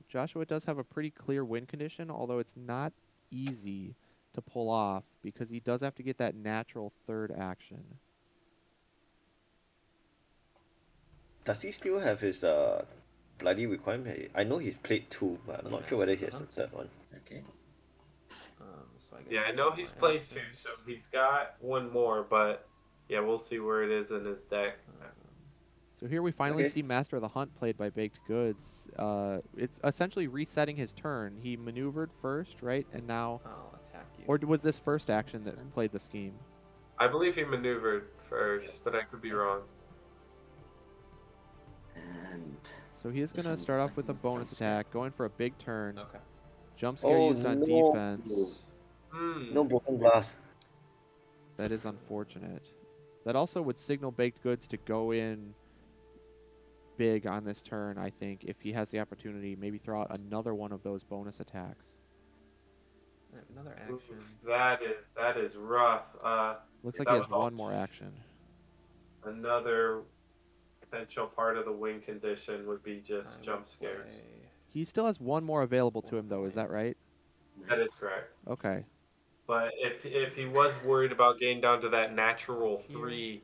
Joshua does have a pretty clear win condition, although it's not easy to pull off because he does have to get that natural third action. Does he still have his bloody requirement? I know he's played 2, but I'm not sure whether he has the third one. Okay. So I get Yeah, I 2 know more he's played 2, actions. so he's got one more, but yeah, we'll see where it is in his deck. So here we finally Okay. see Master of the Hunt played by Baked Goods. It's essentially resetting his turn. He maneuvered first, right? And now... I'll attack you. Or was this first action that played the scheme? I believe he maneuvered first, but I could be wrong. And So he is going to This start one's off with a second bonus jump scare. attack, going for a big turn. Okay. Jump scare Oh, used on no. defense. No broken glass. That is unfortunate. That also would signal Baked Goods to go in big on this turn, I think, if he has the opportunity. Maybe throw out another one of those bonus attacks. I have another action. That is rough. Looks like that he has was all- one more action. Another potential part of the win condition would be just I jump will scares. play- He still has one more available to him, though. Is that right? That is correct. Okay. But if he was worried about getting down to that natural 3,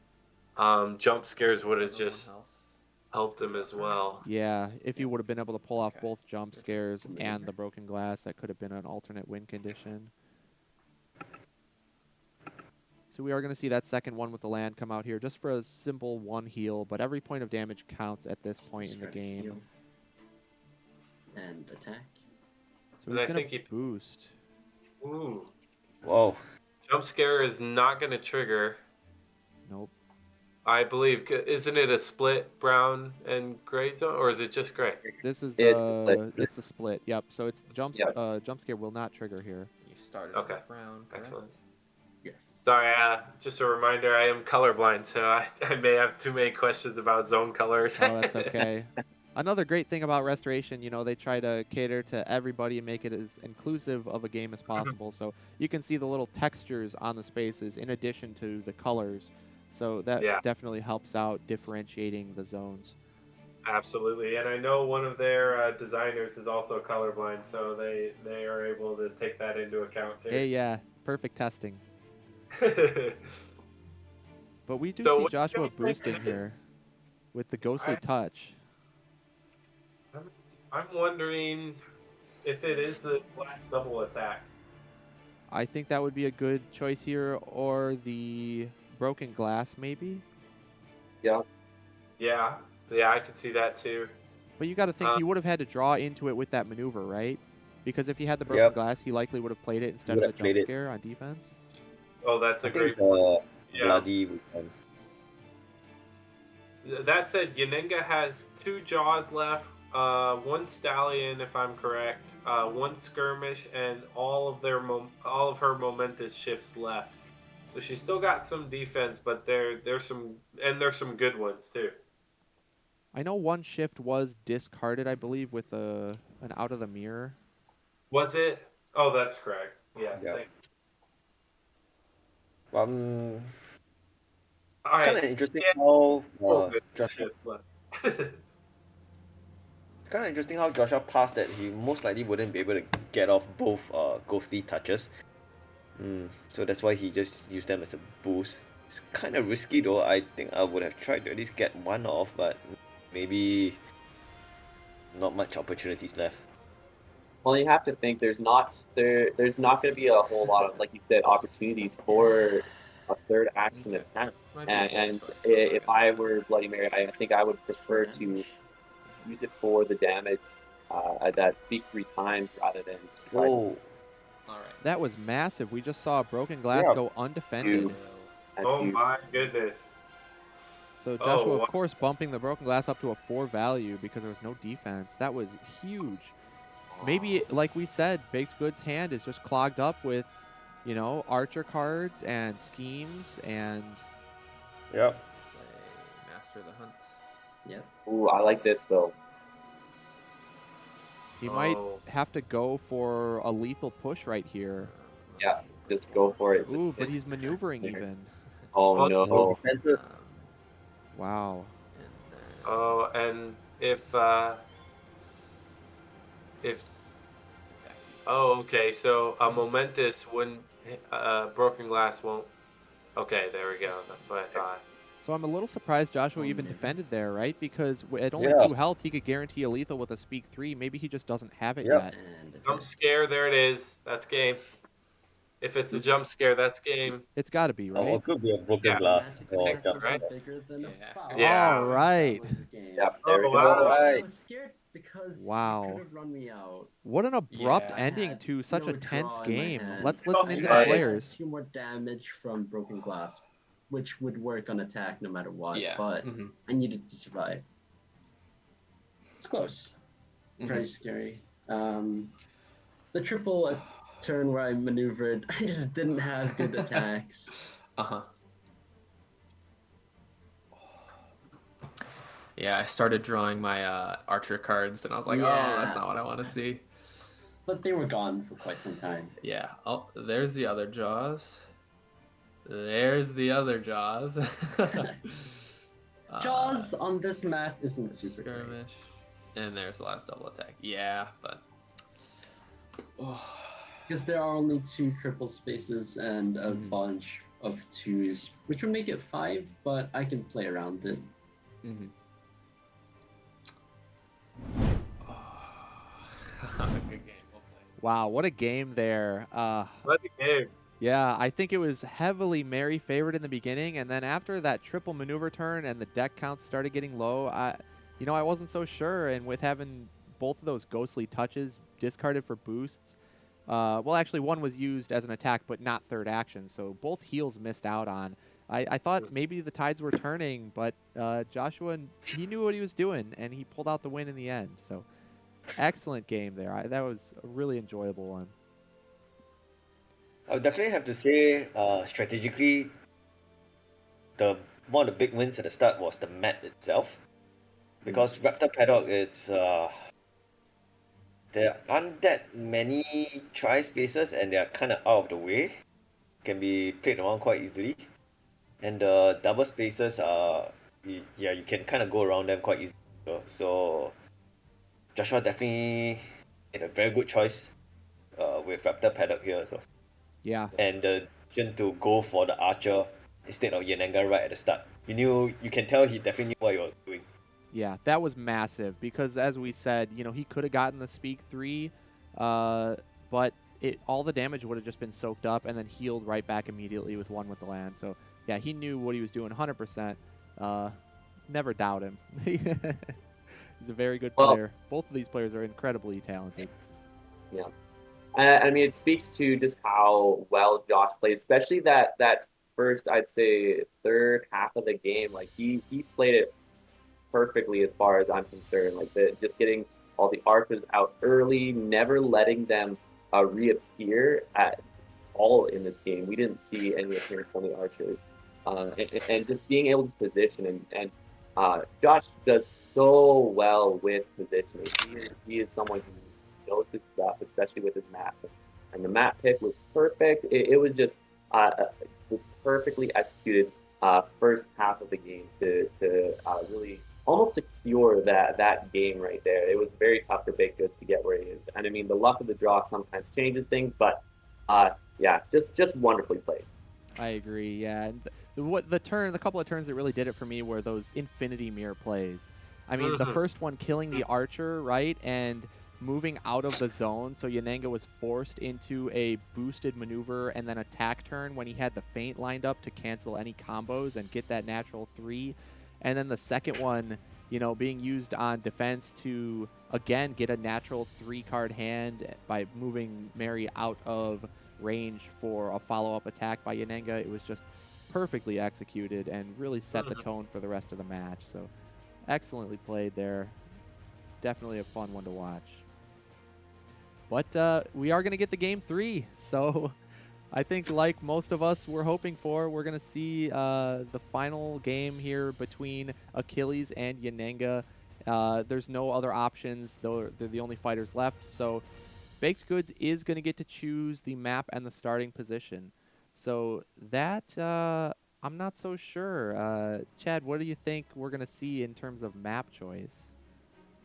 jump scares would have another 1 just health. helped him as well. Yeah, if he would have been able to pull off Okay. both jump scares Maneuver. and the broken glass, that could have been an alternate win condition. So we are going to see that second one with the land come out here just for a simple 1 heal, but every point of damage counts at this point in the Start game. heal. And attack. So And he's I going think to he- boost. Ooh. Whoa. Jump scare is not going to trigger. Nope. I believe. Isn't it a split brown and gray zone, or is it just gray? This is It's the split. it's the split. Yep. So it's jump Yep. jump scare will not trigger here. You started Okay. with brown, correct? Excellent. Yes. Sorry, just a reminder, I am colorblind, so I may have too many questions about zone colors. Oh, that's okay. Another great thing about Restoration, you know, they try to cater to everybody and make it as inclusive of a game as possible. So you can see the little textures on the spaces in addition to the colors. So that Yeah. definitely helps out differentiating the zones. Absolutely, and I know one of their designers is also colorblind, so they are able to take that into account too. Hey, yeah, perfect testing. But we do So see what do you Joshua think? boosting here with the ghostly touch. I'm wondering if it is the black double attack. I think that would be a good choice here, or the broken glass maybe. Yeah. Yeah, I could see that too. But you got to think he would have had to draw into it with that maneuver, right? Because if he had the broken Yep. glass, he likely would have played it instead Would of the have jump played it. scare on defense. Oh, that's I a think great. it's Yeah. bloody weekend. That said, Yanenga has 2 jaws left, 1 stallion, if I'm correct, 1 skirmish, and all of her momentous shifts left. So she's still got some defense, but there's some good ones too. I know one shift was discarded, I believe, with an out of the mirror. Was it? Oh, that's correct. Yes. Yeah. Thank All All kind right. of interesting Yeah, how good Joshua, shifts left. it's kind of interesting how Joshua passed that he most likely wouldn't be able to get off both ghostly touches. So that's why he just used them as a boost. It's kind of risky though. I think I would have tried to at least get one off, but maybe not much opportunities left. Well, you have to think there's not going to be a whole lot of, like you said, opportunities for a third action Okay. attack. Might be a good And choice. if I were Bloody Mary, I think I would prefer to use it for the damage that speak 3 times rather than just try to Whoa. All right. That was massive. We just saw a broken glass Yeah. go undefended. Dude. Oh my goodness. So Joshua, wow. of course, bumping the broken glass up to a 4 value because there was no defense. That was huge. Maybe, like we said, Baked Goods' hand is just clogged up with, you know, archer cards and schemes and... Yep. Play Master of the Hunt. Yep. Ooh, I like this though. He might Oh. have to go for a lethal push right here. Yeah, just go for it. Ooh, It's- but he's maneuvering there. even. Oh Oh, No no. defenses. Wow. And then Oh, and if If oh, okay. So a momentous wouldn't. Broken glass won't. Okay, there we go. That's what I thought. So I'm a little surprised Joshua Oh, even maybe. defended there, right? Because at only Yeah. 2 health, he could guarantee a lethal with a Speak 3. Maybe he just doesn't have it Yep. yet. And Jump scare. There it is. That's game. If it's a jump scare, that's game. It's got to be, Or right? could be a broken Yeah. glass. magic Or Next, attacks jump are right? scare. bigger than Yeah. a foul. Yeah. All right. That was the game. Yep, there we Oh, go. wow. I Right. was scared because Wow. you could have run me out. What an abrupt Yeah. ending had to such no a tense draw in my game. hand. Let's listen Oh, into right. the players. 2 more damage from broken glass, which would work on attack no matter what. Yeah. But Mhm. I needed to survive. It's close. Very scary. The triple turn where I maneuvered, I just didn't have good attacks. Uh-huh. Yeah, I started drawing my archer cards, and I was like, oh, that's Yeah. not what I want to see. But they were gone for quite some time. Yeah. Oh, there's the other jaws. There's the other jaws. Jaws on this map isn't super great. skirmish. And there's the last double attack. Yeah, but Because there are only 2 triple spaces and a Mhm. bunch of 2s, which would make it 5, but I can play around it. Mhm. good game. Well played. Wow, what a game there. What a game. Yeah, I think it was heavily Mary favored in the beginning, and then after that triple maneuver turn and the deck counts started getting low, I wasn't so sure. And with having both of those ghostly touches discarded for boosts, well, actually one was used as an attack, but not third action, so both heals missed out on. I thought maybe the tides were turning, but Joshua, he knew what he was doing, and he pulled out the win in the end. So excellent game there. That was a really enjoyable one. I would definitely have to say, strategically, one of the big wins at the start was the map itself, because Raptor Paddock is there aren't that many try spaces and they are kind of out of the way, can be played around quite easily, and the double spaces are you can kind of go around them quite easily. So Joshua definitely made a very good choice with Raptor Paddock here. So. Yeah. And the decision to go for the archer instead of Yenanga right at the start. You can tell he definitely knew what he was doing. Yeah, that was massive because, as we said, he could have gotten the Speak 3, but all the damage would have just been soaked up and then healed right back immediately with one with the land. So, yeah, he knew what he was doing 100%. Never doubt him. He's a very good player. Both of these players are incredibly talented. Yeah. I mean, it speaks to just how well Josh plays, especially that first, I'd say, third half of the game. Like he played it perfectly as far as I'm concerned. Like just getting all the archers out early, never letting them reappear at all in this game. We didn't see any appearance from the archers, and just being able to position and Josh does so well with positioning. He is someone who knows his stuff, especially with his map. And the map pick was perfect. It was just perfectly executed first half of the game to really almost secure that game right there. It was very tough for Baked Goods to get where he is. And I mean, the luck of the draw sometimes changes things, but yeah, just wonderfully played. I agree. Yeah, and the couple of turns that really did it for me were those infinity mirror plays. I mean, the first one killing the archer, right, and moving out of the zone, so Yananga was forced into a boosted maneuver and then attack turn when he had the feint lined up to cancel any combos and get that natural 3. And then the second one, being used on defense to, again, get a natural 3-card hand by moving Mary out of range for a follow-up attack by Yananga. It was just perfectly executed and really set the tone for the rest of the match. So excellently played there. Definitely a fun one to watch. But we are going to get the game 3, so I think, like most of us were hoping for, we're going to see the final game here between Achilles and Yananga. There's no other options, though they're the only fighters left, so Baked Goods is going to get to choose the map and the starting position. So that, I'm not so sure. Chad, what do you think we're going to see in terms of map choice?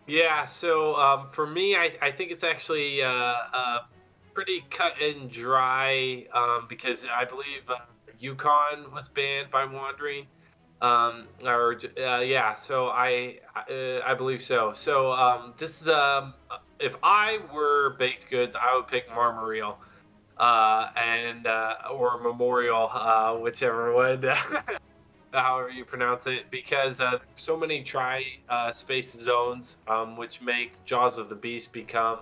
Yeah, so for me, I think it's actually pretty cut and dry because I believe Yukon was banned by Wandering. Yeah, so I believe so. So this is if I were baked goods, I would pick Marmoreal and or Memorial, whichever one. However you pronounce it, because so many space zones, which make Jaws of the Beast become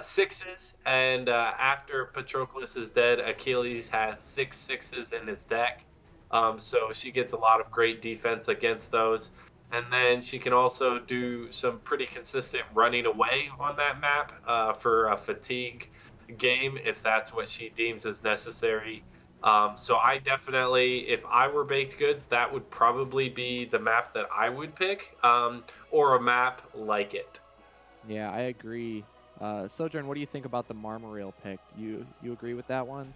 sixes. And after Patroclus is dead, Achilles has six sixes in his deck. So she gets a lot of great defense against those. And then she can also do some pretty consistent running away on that map for a fatigue game if that's what she deems as necessary. So I definitely, if I were baked goods, that would probably be the map that I would pick, or a map like it. Yeah, I agree. Sojourn, what do you think about the Marmoreal pick? You agree with that one?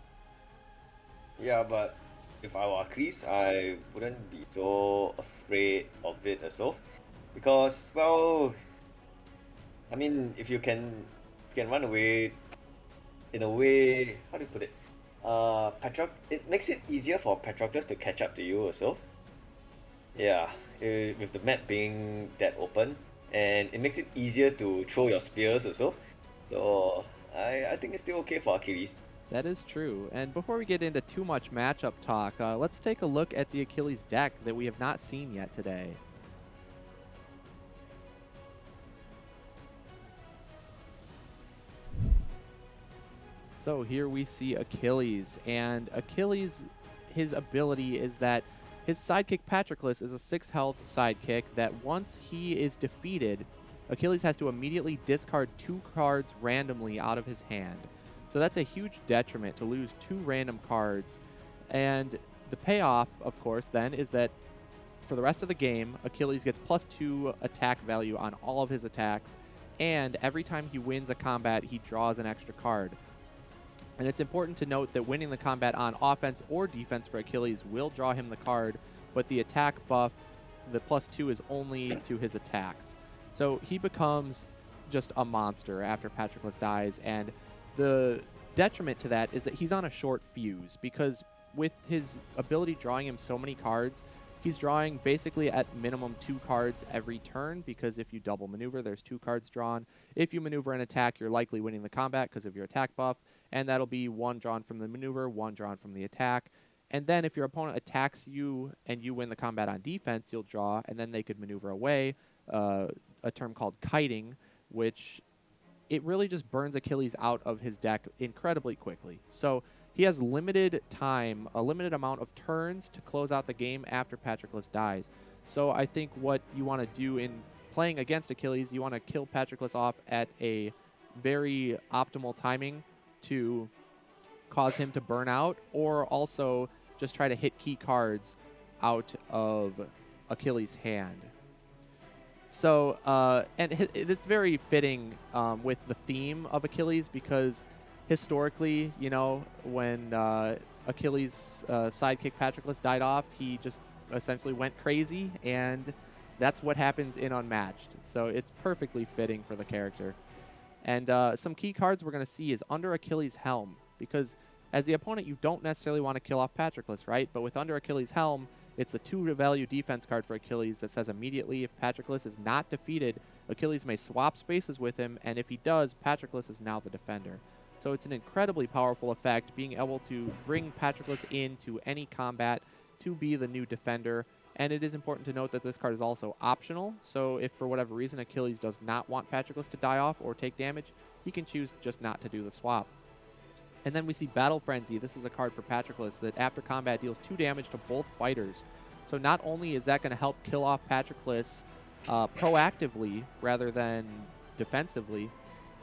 Yeah, but if I were Chris, I wouldn't be so afraid of it also, because well, I mean, if you can run away in a way, how do you put it? It makes it easier for Patroclus to catch up to you also. Yeah, with the map being that open, and it makes it easier to throw your spears also. So I think it's still okay for Achilles. That is true. And before we get into too much matchup talk, let's take a look at the Achilles deck that we have not seen yet today. So here we see Achilles, and Achilles, his ability is that his sidekick Patroclus is a 6 health sidekick that once he is defeated, Achilles has to immediately discard 2 cards randomly out of his hand. So that's a huge detriment to lose 2 random cards. And the payoff, of course, then is that for the rest of the game, Achilles gets +2 attack value on all of his attacks, and every time he wins a combat, he draws an extra card. And it's important to note that winning the combat on offense or defense for Achilles will draw him the card, but the attack buff, the +2, is only to his attacks. So he becomes just a monster after Patroclus dies, and the detriment to that is that he's on a short fuse, because with his ability drawing him so many cards, he's drawing basically at minimum 2 cards every turn, because if you double maneuver, there's 2 cards drawn. If you maneuver and attack, you're likely winning the combat because of your attack buff, and that'll be 1 drawn from the maneuver, 1 drawn from the attack. And then if your opponent attacks you and you win the combat on defense, you'll draw, and then they could maneuver away, a term called kiting, which it really just burns Achilles out of his deck incredibly quickly. So he has limited time, a limited amount of turns to close out the game after Patroclus dies. So I think what you want to do in playing against Achilles, you want to kill Patroclus off at a very optimal timing to cause him to burn out, or also just try to hit key cards out of Achilles' hand. So, and it's very fitting with the theme of Achilles, because historically, you know, when Achilles' sidekick Patroclus died off, he just essentially went crazy, and that's what happens in Unmatched. So it's perfectly fitting for the character. And some key cards we're going to see is Under Achilles' Helm, because as the opponent, you don't necessarily want to kill off Patroclus, right? But with Under Achilles' Helm, it's a 2-value defense card for Achilles that says immediately if Patroclus is not defeated, Achilles may swap spaces with him, and if he does, Patroclus is now the defender. So it's an incredibly powerful effect, being able to bring Patroclus into any combat to be the new defender. And it is important to note that this card is also optional, so if for whatever reason Achilles does not want Patroclus to die off or take damage, he can choose just not to do the swap. And then we see Battle Frenzy. This is a card for Patroclus that after combat deals 2 damage to both fighters. So not only is that going to help kill off Patroclus proactively rather than defensively,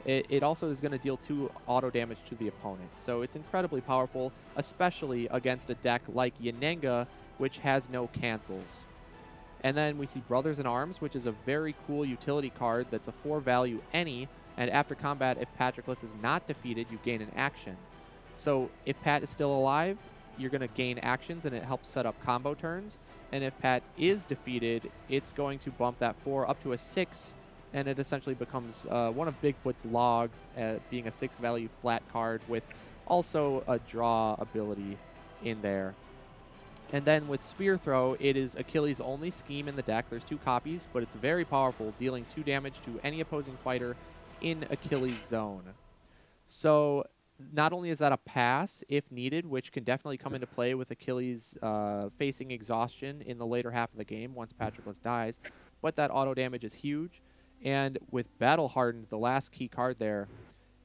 it also is going to deal 2 auto damage to the opponent. So it's incredibly powerful, especially against a deck like Yanenga, which has no cancels. And then we see Brothers in Arms, which is a very cool utility card that's a 4-value any, and after combat, if Patroclus is not defeated, you gain an action. So if Pat is still alive, you're going to gain actions, and it helps set up combo turns. And if Pat is defeated, it's going to bump that 4 up to a 6 and it essentially becomes one of Bigfoot's logs, being a 6-value flat card with also a draw ability in there. And then with Spear Throw, it is Achilles' only scheme in the deck. There's 2 copies, but it's very powerful, dealing 2 damage to any opposing fighter in Achilles' zone. So not only is that a pass if needed, which can definitely come into play with Achilles facing exhaustion in the later half of the game once Patroclus dies, but that auto damage is huge. And with Battle Hardened, the last key card there,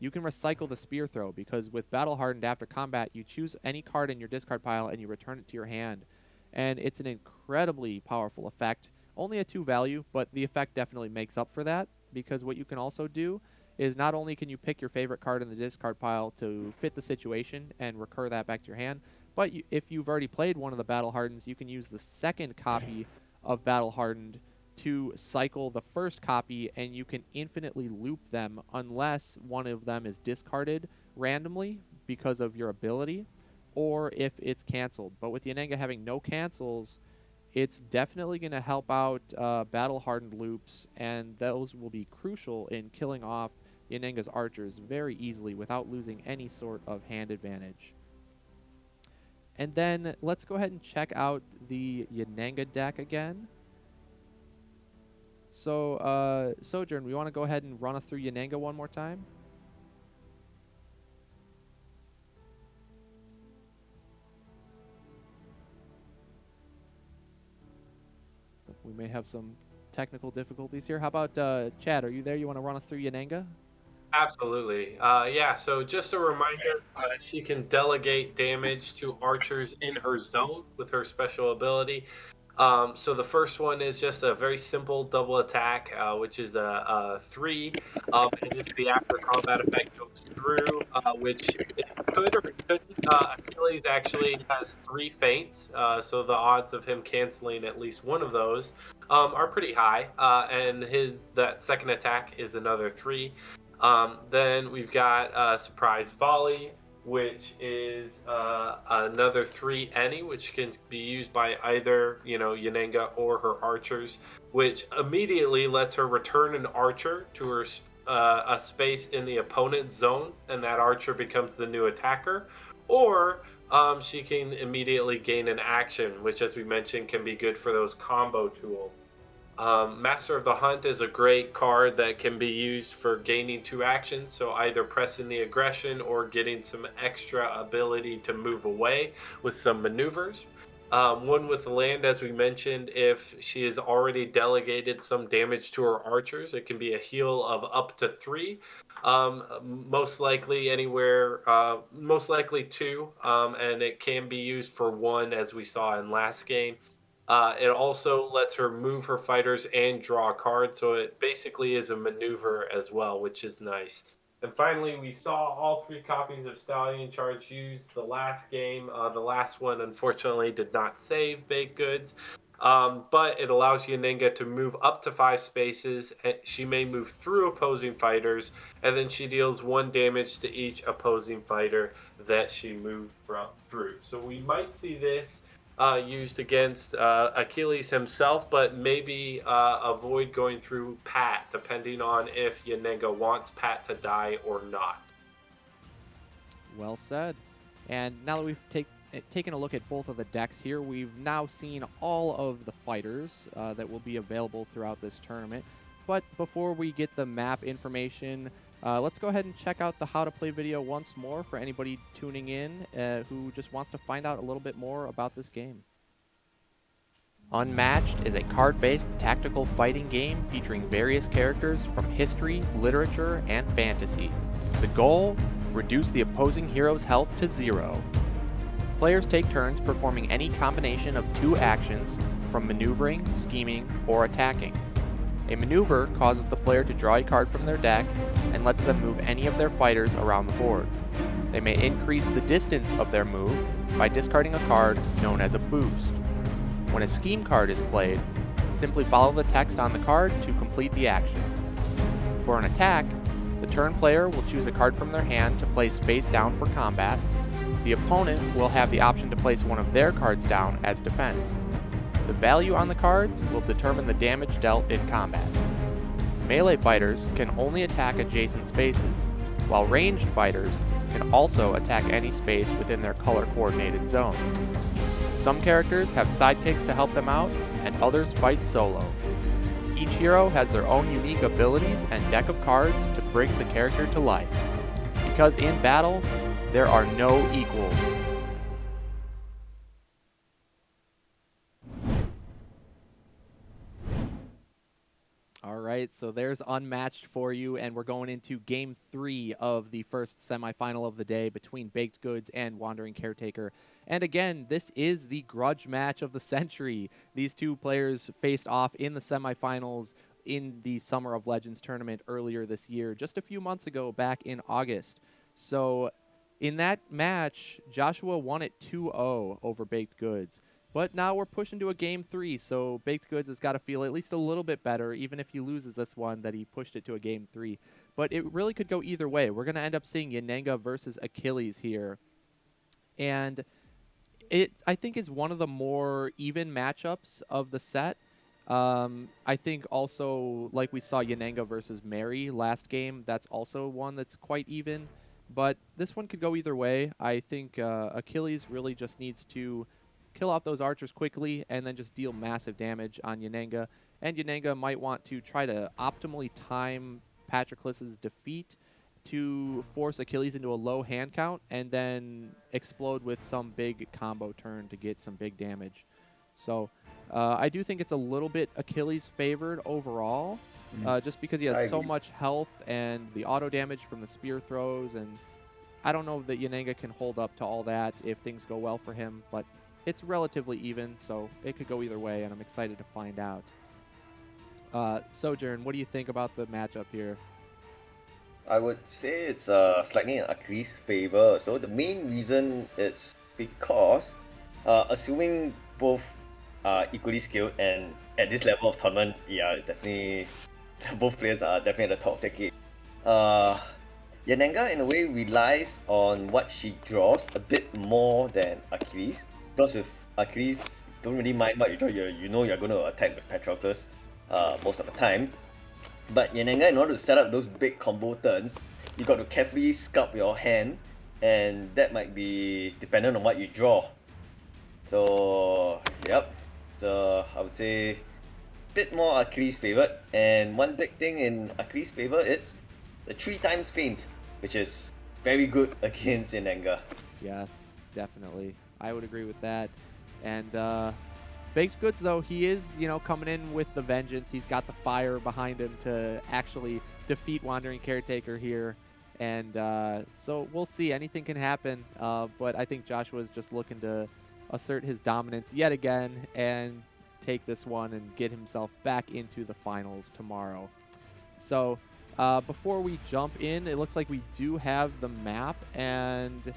you can recycle the Spear Throw, because with Battle Hardened after combat, you choose any card in your discard pile and you return it to your hand. And it's an incredibly powerful effect. Only a 2 value, but the effect definitely makes up for that, because what you can also do is not only can you pick your favorite card in the discard pile to fit the situation and recur that back to your hand, but if you've already played one of the Battle Hardens, you can use the second copy of Battle Hardened to cycle the first copy, and you can infinitely loop them unless one of them is discarded randomly because of your ability, or if it's canceled. But with Yanenga having no cancels, it's definitely going to help out Battle Hardened loops, and those will be crucial in killing off Yanenga's archers very easily without losing any sort of hand advantage. And then let's go ahead and check out the Yanenga deck again. So, Sojourne, we want to go ahead and run us through Yanenga one more time? We may have some technical difficulties here. How about Chad? Are you there? You want to run us through Yanenga? Absolutely. Yeah, so just a reminder, she can delegate damage to archers in her zone with her special ability. So the first one is just a very simple double attack, which is a 3. And if the after combat effect goes through, which it could or it couldn't, Achilles actually has 3 feints, so the odds of him canceling at least one of those are pretty high. And that second attack is another 3. Then we've got Surprise Volley, which is another 3 any, which can be used by either, Yanenga or her archers, which immediately lets her return an archer to her a space in the opponent's zone, and that archer becomes the new attacker. Or she can immediately gain an action, which, as we mentioned, can be good for those combo tools. Master of the Hunt is a great card that can be used for gaining 2 actions, so either pressing the aggression or getting some extra ability to move away with some maneuvers. One with land, as we mentioned, if she has already delegated some damage to her archers, it can be a heal of up to 3. Most likely 2, and it can be used for 1, as we saw in last game. It also lets her move her fighters and draw cards, so it basically is a maneuver as well, which is nice. And finally, we saw all 3 copies of Stallion Charge used the last game. The last one, unfortunately, did not save Baked Goods, but it allows Yanenga to move up to 5 spaces. She may move through opposing fighters, and then she deals 1 damage to each opposing fighter that she moved through. So we might see this used against Achilles himself, but maybe avoid going through Pat, depending on if Yanenga wants Pat to die or not. Well said. And now that we've taken a look at both of the decks here, we've now seen all of the fighters that will be available throughout this tournament. But before we get the map information, let's go ahead and check out the How to Play video once more for anybody tuning in who just wants to find out a little bit more about this game. Unmatched is a card-based tactical fighting game featuring various characters from history, literature, and fantasy. The goal? Reduce the opposing hero's health to 0. Players take turns performing any combination of 2 actions, from maneuvering, scheming, or attacking. A maneuver causes the player to draw a card from their deck and lets them move any of their fighters around the board. They may increase the distance of their move by discarding a card known as a boost. When a scheme card is played, simply follow the text on the card to complete the action. For an attack, the turn player will choose a card from their hand to place face down for combat. The opponent will have the option to place one of their cards down as defense. The value on the cards will determine the damage dealt in combat. Melee fighters can only attack adjacent spaces, while ranged fighters can also attack any space within their color-coordinated zone. Some characters have sidekicks to help them out, and others fight solo. Each hero has their own unique abilities and deck of cards to bring the character to life. Because in battle, there are no equals. All right, so there's Unmatched for you, and we're going into Game 3 of the first semifinal of the day between Baked Goods and Wandering Caretaker. And again, this is the grudge match of the century. These two players faced off in the semifinals in the Summer of Legends tournament earlier this year, just a few months ago, back in August. So in that match, Joshua won it 2-0 over Baked Goods. But now we're pushing to a Game 3, so Baked Goods has got to feel at least a little bit better, even if he loses this one, that he pushed it to a Game 3. But it really could go either way. We're going to end up seeing Yanenga versus Achilles here. And it, I think, is one of the more even matchups of the set. I think also, like we saw Yanenga versus Mary last game, that's also one that's quite even. But this one could go either way. I think Achilles really just needs to kill off those archers quickly and then just deal massive damage on Yanenga. And Yanenga might want to try to optimally time Patroclus's defeat to force Achilles into a low hand count and then explode with some big combo turn to get some big damage. So I do think it's a little bit Achilles favored overall, just because he has so much health and the auto damage from the spear throws, and I don't know that Yanenga can hold up to all that if things go well for him, but it's relatively even, so it could go either way, and I'm excited to find out. Sojourne, what do you think about the matchup here? I would say it's slightly in Achilles' favor. So the main reason is because, assuming both are equally skilled, and at this level of tournament, yeah, definitely, both players are definitely at the top of their game. Yanenga in a way relies on what she draws a bit more than Achilles. Because with Achilles, don't really mind what you draw. You know you're going to attack with Patroclus most of the time. But Yanenga, in order to set up those big combo turns, you got to carefully sculpt your hand, and that might be dependent on what you draw. So, yep. So, I would say a bit more Achilles favored. And one big thing in Achilles' favor is the 3 times feint, which is very good against Yanenga. Yes, definitely. I would agree with that. And Baked Goods, though, he is, coming in with the vengeance. He's got the fire behind him to actually defeat Wandering Caretaker here. And so we'll see. Anything can happen. But I think Joshua's just looking to assert his dominance yet again and take this one and get himself back into the finals tomorrow. So before we jump in, it looks like we do have the map, and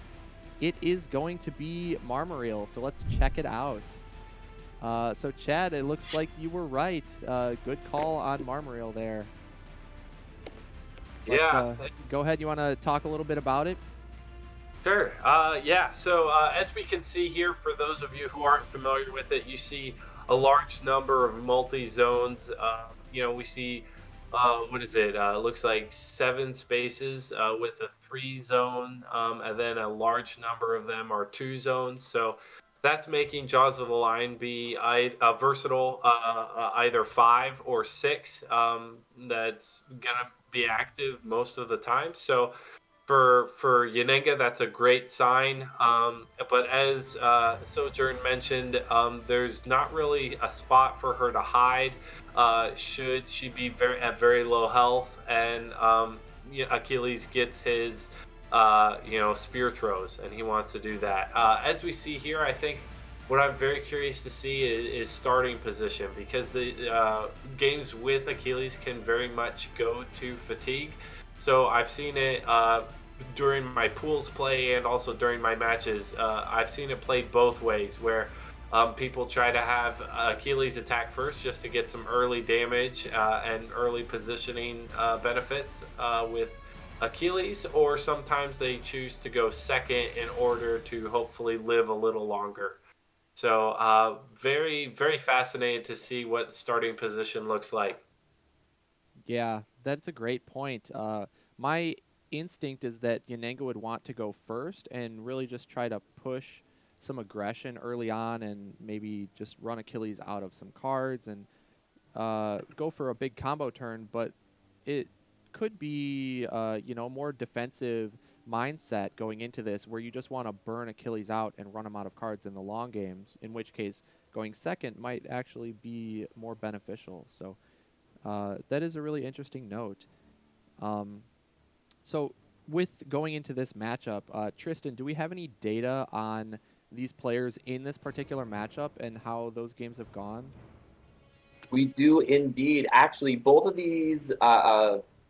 it is going to be Marmoreal, so let's check it out. So Chad, it looks like you were right. Good call on Marmoreal there. But, Yeah. Go ahead. You want to talk a little bit about it? Sure. Yeah. So as we can see here, for those of you who aren't familiar with it, you see a large number of multi-zones. We see, what is it? Looks like 7 spaces with a 3 zone, and then a large number of them are 2 zones. So that's making Jaws of the Lion be versatile, either 5 or 6. That's gonna be active most of the time. So for Yanenga, that's a great sign. But as Sojourn mentioned, there's not really a spot for her to hide. Should she be at very low health, and Achilles gets his spear throws, and he wants to do that. As we see here, I think what I'm very curious to see is starting position, because the games with Achilles can very much go to fatigue. So I've seen it during my pools play and also during my matches. I've seen it played both ways, where people try to have Achilles attack first just to get some early damage and early positioning benefits with Achilles, or sometimes they choose to go second in order to hopefully live a little longer. So very, very fascinated to see what starting position looks like. Yeah, that's a great point. My instinct is that Yanenga would want to go first and really just try to push some aggression early on and maybe just run Achilles out of some cards and go for a big combo turn, but it could be more defensive mindset going into this where you just want to burn Achilles out and run him out of cards in the long games, in which case going second might actually be more beneficial. So that is a really interesting note. So with going into this matchup, Tristan, do we have any data on these players in this particular matchup and how those games have gone? We do indeed. Actually, both of these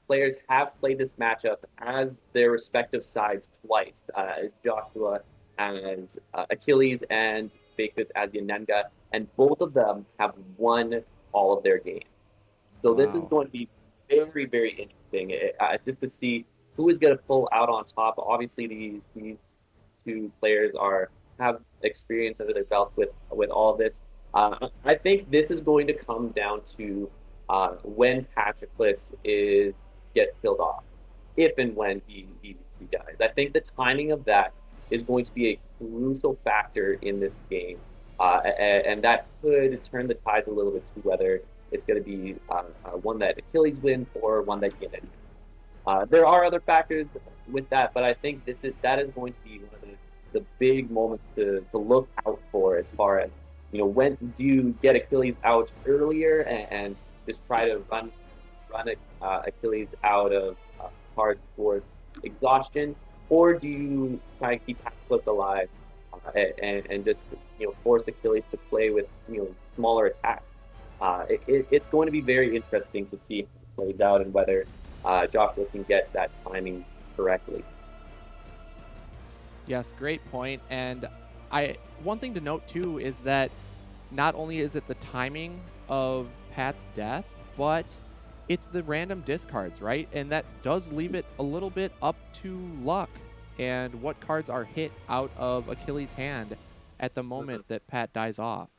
players have played this matchup as their respective sides twice. Joshua as Achilles and Bakers as Yanenga, and both of them have won all of their games. So this is Wow. going to be very, very interesting just to see who is going to pull out on top. Obviously, these two players have experience under their belts with all of this. I think this is going to come down to when Patroclus gets killed off, if and when he dies. I think the timing of that is going to be a crucial factor in this game, and that could turn the tides a little bit to whether it's going to be one that Achilles wins or one that Yanenga. There are other factors with that, but I think that is going to be one of the big moments to look out for as far as when do you get Achilles out earlier and just try to run Achilles out of cards towards exhaustion, or do you try to keep Patroclus alive and just force Achilles to play with smaller attacks? It's going to be very interesting to see how it plays out and whether Joshua can get that timing correctly. Yes, great point. And one thing to note too is that not only is it the timing of Pat's death, but it's the random discards, right? And that does leave it a little bit up to luck and what cards are hit out of Achilles' hand at the moment that Pat dies off.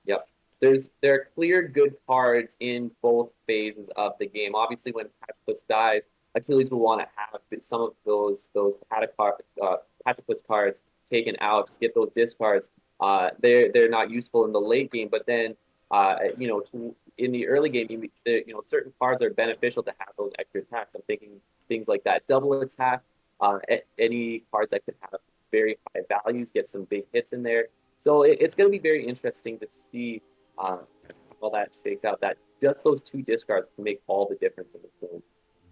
Yep. There are clear good cards in both phases of the game. Obviously, when Patroclus dies, Achilles will want to have some of those Patroclus cards taken out to get those discards. They're not useful in the late game, but then in the early game, certain cards are beneficial to have those extra attacks. I'm thinking things like that double attack, any cards that could have very high values, get some big hits in there. So it's going to be very interesting to see how that shakes out. That just those two discards can make all the difference in the game.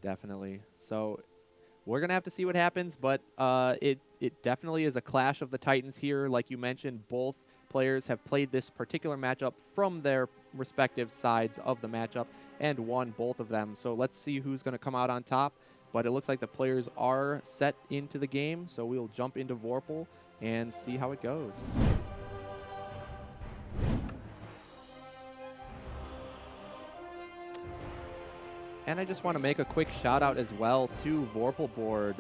Definitely. So we're going to have to see what happens, but it definitely is a clash of the Titans here. Like you mentioned, both players have played this particular matchup from their respective sides of the matchup and won both of them. So let's see who's going to come out on top. But it looks like the players are set into the game, so we'll jump into Vorpal and see how it goes. And I just want to make a quick shout out as well to Vorpal Board.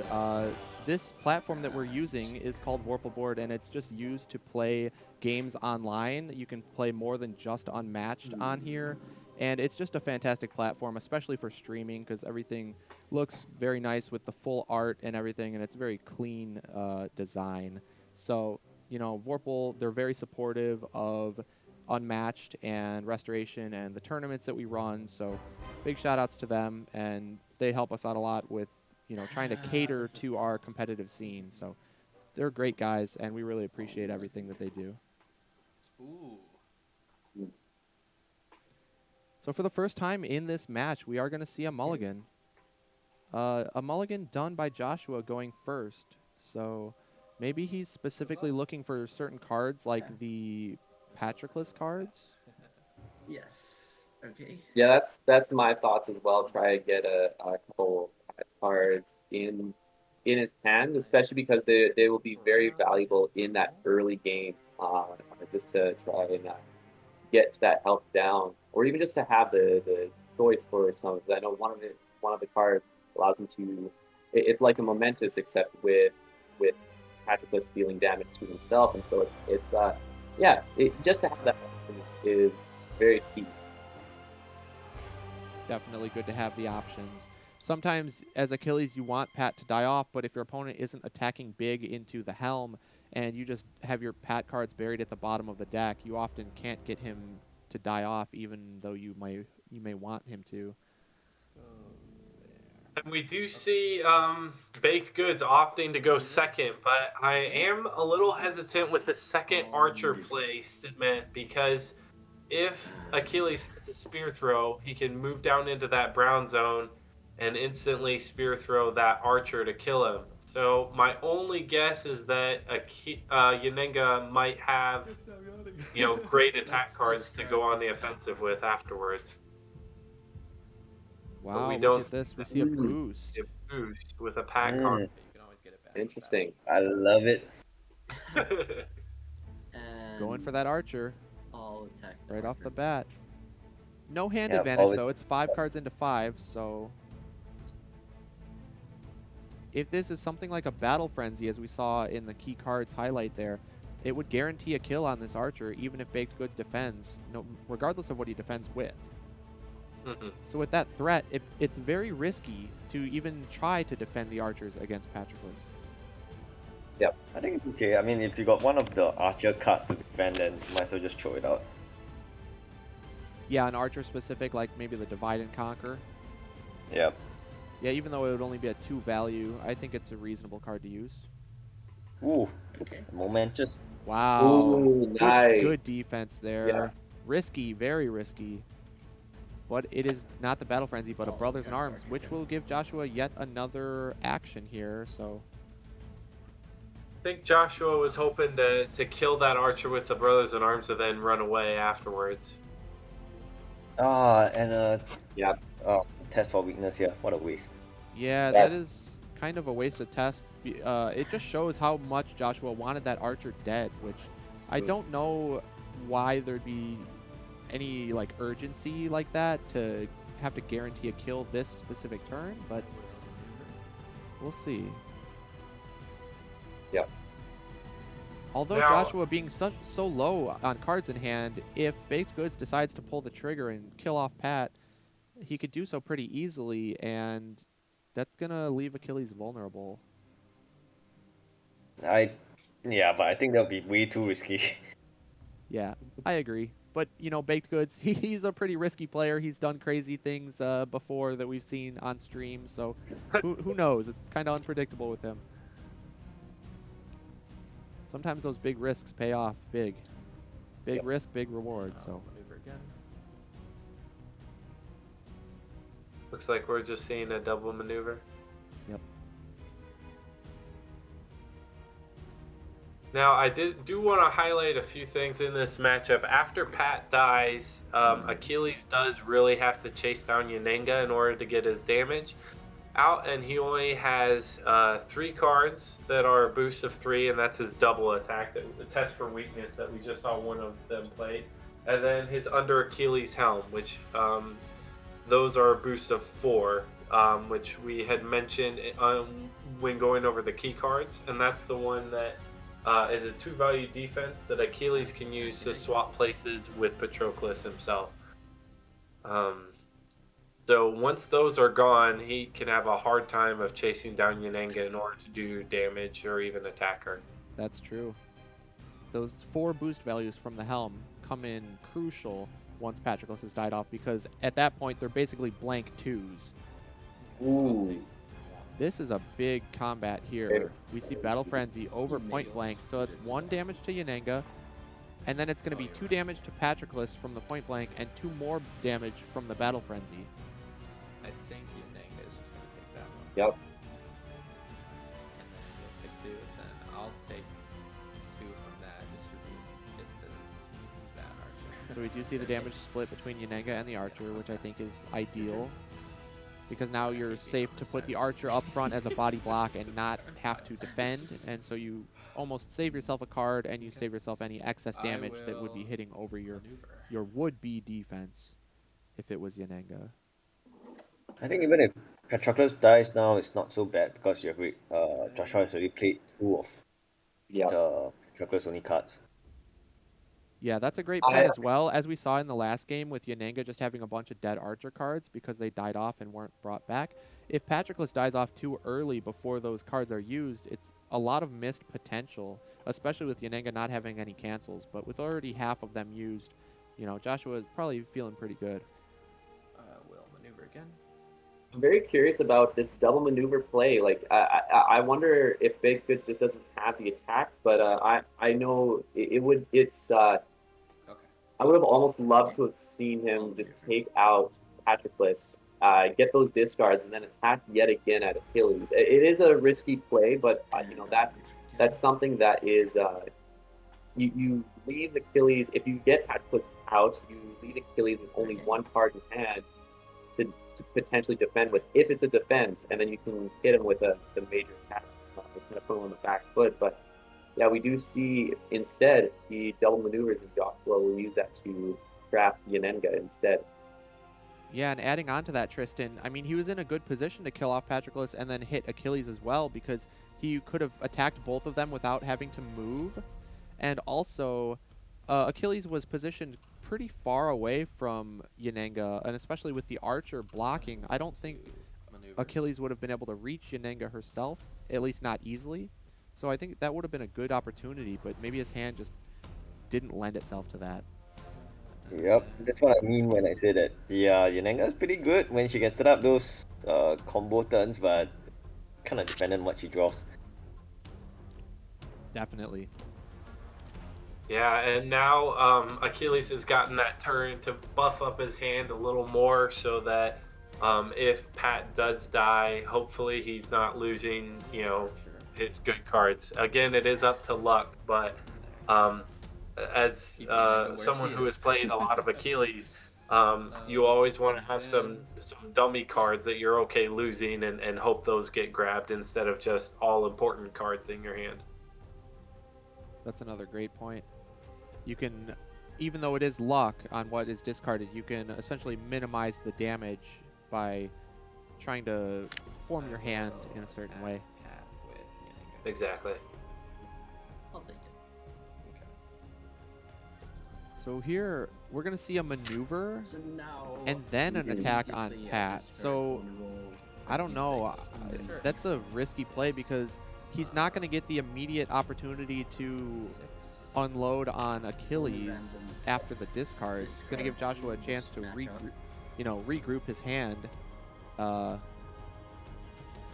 This platform that we're using is called Vorpal Board, and it's just used to play games online. You can play more than just Unmatched on here. And it's just a fantastic platform, especially for streaming, because everything looks very nice with the full art and everything, and it's very clean design. So, Vorpal, they're very supportive of Unmatched and Restoration and the tournaments that we run. So big shout outs to them, and they help us out a lot with, trying to cater to our competitive scene. So they're great guys, and we really appreciate everything that they do. Ooh. So for the first time in this match, we are going to see a mulligan. A mulligan done by Joshua going first. So maybe he's specifically looking for certain cards like the Patroclus cards. Yes. Okay. Yeah, that's my thoughts as well. Try to get a couple cards in his hand, especially because they will be very valuable in that early game, just to try and get that health down, or even just to have the choice for some. I know one of the cards allows him to. It's like a momentous, except with Patroclus dealing damage to himself, and so it's just to have that is very key. definitely good to have the options. Sometimes, as Achilles, you want Pat to die off, but if your opponent isn't attacking big into the helm and you just have your Pat cards buried at the bottom of the deck, you often can't get him to die off, even though you may want him to. And we do see baked goods opting to go second, but I am a little hesitant with the second archer placement because if Achilles has a spear throw, he can move down into that brown zone and instantly spear throw that archer to kill him. So my only guess is that Yanenga might have, great attack cards to go on the offensive with afterwards. Wow, we look don't at this. see We see a boost. a boost with a pack card. You can always get it back. Interesting. I love it. And Going for that archer I'll attack right off the archer. bat. No hand Yeah, advantage, always- though. It's 5 cards into 5, so... If this is something like a Battle Frenzy, as we saw in the key cards highlight there, it would guarantee a kill on this archer, even if Baked Goods defends, regardless of what he defends with. Mhm. So with that threat, it's very risky to even try to defend the archers against Patroclus. I think it's okay. I mean, if you got one of the archer cards to defend, then you might as well just throw it out. Yeah, an archer specific, like maybe the Divide and Conquer. Yep. Yeah, even though it would only be a 2 value, I think it's a reasonable card to use. Ooh, Okay. momentous. Wow. Ooh, nice. Good defense there. Yeah. Risky, very risky. But it is not the Battle Frenzy, but a Brothers in Arms, which will give Joshua yet another action here, so... I think Joshua was hoping to kill that archer with the brothers in arms and then run away afterwards. And Yep. test for weakness here. What a waste. Yeah, that is kind of a waste of test. It just shows how much Joshua wanted that archer dead, which I don't know why there'd be any like urgency like that to have to guarantee a kill this specific turn, but we'll see. Yep. Although Now- Joshua being so low on cards in hand, if Baked Goods decides to pull the trigger and kill off Pat, he could do so pretty easily, and that's gonna leave Achilles vulnerable. But I think that'll be way too risky. Yeah, I agree. But, Baked Goods, he's a pretty risky player. He's done crazy things before that we've seen on stream, so who knows? It's kind of unpredictable with him. Sometimes those big risks pay off big. Big risk, big reward, so... Maneuver again. Looks like we're just seeing a double maneuver. Yep. Now, I do want to highlight a few things in this matchup. After Pat dies, Achilles does really have to chase down Yanenga in order to get his damage out, and he only has 3 cards that are a boost of 3, and that's his double attack, the test for weakness that we just saw one of them played, and then his under Achilles helm, which those are a boost of 4, which we had mentioned when going over the key cards, and that's the one that is a 2-value defense that Achilles can use to swap places with Patroclus himself. So once those are gone, he can have a hard time of chasing down Yanenga in order to do damage or even attack her. That's true. Those 4 boost values from the helm come in crucial once Patroclus has died off, because at that point they're basically blank 2s. Ooh. This is a big combat here. We see Battle Frenzy over point blank, so it's 1 damage to Yanenga, and then it's going to be 2 damage to Patroclus from the point blank, and 2 more damage from the Battle Frenzy. I think Yanenga is just going to take that one. Yep. And then you'll take 2, then I'll take 2 from that, distribute it to that archer. So we do see the damage split between Yanenga and the archer, which I think is ideal, because now you're safe to put the archer up front as a body block and not have to defend, and so you almost save yourself a card and you save yourself any excess damage that would be hitting over your would-be defense if it was Yanenga. I think even if Patroclus dies now, it's not so bad because you agree. Joshua has already played 2 of Yep. the Patroclus only cards. Yeah, that's a great point I as well. As we saw in the last game with Yananga just having a bunch of dead archer cards because they died off and weren't brought back. If Patroclus dies off too early before those cards are used, it's a lot of missed potential, especially with Yananga not having any cancels. But with already half of them used, Joshua is probably feeling pretty good. Will maneuver again. I'm very curious about this double maneuver play. Like, I wonder if Big Good just doesn't have the attack, but I know it would. Okay. I would have almost loved to have seen him just take out Patroclus, get those discards, and then attack yet again at Achilles. It is a risky play, but that's something that is you leave Achilles. If you get Patroclus out, you leave Achilles with only one card in hand to potentially defend with, if it's a defense, and then you can hit him with the major attack, kind of put him on the back foot. But yeah, we do see instead the double maneuvers, and Joshua will use that to trap Yanenga instead. Yeah, and adding on to that, Tristan, I mean, he was in a good position to kill off Patroclus and then hit Achilles as well because he could have attacked both of them without having to move. And also, Achilles was positioned pretty far away from Yananga, and especially with the archer blocking, I don't think Achilles would have been able to reach Yananga herself, at least not easily. So I think that would have been a good opportunity, but maybe his hand just didn't lend itself to that. Yep, that's what I mean when I say that. Yeah, Yanenga's pretty good when she can set up those combo turns, but kind of dependent on what she draws. Definitely. Yeah, and now Achilles has gotten that turn to buff up his hand a little more so that if Pat does die, hopefully he's not losing, his good cards. Again, it is up to luck, but as someone who has played a lot of Achilles, you always want to have some dummy cards that you're okay losing and hope those get grabbed instead of just all important cards in your hand. That's another great point. You can, even though it is luck on what is discarded, you can essentially minimize the damage by trying to form your hand in a certain way. Exactly. I'll take it. So here, we're going to see a maneuver So now and then an we can attack get on the, Pat. discard So one roll I don't know. d6 and That's a risky play because he's not going to get the immediate opportunity to unload on Achilles after the discards. It's going to give Joshua a chance to regroup his hand. So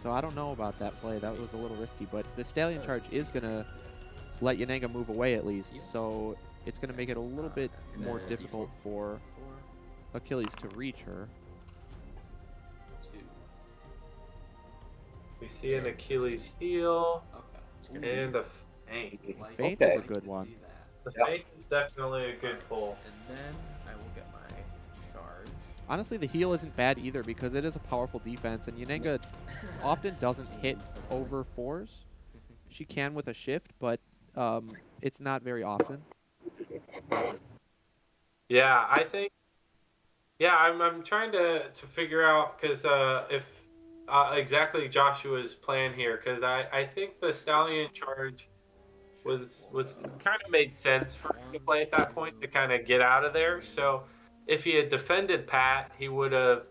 I don't know about that play. That was a little risky, but the Stallion Charge is going to let Yananga move away at least. So it's going to make it a little bit more difficult for Achilles to reach her. We see an Achilles heel Okay. and a feint. Feint Okay. is a good one. The feint is definitely a good pull. And then I will get my charge. Honestly, the heal isn't bad either because it is a powerful defense, and Yananga often doesn't hit over 4s. She can with a shift, but it's not very often. Yeah, I think. Yeah, I'm trying to figure out because if exactly Joshua's plan here, because I think the Stallion Charge was kind of made sense for him to play at that point to kind of get out of there. So if he had defended Pat, he would have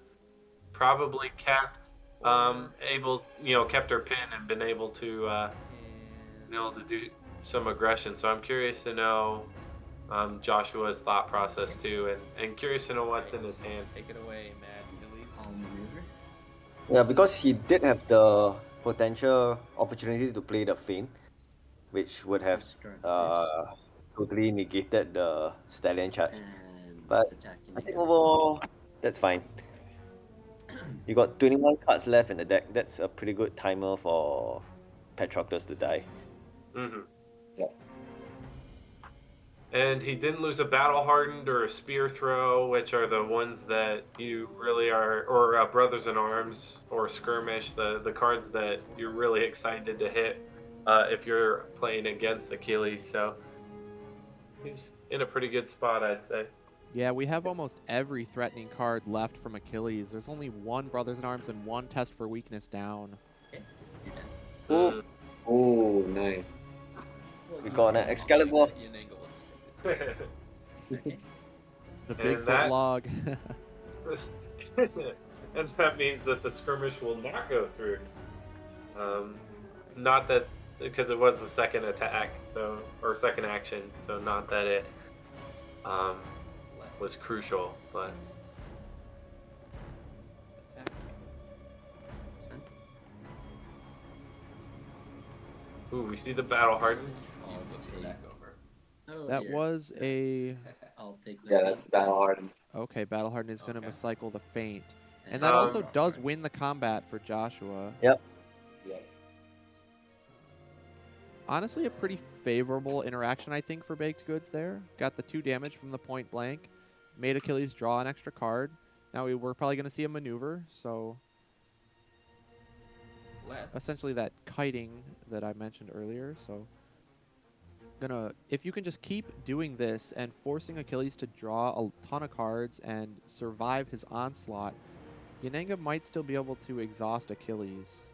probably kept kept her pin and been able to do some aggression. So I'm curious to know Joshua's thought process too, and curious to know what's in his hand. Take it away, Mad Achilles. I'll maneuver. Yeah, because he did have the potential opportunity to play the feint, which would have totally negated the Stallion Charge. And But attacking I think again. overall, that's fine. You got 21 cards left in the deck. That's a pretty good timer for Patroclus to die. Mm-hmm. Yeah. And he didn't lose a battle hardened or a spear throw, which are the ones that you really are, or brothers in arms or skirmish, the cards that you're really excited to hit if you're playing against Achilles. So he's in a pretty good spot, I'd say. Yeah, we have almost every threatening card left from Achilles. There's only one Brothers in Arms and one Test for Weakness down. Oh, Oh, nice. we got an Excalibur. Yananga will just take it. Okay. The And Bigfoot that- log. And that means that the skirmish will not go through. Not that, because it was the second attack, so, or second action, so not that it was crucial, but Attack. ooh, we see the battle hardened. You I'll flip it take- back over. Oh, That dear. was a... I'll take the Yeah, feint. that's battle hardened. Okay, Battle Hardened is going to Okay. cycle the feint. And that Um, also does win the combat for Joshua. Yeah. Honestly, a pretty favorable interaction, I think, for Baked Goods there. Got the 2 damage from the point blank. Made Achilles draw an extra card. Now we're probably going to see a maneuver, so Let's essentially that kiting that I mentioned earlier. So if you can just keep doing this and forcing Achilles to draw a ton of cards and survive his onslaught, Yananga might still be able to exhaust Achilles.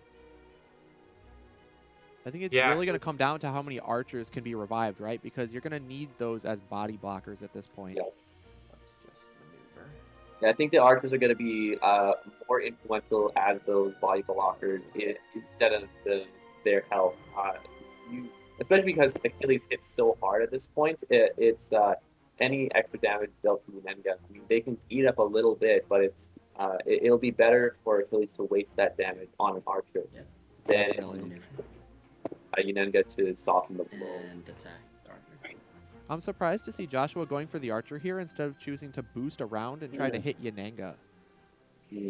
I think it's Yeah. really going to come down to how many archers can be revived, right? Because you're going to need those as body blockers at this point. Yeah. let's just maneuver. Yeah, I think the archers are going to be more influential as those body blockers instead of their health. Especially because Achilles hits so hard at this point, it's any extra damage dealt to Unenga. I mean, they can eat up a little bit, but it'll be better for Achilles to waste that damage on an archer Yep. than Definitely. Maneuver. Unenga to soften the blow. And attack the archer. I'm surprised to see Joshua going for the archer here instead of choosing to boost around and try to hit Yananga.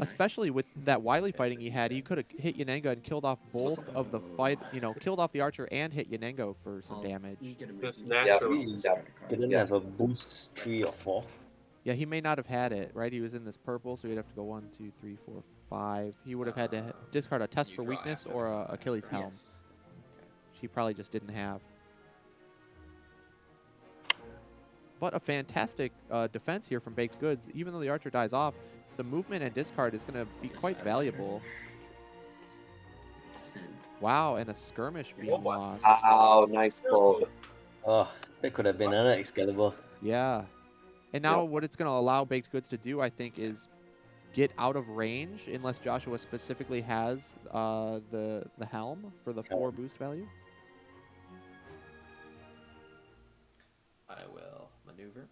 Especially with that wily fighting he had, he could have hit Yananga and killed off both of the fight, killed off the archer and hit Yananga for some damage. Just Yeah, naturally. Didn't Yeah. have a boost 3 or 4. Yeah, he may not have had it, right? He was in this purple, so he'd have to go 1, 2, 3, 4, 5. He would have had to discard a test You for draw weakness after. or a Achilles helm. Yes. He probably just didn't have. But a fantastic defense here from Baked Goods. Even though the archer dies off, the movement and discard is going to be Yes, quite that's valuable. And Wow, and a skirmish being Oh, lost. Wow, nice pull. Oh, that could have been another Excalibur. Yeah. And now what it's going to allow Baked Goods to do, I think, is get out of range unless Joshua specifically has the helm for the 4 boost value. I will maneuver.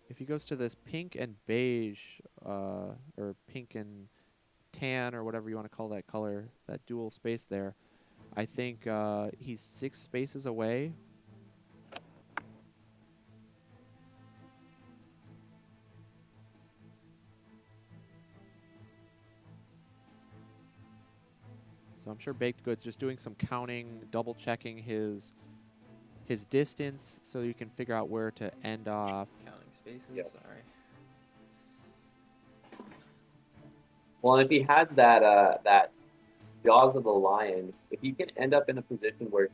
If he goes to this pink and beige, or pink and tan, or whatever you want to call that color, that dual space there, I think he's 6 spaces away. So I'm sure Baked Goods just doing some counting, double checking his distance so you can figure out where to end off. Counting spaces. Yep. Sorry. Well, and if he has that Jaws of the Lion, if he can end up in a position where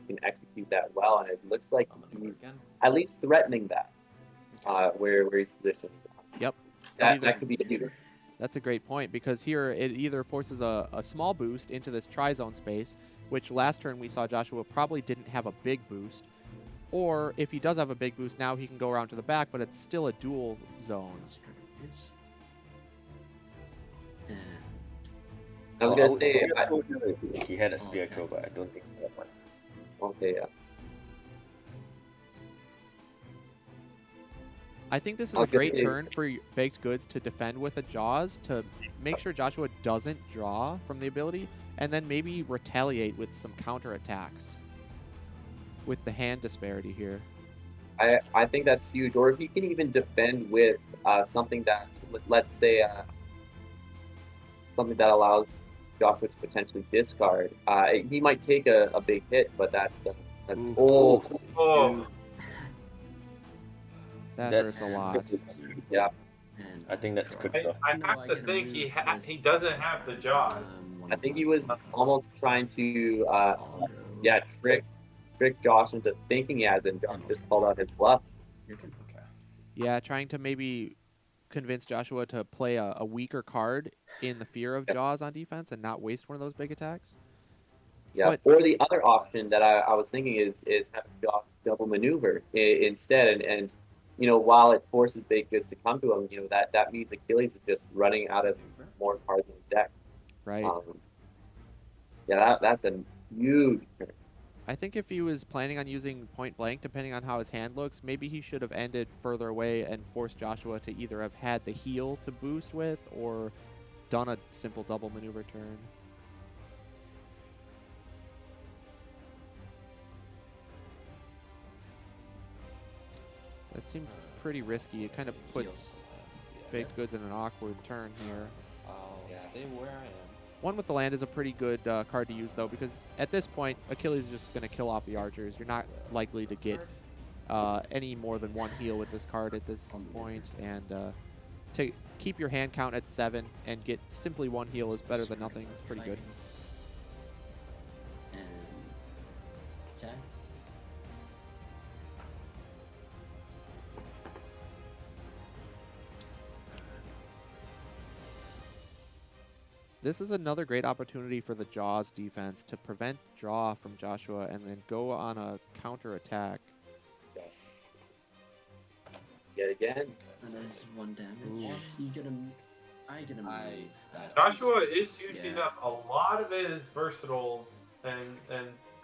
he can execute that well, and it looks like I'll maneuver he's again. at least threatening that, where he's positioned. Yep. That could be a huge. That's a great point, because here it either forces a small boost into this tri-zone space, which last turn we saw Joshua probably didn't have a big boost, or if he does have a big boost, now he can go around to the back, but it's still a dual zone. And I was I gonna would say, spear throw if he had a spear throw, but I don't think he had one. okay, yeah. I think this is I'll a great get to- turn for Baked Goods to defend with a Jaws to make sure Joshua doesn't draw from the ability, and then maybe retaliate with some counter attacks with the hand disparity here. I think that's huge. Or if he can even defend with something that, let's say, something that allows Joshua to potentially discard. He might take a big hit, but that's Ooh. oh Oh, That That's hurts a lot. yeah. and I think that's draw. critical. I No, have I to can think remove this. he doesn't have the jaws. I think he was almost trying to I'll go. trick Josh into thinking he has it, and Josh just called out his bluff. Your turn. Okay. Yeah, trying to maybe convince Joshua to play a weaker card in the fear of Jaws on defense and not waste one of those big attacks. Yeah. But- Or the other option that I was thinking is having Josh double maneuver instead, and you know, while it forces Baked Goods to come to him, you know, that means Achilles is just running out of Maneuver. more cards in his deck. Right. Yeah, that's a huge turn. I think if he was planning on using point blank, depending on how his hand looks, maybe he should have ended further away and forced Joshua to either have had the heal to boost with or done a simple double maneuver turn. That seemed pretty risky. It kind of puts Baked Goods in an awkward turn here. I'll stay where I am. One with the land is a pretty good card to use, though, because at this point, Achilles is just going to kill off the archers. You're not likely to get any more than one heal with this card at this point, and to keep your hand count at 7 and get simply one heal is better than nothing. It's pretty good. And attack. This is another great opportunity for the Jaws defense to prevent draw from Joshua and then go on a counter attack. Yet again. That is 1 damage. Ooh. You get him. I get him. Joshua is using up a lot of his versatiles and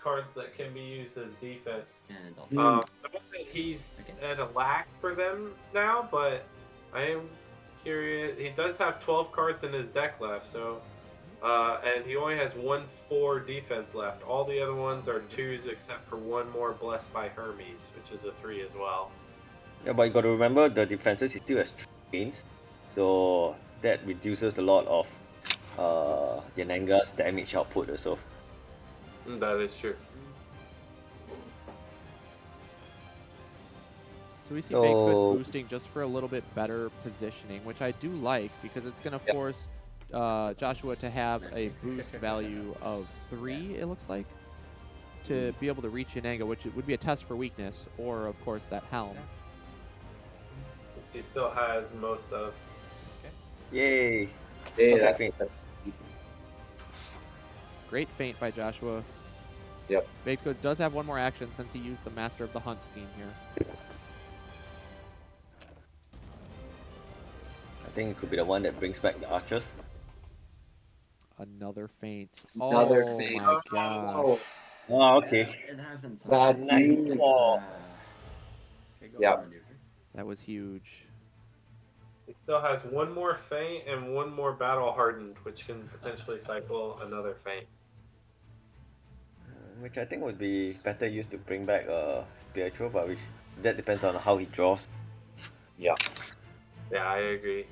cards that can be used as defense. And I'll- I know that he's at a lack for them now, but I am curious. He does have 12 cards in his deck left, so and he only has 1/4 defense left. All the other ones are 2s except for one more Blessed by Hermes, which is a 3 as well. Yeah, but you got to remember the defenses he still has 3 gains, so that reduces a lot of Yananga's damage output also. That is true. So we see Baked Goods So- boosting just for a little bit better positioning, which I do like because it's going to force Joshua to have a boost value of 3, it looks like, to be able to reach Yananga, which would be a test for weakness, or, of course, that helm. He still has most of. Yay! Yeah, Perfect that's, feint. that's Great feint by Joshua. Yep. Baked Goods does have one more action since he used the Master of the Hunt scheme here. I think it could be the one that brings back the archers. Another feint. Another oh feint. my gosh. Oh, Oh, okay. It happens. That's Nice. huge. Oh. Yeah. That was huge. He still has one more feint and one more battle hardened, which can potentially cycle another feint. Which I think would be better used to bring back spiritual, but which that depends on how he draws. Yeah. Yeah, I agree.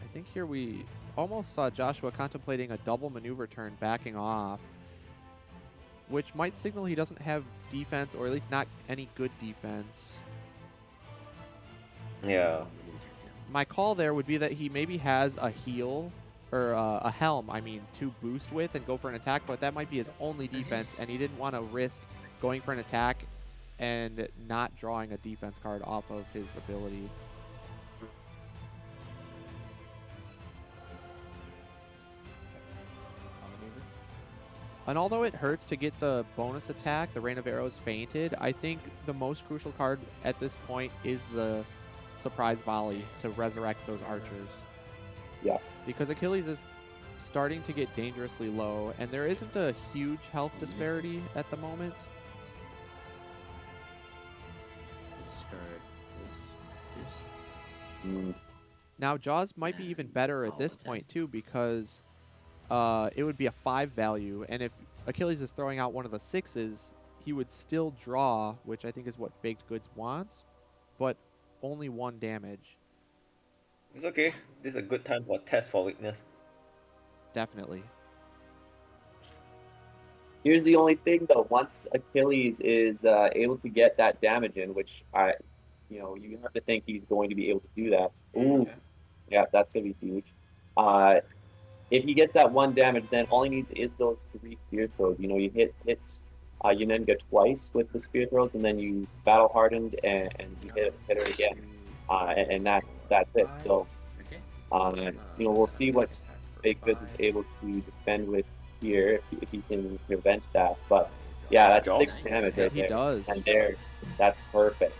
I think here we almost saw Joshua contemplating a double maneuver turn backing off, which might signal he doesn't have defense, or at least not any good defense. Yeah. My call there would be that he maybe has a heal, or a helm, I mean, to boost with and go for an attack, but that might be his only defense, and he didn't want to risk going for an attack and not drawing a defense card off of his ability. And although it hurts to get the bonus attack, the Rain of Arrows fainted, I think the most crucial card at this point is the Surprise Volley to resurrect those archers. Yeah. Because Achilles is starting to get dangerously low, and there isn't a huge health disparity at the moment. Now, Jaws might be even better at this point, too, because it would be a 5 value, and if Achilles is throwing out one of the 6s, he would still draw, which I think is what Baked Goods wants, but only 1 damage. It's okay. This is a good time for test for weakness. Definitely. Here's the only thing, though. Once Achilles is able to get that damage in, which you have to think he's going to be able to do that. Ooh, yeah, that's gonna be huge. If he gets that 1 damage, then all he needs is those 3 spear throws. You know, you hit Yanenga twice with the spear throws, and then you battle hardened and you hit her again, and that's it. So, we'll see what Baked Goods is able to defend with here if he can prevent that. But yeah, that's Job. 6 damage Yeah, right he there. does. And there, that's perfect.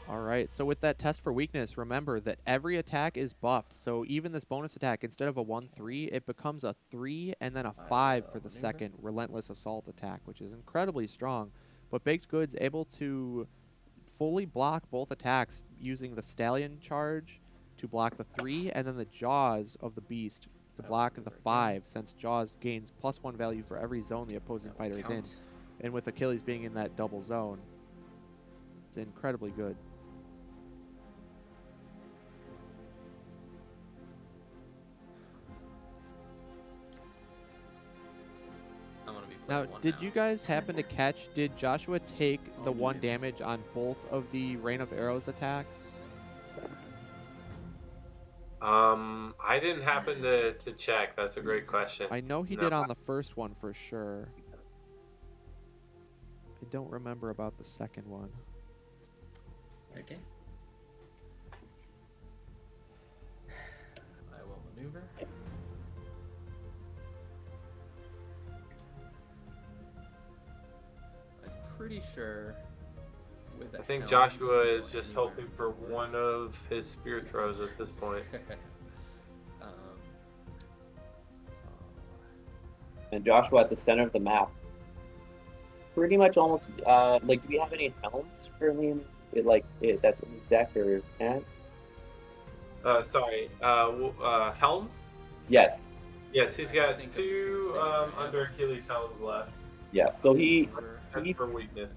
All right, so with that test for weakness, remember that every attack is buffed. So even this bonus attack, instead of a 1-3, it becomes a 3 and then a 5 for the second Relentless Assault attack, which is incredibly strong. But Baked Goods able to fully block both attacks using the Stallion charge to block the 3 and then the Jaws of the Beast to block the 5, since Jaws gains +1 value for every zone the opposing fighter is in. And with Achilles being in that double zone, it's incredibly good. Now, did you guys happen to catch, did Joshua take the 1 damage on both of the Rain of Arrows attacks? I didn't happen to check. That's a great question. I know he did on the first one for sure. I don't remember about the second one. Okay. I will maneuver. I'm pretty sure with I think Joshua is just hoping for one of his spear throws at this point. And Joshua at the center of the map. Pretty much almost, like, do we have any helms for him? That's in his deck or can't? Sorry, helms? Yes. Yes, he's got 2 under Achilles helms left. Yeah, so That's for weakness.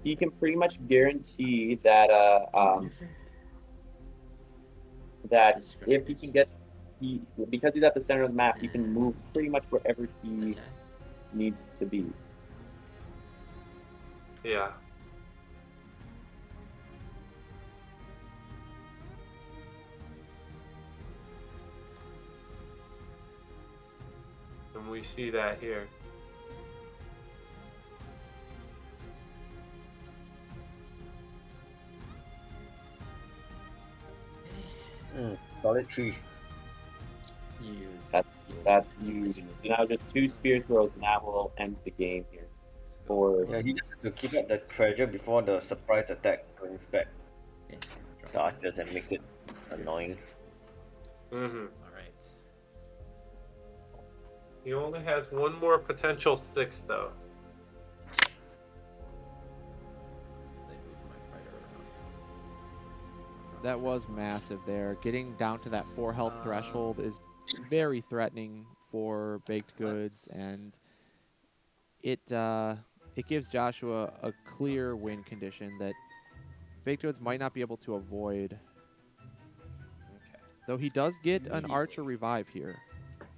he can pretty much guarantee that that if he can get because he's at the center of the map, he can move pretty much wherever he Attack. needs to be. Yeah. And we see that here. Solid 3. You. That's huge. Now just 2 spear throws, and that will end the game here. For Yeah, he just has to keep up the pressure before the surprise attack brings back Okay. the archers and makes it annoying. Mm-hmm. All right. He only has 1 more potential 6, though. They moved my fighter around. That was massive there. Getting down to that 4 health threshold is very threatening for Baked Goods, and it gives Joshua a clear win condition that Baked Goods might not be able to avoid. Okay. Though he does get an Archer revive here.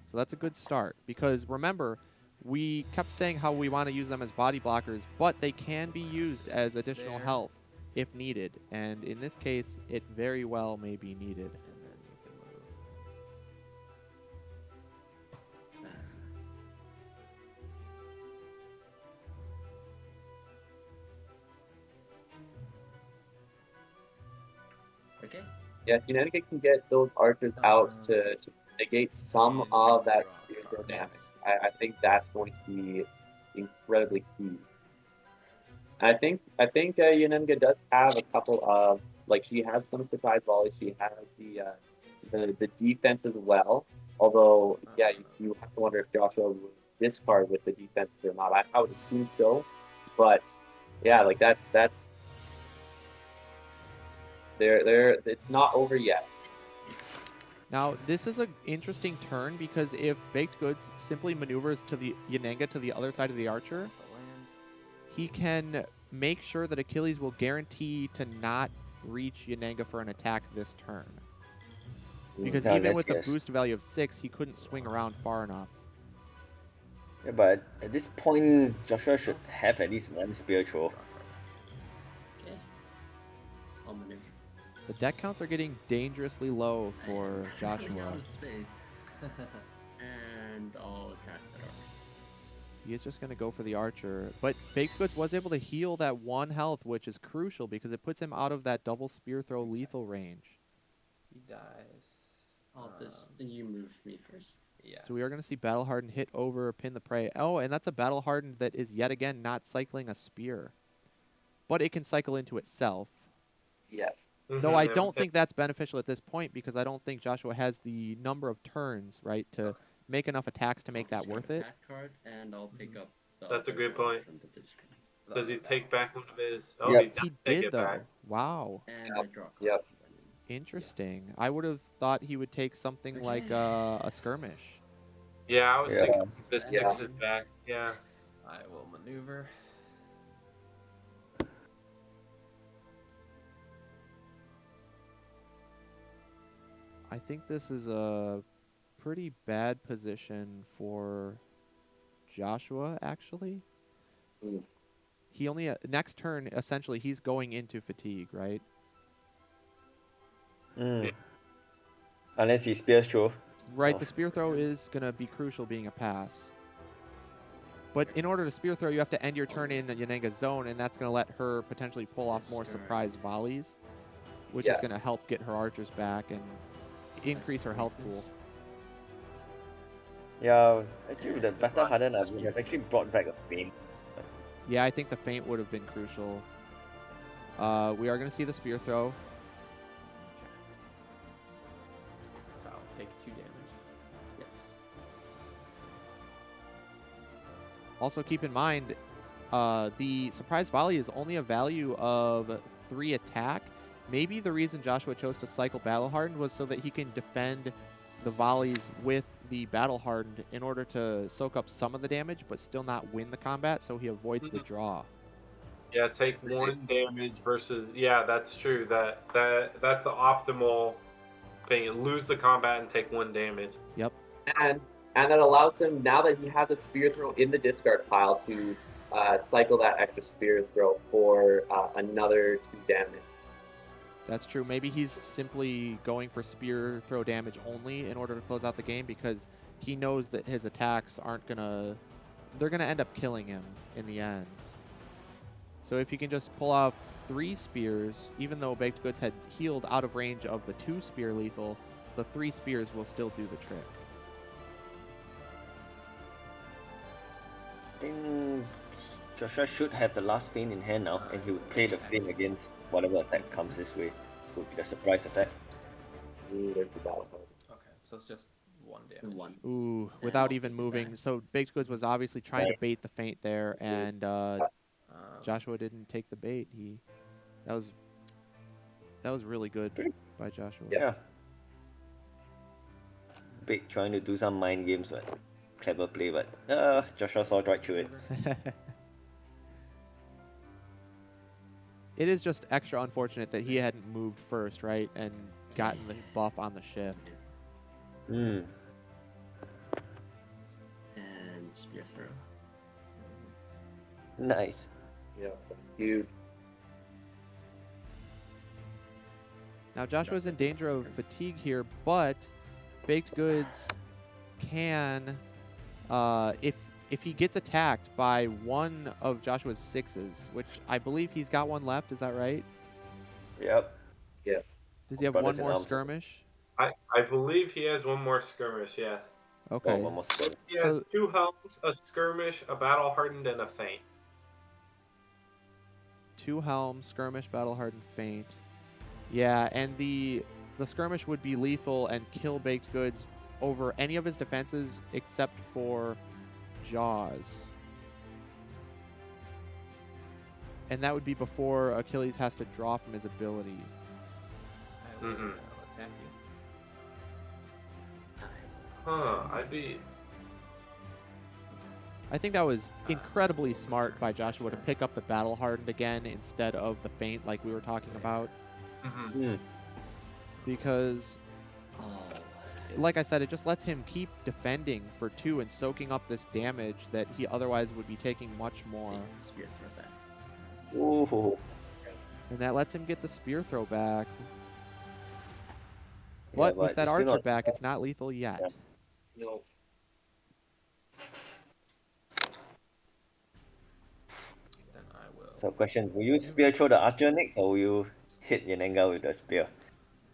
So that's a good start, because remember, we kept saying how we want to use them as body blockers, but they can be used as additional health if needed. And in this case, it very well may be needed. And then you can move. Okay. yeah, United can get those archers out to negate some of that spear throw damage. I think that's going to be incredibly key. I think Yenenga does have a couple of, like, she has some surprise volleys. She has the defense as well. Although, yeah, you have to wonder if Joshua would discard with the defense or not. I would assume so, but yeah, like that's there. It's not over yet. Now, this is an interesting turn, because if Baked Goods simply maneuvers to the Yenenga to the other side of the Archer, he can make sure that Achilles will guarantee to not reach Yenenga for an attack this turn. Because even with the boost value of 6, he couldn't swing around far enough. Yeah, but at this point, Joshua should have at least 1 spear throw. Okay. I'll maneuver. The deck counts are getting dangerously low for Running Joshua. out of space. And I'll attack that archer. He is just going to go for the Archer. But Baked Goods was able to heal that 1 health, which is crucial because it puts him out of that double spear throw lethal range. He dies. You move me first. Yeah. So we are going to see Battle Hardened hit over Pin the Prey. Oh, and that's a Battle Hardened that is yet again not cycling a spear. But it can cycle into itself. Yes. Though I don't think that's beneficial at this point because I don't think Joshua has the number of turns, right, to make enough attacks to make that worth it. Attack card, and I'll pick up the That's a other good one point. from the discard. Does he take back one of his? Oh, Yep. he does He take did, it though. back. Wow. And Yep. I draw a card. Yep. Interesting. I would have thought he would take something like a skirmish. Yeah, I was Yeah. thinking Fistics Yeah. is back. Yeah. I will maneuver. I think this is a pretty bad position for Joshua, actually. Mm. He only, next turn, essentially, he's going into fatigue, right? Mm. Unless he spears through. Right, Oh. the spear throw is going to be crucial being a pass. But in order to spear throw, you have to end your turn in Yanenga's zone, and that's going to let her potentially pull off more surprise volleys, which is Yeah. going to help get her archers back and increase her health pool. Yeah, actually with the Battle Hardened, I would have actually brought back a Feint. Yeah, I think the feint would have been crucial. We are going to see the spear throw. So I'll take 2 damage. Yes. Also, keep in mind, the surprise volley is only a value of 3 attack. Maybe the reason Joshua chose to cycle Battle Hardened was so that he can defend the volleys with the Battle Hardened in order to soak up some of the damage, but still not win the combat, so he avoids the draw. Yeah, take 1 damage versus. Yeah, that's true. That's the optimal thing. Lose the combat and take 1 damage. Yep. And that allows him, now that he has a spear throw in the discard pile, to cycle that extra spear throw for another 2 damage. That's true. Maybe he's simply going for spear throw damage only in order to close out the game because he knows that his attacks aren't going to... They're going to end up killing him in the end. So if he can just pull off 3 spears, even though Baked Goods had healed out of range of the 2 spear lethal, the 3 spears will still do the trick. I think Joshua should have the last Feint in hand now, and he would play the Feint against whatever attack comes this way. Would be the surprise attack. Ooh, there's the Battle Hardened. Okay, so it's just 1 damage. One. Ooh, And without I'll even take it moving. back. So Baked Goods was obviously trying to bait the feint there, and Joshua didn't take the bait. That was really good by Joshua. Yeah. Big trying to do some mind games, but clever play, but Joshua saw right through it. It is just extra unfortunate that he hadn't moved first, right, and gotten the buff on the shift. Mm. And spear throw. Nice. Yeah, huge. Now Joshua's in danger of fatigue here, but Baked Goods can, if he gets attacked by one of Joshua's 6s, which I believe he's got one left, is that right? Yep. Does he have Brothers one in more arms. skirmish? I believe he has 1 more skirmish. Yes. Okay. Oh, almost good. He has So- 2 helms, a skirmish, a battle hardened, and a feint. 2 helm, skirmish, battle hardened, feint. Yeah, and the skirmish would be lethal and kill Baked Goods over any of his defenses except for Jaws. And that would be before Achilles has to draw from his ability. I will Mhm. attack you. I'd be. I think that was incredibly smart by Joshua to pick up the battle hardened again instead of the feint like we were talking about. Mm. Because, Oh. like I said, it just lets him keep defending for 2 and soaking up this damage that he otherwise would be taking much more. Take the spear throw back. Ooh. And that lets him get the spear throw back. Yeah, But with that it's still archer not- back, it's not lethal yet. Yeah. No. Then I will. So question, will you spear throw the archer next, or will you hit Yanenga with the spear?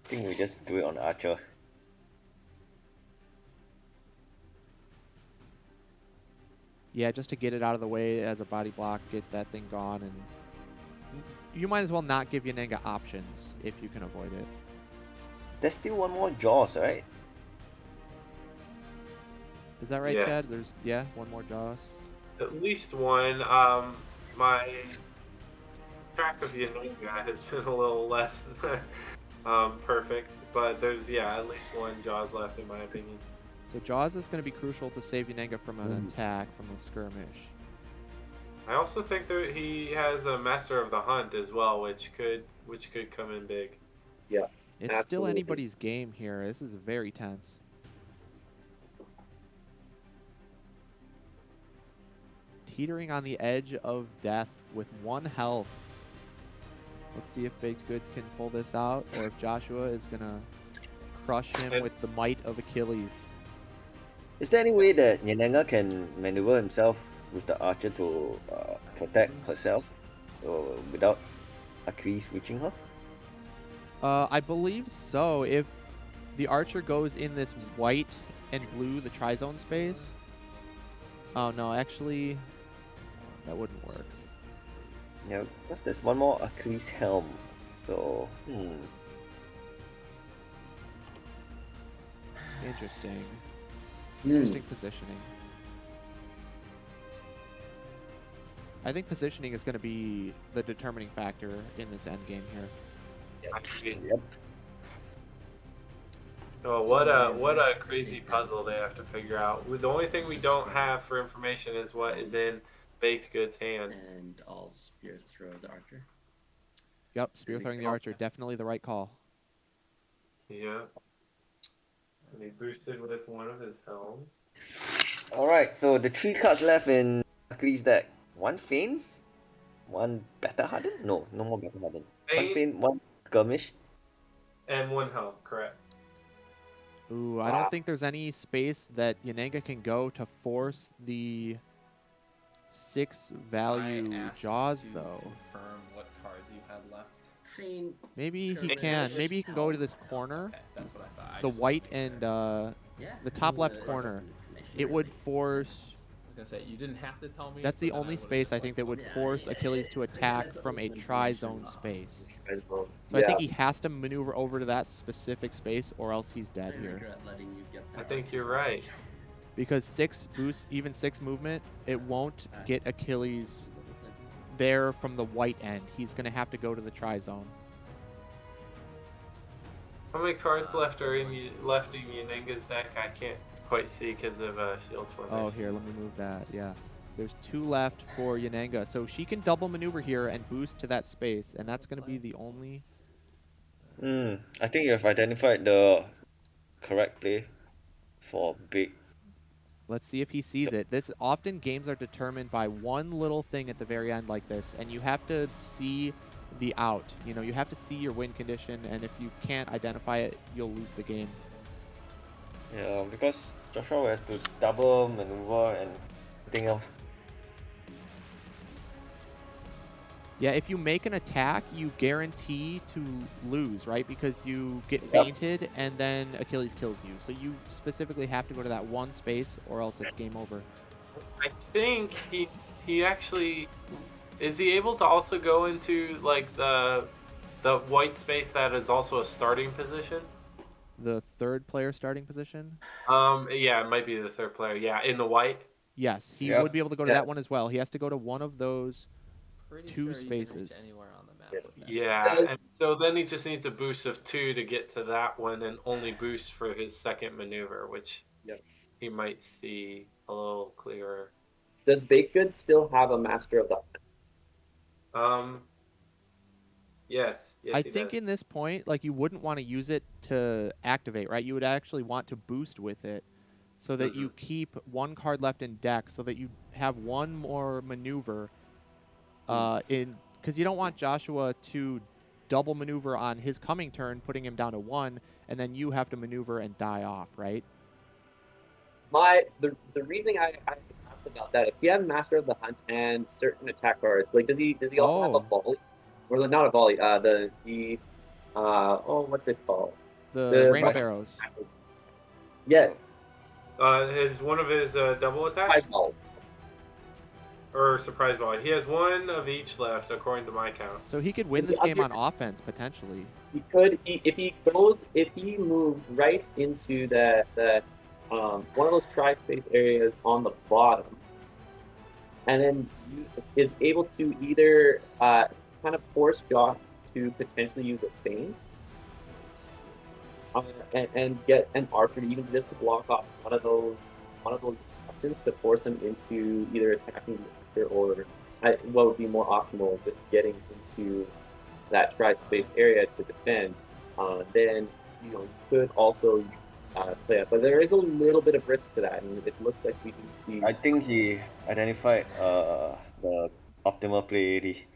I think we just do it on the archer. Yeah, just to get it out of the way as a body block, get that thing gone, and you might as well not give Yanenga options if you can avoid it. There's still one more Jaws, right? Is that right, Yeah. Chad? There's one more Jaws. At least one. My track of Yanenga has been a little less perfect, but there's at least one Jaws left in my opinion. So Jaws is going to be crucial to save Yanenga from an attack from the skirmish. I also think that he has a Master of the Hunt as well, which could come in big. Yeah. It's still Absolutely. anybody's game here. This is very tense. Teetering on the edge of death with 1 health. Let's see if Baked Goods can pull this out, or if Joshua is going to crush him with the might of Achilles. Is there any way that Yanenga can maneuver himself with the archer to protect herself without Achilles reaching her? I believe so. If the archer goes in this white and blue, the tri-zone space. Oh, no, actually, that wouldn't work. Yeah, because there's one more Achilles helm. So, Interesting. Interesting positioning. I think positioning is going to be the determining factor in this end game here. Yep. Oh, what a crazy puzzle they have to figure out. The only thing we don't have for information is what is in Baked Goods' hand. And I'll spear throw the archer. Yep, spear throwing the archer, definitely the right call. Yeah. And he boosted with one of his helms. Alright, so the 3 cards left in Achilles' deck. 1 Feint, 1 Battle Harden? No more Battle Harden. 1 Feint, 1 Skirmish. And 1 helm, correct. Ooh, I don't think there's any space that Yanenga can go to force the 6 value I asked Jaws, to though. Confirm what cards you had left. Feint. Maybe he Skirmish, can. Maybe he can go to this Helm. corner, Okay, that's what I thought. I the just white wanted to and make sure. the top left there's corner. information It would already. force... I was gonna say you didn't have to tell me. That's the but then only would've space just, I like, think that would Yeah, force yeah, Achilles to attack that's from a information. tri-zone space. So So I think he has to maneuver over to that specific space, or else he's dead I here. regret letting you get I that. think you're right. Because 6 boost, even 6 movement, it won't get Achilles there from the white end. He's going to have to go to the tri-zone. How many cards left in Yanenga's deck? I can't quite see because of shield formation. Oh, here, let me move that. Yeah. There's 2 left for Yanenga. So she can double maneuver here and boost to that space, and that's going to be the only... I think you have identified the correct play for big. Let's see if he sees it. This often games are determined by one little thing at the very end like this, and you have to see the out. You know, you have to see your win condition, and if you can't identify it, you'll lose the game. Yeah, because Joshua has to double maneuver and everything else. Yeah, if you make an attack, you guarantee to lose, right? Because you get Yep. fainted, and then Achilles kills you. So you specifically have to go to that one space, or else it's game over. I think he actually is he able to also go into like the white space that is also a starting position? The 3rd player starting position? Yeah, it might be the 3rd player. Yeah, in the white. Yes, he Yep. would be able to go to Yeah. that one as well. He has to go to one of those. Pretty 2 sure you can reach spaces. anywhere on the map with that. Yeah, and so then he just needs a boost of 2 to get to that one, and only boost for his second maneuver, which Yep. he might see a little clearer. Does Baked Goods still have a Master of the Hunt? Yes, I he think does. in this point, like, you wouldn't want to use it to activate, right? You would actually want to boost with it so that you keep 1 card left in deck so that you have 1 more maneuver because you don't want Joshua to double maneuver on his coming turn, putting him down to 1, and then you have to maneuver and die off, right? The reason I asked about that, if he has Master of the Hunt and certain attack cards, like does he also have a volley? Or not a volley, what's it called? The Rain of Rush- Arrows. Yes. Is one of his double attacks? Prize ball. or surprise volley. He has one of each left, according to my count. So he could win this game on offense potentially. He could, if he moves right into the one of those tri-space areas on the bottom, and then is able to either kind of force Josh to potentially use a feint, and get an archer even just to block off one of those options to force him into either attacking the archer or what would be more optimal, just getting into that tri-space area to defend. Then you could also play up, but there is a little bit of risk to that, and it looks like we do see. I think he identified the optimal play already.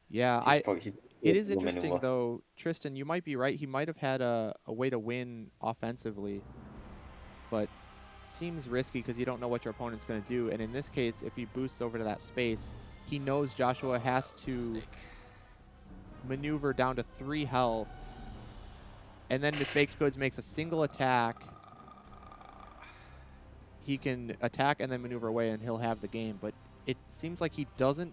Yeah, it is interesting maneuver. though, Tristan. You might be right. He might have had a way to win offensively, but seems risky because you don't know what your opponent's going to do. And in this case, if he boosts over to that space, he knows Joshua has to maneuver down to 3 health. And then if Baked Goods makes a single attack, he can attack and then maneuver away and he'll have the game. But it seems like he doesn't.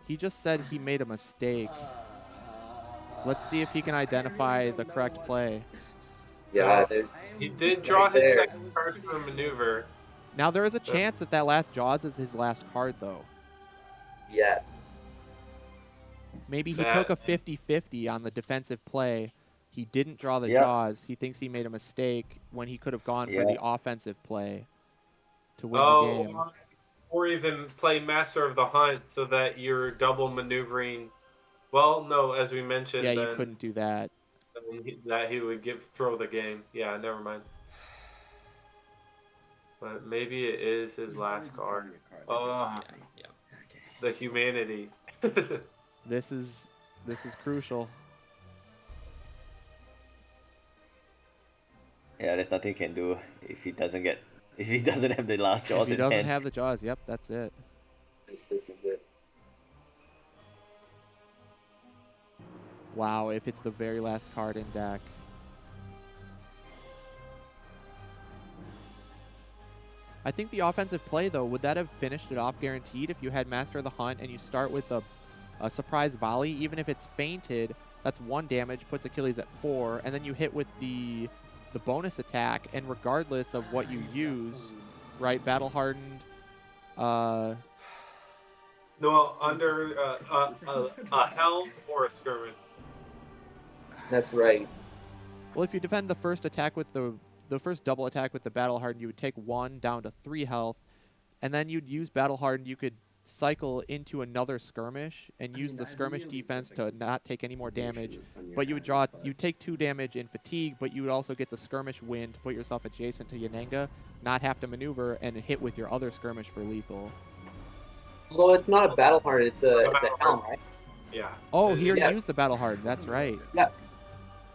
He just said he made a mistake. Let's see if he can identify the correct play. Yeah, he did draw his second card for a maneuver. Now there is a chance that last Jaws is his last card, though. Yeah. Maybe he took a 50-50 on the defensive play. He didn't draw the Jaws. He thinks he made a mistake when he could have gone for the offensive play to win the game. Or even play Master of the Hunt so that you're double maneuvering. Well, no, as we mentioned. Yeah, you couldn't do that. That he would throw the game. Yeah, never mind. But maybe it is his last card. The humanity. This is crucial. Yeah, there's nothing he can do if he doesn't have the last Jaws if he in doesn't hand. have the Jaws, yep, that's it. This is it. Wow, if it's the very last card in deck. I think the offensive play, though, would that have finished it off guaranteed if you had Master of the Hunt and you start with a surprise volley? Even if it's feinted, that's 1 damage, puts Achilles at 4, and then you hit with the bonus attack, and regardless of what you use, right, Battle Hardened, no, under a helm or a skirmish. That's right. Well, if you defend the first attack with the first double attack with the Battle Hardened, you would take 1 down to 3 health, and then you'd use Battle Hardened. You could cycle into another skirmish and use the skirmish defense to not take any more damage, but you would take 2 damage in fatigue, but you would also get the skirmish win to put yourself adjacent to Yananga, not have to maneuver, and hit with your other skirmish for lethal. Well, it's not a battle hard, it's a helm, right? Yeah. Oh, he already used the Battle Hardened, that's right. Yeah.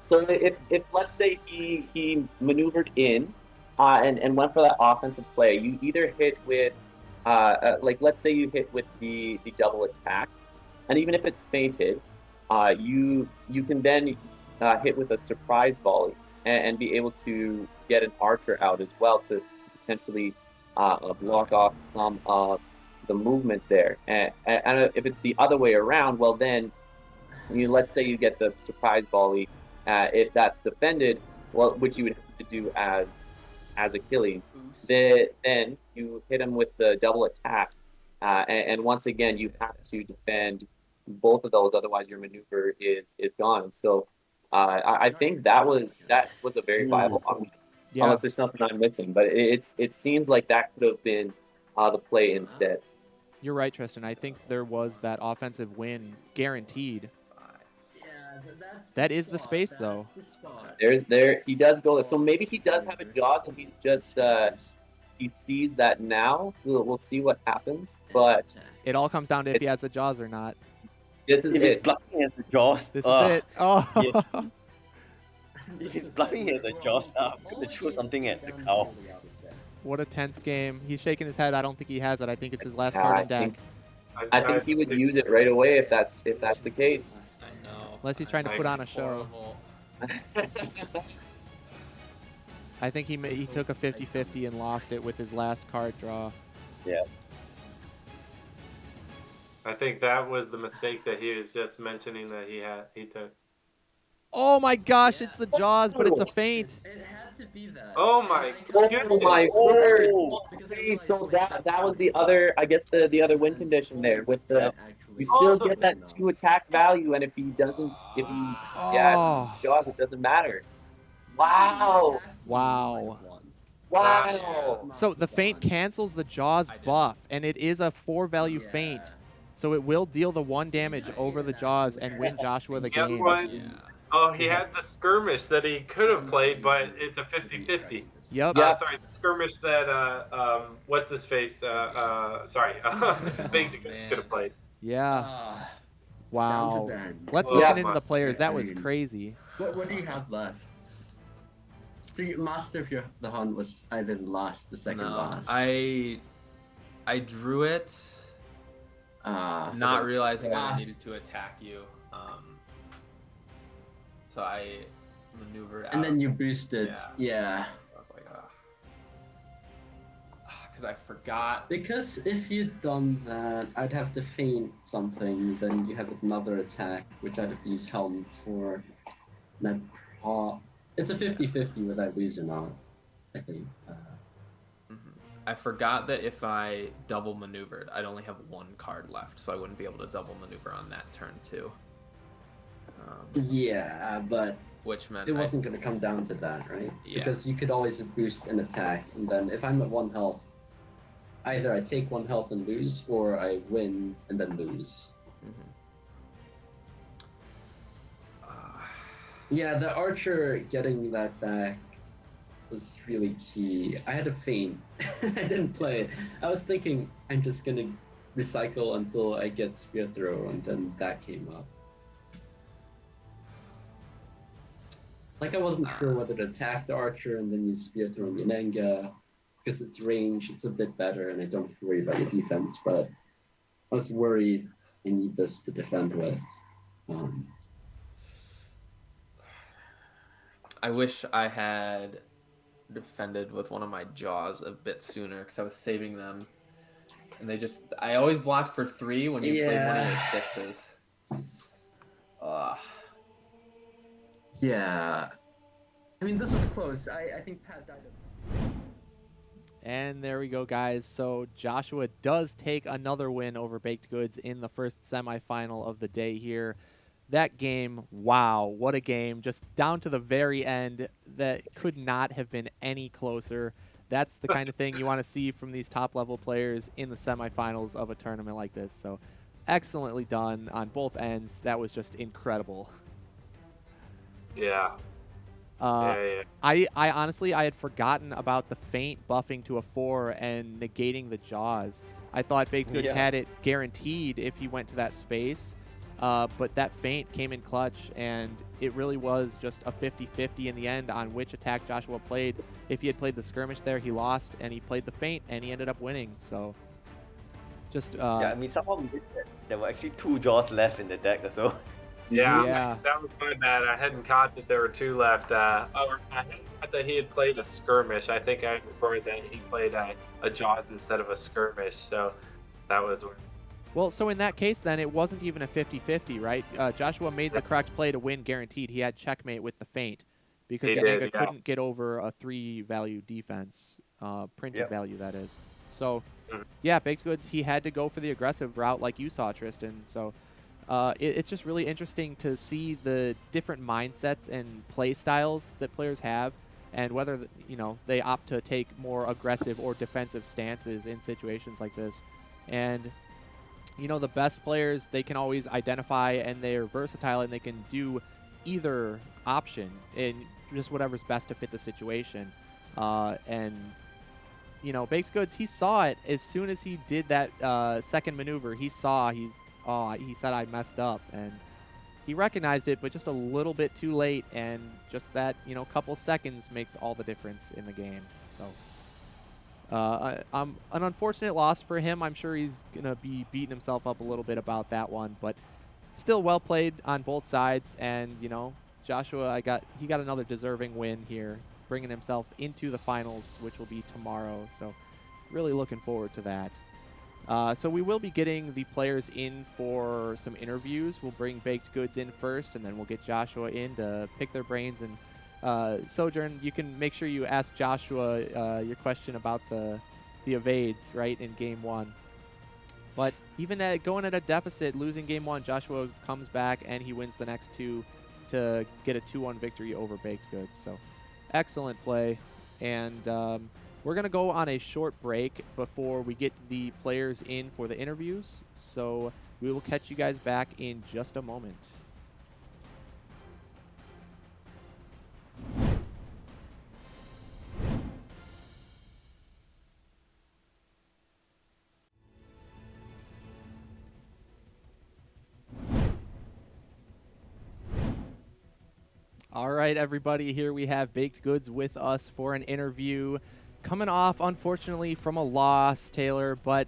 So if let's say he maneuvered in and went for that offensive play, you either hit with like let's say you hit with the double attack, and even if it's feinted, you can then hit with a surprise volley and be able to get an archer out as well to potentially block off some of the movement there. And if it's the other way around, well then, let's say you get the surprise volley. If that's defended, well, which you would have to do as Achilles, then you hit him with the double attack, and once again you have to defend both of those, otherwise your maneuver is gone. So I think that was a very viable option, unless there's something I'm missing. But it seems like that could have been the play instead. You're right, Tristan. I think there was that offensive win guaranteed. That is the space, though. He does go. So maybe he does have a Jaws, and he's just he sees that now. We'll see what happens. But it all comes down to if he has the Jaws or not. This is if he's bluffing as the Jaws. This is it. Oh. Yes. If he's bluffing as the Jaws, I'm gonna throw something at the cow. What a tense game. He's shaking his head. I don't think he has it. I think it's his last card in deck. I think he would use it right away if that's the case. Unless he's trying to put on a show. I think he took a 50-50 and lost it with his last card draw. Yeah. I think that was the mistake that he was just mentioning that he took. Oh my gosh, Yeah. it's the Jaws, but it's a feint. It had to be that. Oh my Oh goodness. my word! Because I Okay, realized so like, that just that was how the much other, I guess the other win and condition there with the. Yep. actually You still Oh, get that enough. 2 attack value, and if he doesn't, if he Oh, Jaws, it doesn't matter. He Wow! attacked wow. -1. Wow! So the feint cancels the Jaws buff, and it is a 4-value Yeah. feint. So it will deal the 1 damage Yeah, over it the actually Jaws was and a win Joshua the Yeah, game. but- Yeah. Oh, he had the skirmish that he could have played, but it's a 50-50. Yep. Yep. Sorry, the skirmish that what's his face? Sorry, Big Goods could have played. Yeah. Down Wow. to Ben. Let's Oh listen my into the players. That was goodness. crazy. What do you have left? So your Master of the Hunt was either last or second No, last. I drew it, not realizing that I needed to attack you. So I maneuvered out. and then you boosted. Yeah. I was like, because I forgot. Because if you'd done that, I'd have to feint something, then you have another attack, which I'd have to use Helm for. And it's a 50-50 whether I lose or not, I think. I forgot that if I double maneuvered, I'd only have 1 card left, so I wouldn't be able to double maneuver on that turn too. Yeah, but Which meant it wasn't going to come down to that, right? Yeah. Because you could always boost an attack, and then if I'm at 1 health, either I take 1 health and lose, or I win and then lose. Yeah, the archer getting that back was really key. I had a feint. I didn't play it. I was thinking I'm just gonna recycle until I get spear throw, and then that came up. Like I wasn't sure whether to attack the archer and then use spear throw on Yanenga, because its range, it's a bit better, and I don't have to worry about your defense. But I was worried I need this to defend with. I wish I had defended with one of my Jaws a bit sooner, because I was saving them. And I always blocked for 3 when you played one of your 6s. Yeah. I mean, this is close. I think Pat died of... And there we go, guys. So Joshua does take another win over Baked Goods in the first semifinal of the day here. That game, wow, what a game. Just down to the very end. That could not have been any closer. That's the kind of thing you want to see from these top-level players in the semifinals of a tournament like this. So excellently done on both ends. That was just incredible. Yeah. I honestly, I had forgotten about the feint buffing to a 4 and negating the Jaws. I thought Baked Goods had it guaranteed if he went to that space. But that feint came in clutch, and it really was just a 50-50 in the end on which attack Joshua played. If he had played the skirmish there, he lost, and he played the feint, and he ended up winning. So, just yeah, I mean, someone missed that. There were actually 2 Jaws left in the deck or so. Yeah. That was my bad. I hadn't caught that there were 2 left. I hadn't caught that he had played a skirmish. I think I recorded that he played a Jaws instead of a skirmish. So that was where. Well, so in that case, then, it wasn't even a 50-50, right? Joshua made the correct play to win guaranteed. He had checkmate with the feint because Yanenga couldn't get over a 3-value defense, printed value, that is. So, yeah, Baked Goods, he had to go for the aggressive route like you saw, Tristan. So it's just really interesting to see the different mindsets and play styles that players have, and whether they opt to take more aggressive or defensive stances in situations like this. And the best players, they can always identify, and they're versatile, and they can do either option in just whatever's best to fit the situation. Baked Goods, he saw it as soon as he did that second maneuver. He said I messed up, and he recognized it, but just a little bit too late, and just that couple seconds makes all the difference in the game. So an unfortunate loss for him. I'm sure he's gonna be beating himself up a little bit about that one, but still well played on both sides. And Joshua, he got another deserving win here, bringing himself into the finals, which will be tomorrow. So really looking forward to that. So we will be getting the players in for some interviews. We'll bring Baked Goods in first, and then we'll get Joshua in to pick their brains. And Sojourne, you can make sure you ask Joshua your question about the evades, right, in Game 1. But even going at a deficit, losing Game 1, Joshua comes back and he wins the next 2 to get a 2-1 victory over Baked Goods. So excellent play. And we're going to go on a short break before we get the players in for the interviews. So we will catch you guys back in just a moment. All right, everybody, here we have Baked Goods with us for an interview. Coming off, unfortunately, from a loss, Taylor, but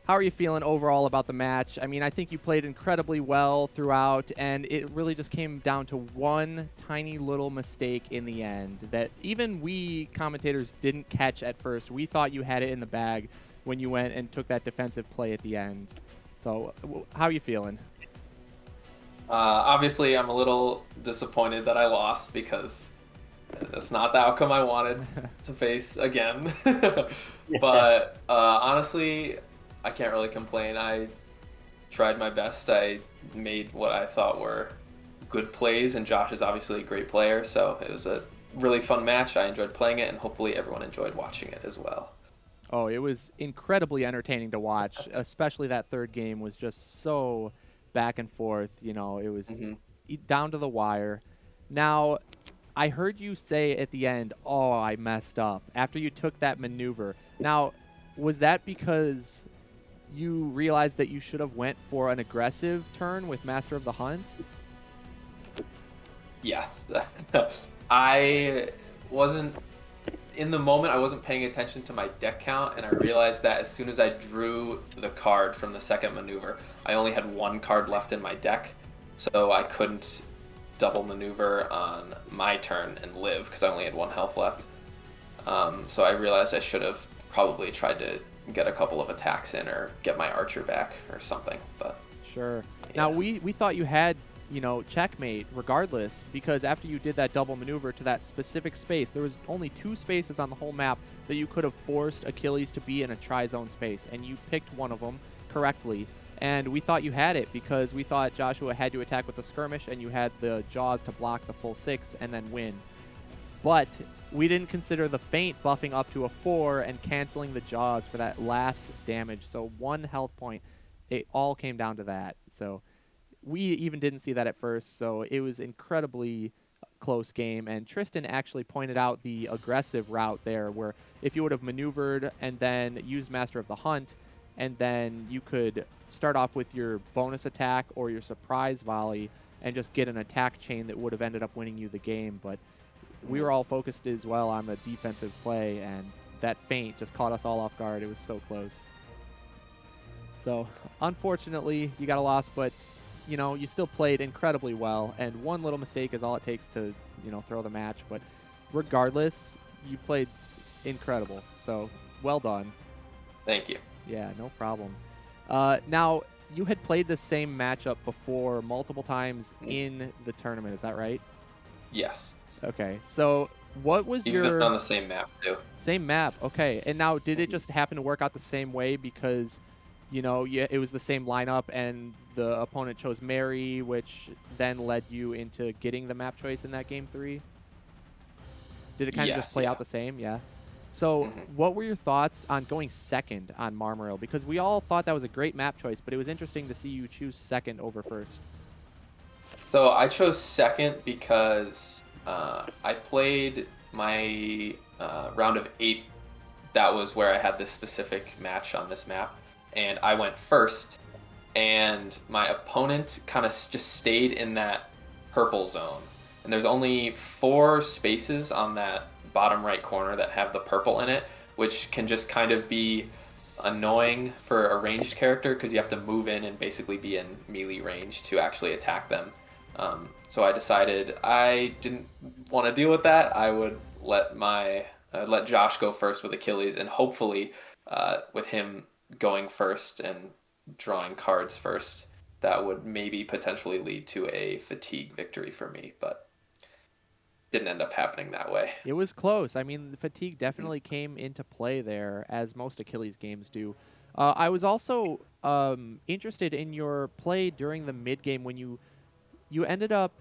how are you feeling overall about the match? I mean, I think you played incredibly well throughout, and it really just came down to one tiny little mistake in the end that even we commentators didn't catch at first. We thought you had it in the bag when you went and took that defensive play at the end. So how are you feeling? Obviously, I'm a little disappointed that I lost because that's not the outcome I wanted to face again. But honestly, I can't really complain. I tried my best. I made what I thought were good plays, and Josh is obviously a great player, so it was a really fun match. I enjoyed playing it, and hopefully everyone enjoyed watching it as well. Oh, it was incredibly entertaining to watch, especially that third game was just so back and forth. You know, it was down to the wire. Now, I heard you say at the end, oh, I messed up, after you took that maneuver. Now, was that because you realized that you should have went for an aggressive turn with Master of the Hunt? Yes. I wasn't... In the moment, I wasn't paying attention to my deck count, and I realized that as soon as I drew the card from the second maneuver, I only had one card left in my deck, so I couldn't double maneuver on my turn and live because I only had 1 health left. So I realized I should have probably tried to get a couple of attacks in or get my archer back or something. But sure. Yeah. Now, we thought you had, you know, checkmate regardless, because after you did that double maneuver to that specific space, there was only 2 spaces on the whole map that you could have forced Achilles to be in a tri-zone space, and you picked one of them correctly. And we thought you had it because we thought Joshua had to attack with the skirmish and you had the jaws to block the full 6 and then win. But we didn't consider the feint buffing up to a 4 and canceling the jaws for that last damage. So 1 health point. It all came down to that. So we even didn't see that at first. So it was incredibly close game. And Tristan actually pointed out the aggressive route there, where if you would have maneuvered and then used Master of the Hunt, and then you could start off with your bonus attack or your surprise volley and just get an attack chain that would have ended up winning you the game. But we were all focused as well on the defensive play, and that feint just caught us all off guard. It was so close. So unfortunately, you got a loss, but you know, you still played incredibly well, and one little mistake is all it takes to, you know, throw the match. But regardless, you played incredible. So well done. thank you. Yeah, no problem. Now, you had played the same matchup before multiple times in the tournament. Is that right? Yes. Okay. So what was Even your... on the same map, too. Same map. Okay. And now, did it just happen to work out the same way because, you know, it was the same lineup and the opponent chose Mary, which then led you into getting the map choice in that game 3? Did it kind of just play out the same? Yeah. So what were your thoughts on going second on Marmaril? Because we all thought that was a great map choice, but it was interesting to see you choose second over first. So I chose second because I played my round of 8. That was where I had this specific match on this map. And I went first. And my opponent kind of just stayed in that purple zone. And there's only 4 spaces on that bottom right corner that have the purple in it, which can just kind of be annoying for a ranged character because you have to move in and basically be in melee range to actually attack them. So I decided I didn't want to deal with that. I would let Josh go first with Achilles, and hopefully with him going first and drawing cards first, that would maybe potentially lead to a fatigue victory for me, but didn't end up happening that way. It was close. I mean, the fatigue definitely came into play there, as most Achilles games do. I was also interested in your play during the mid game when you ended up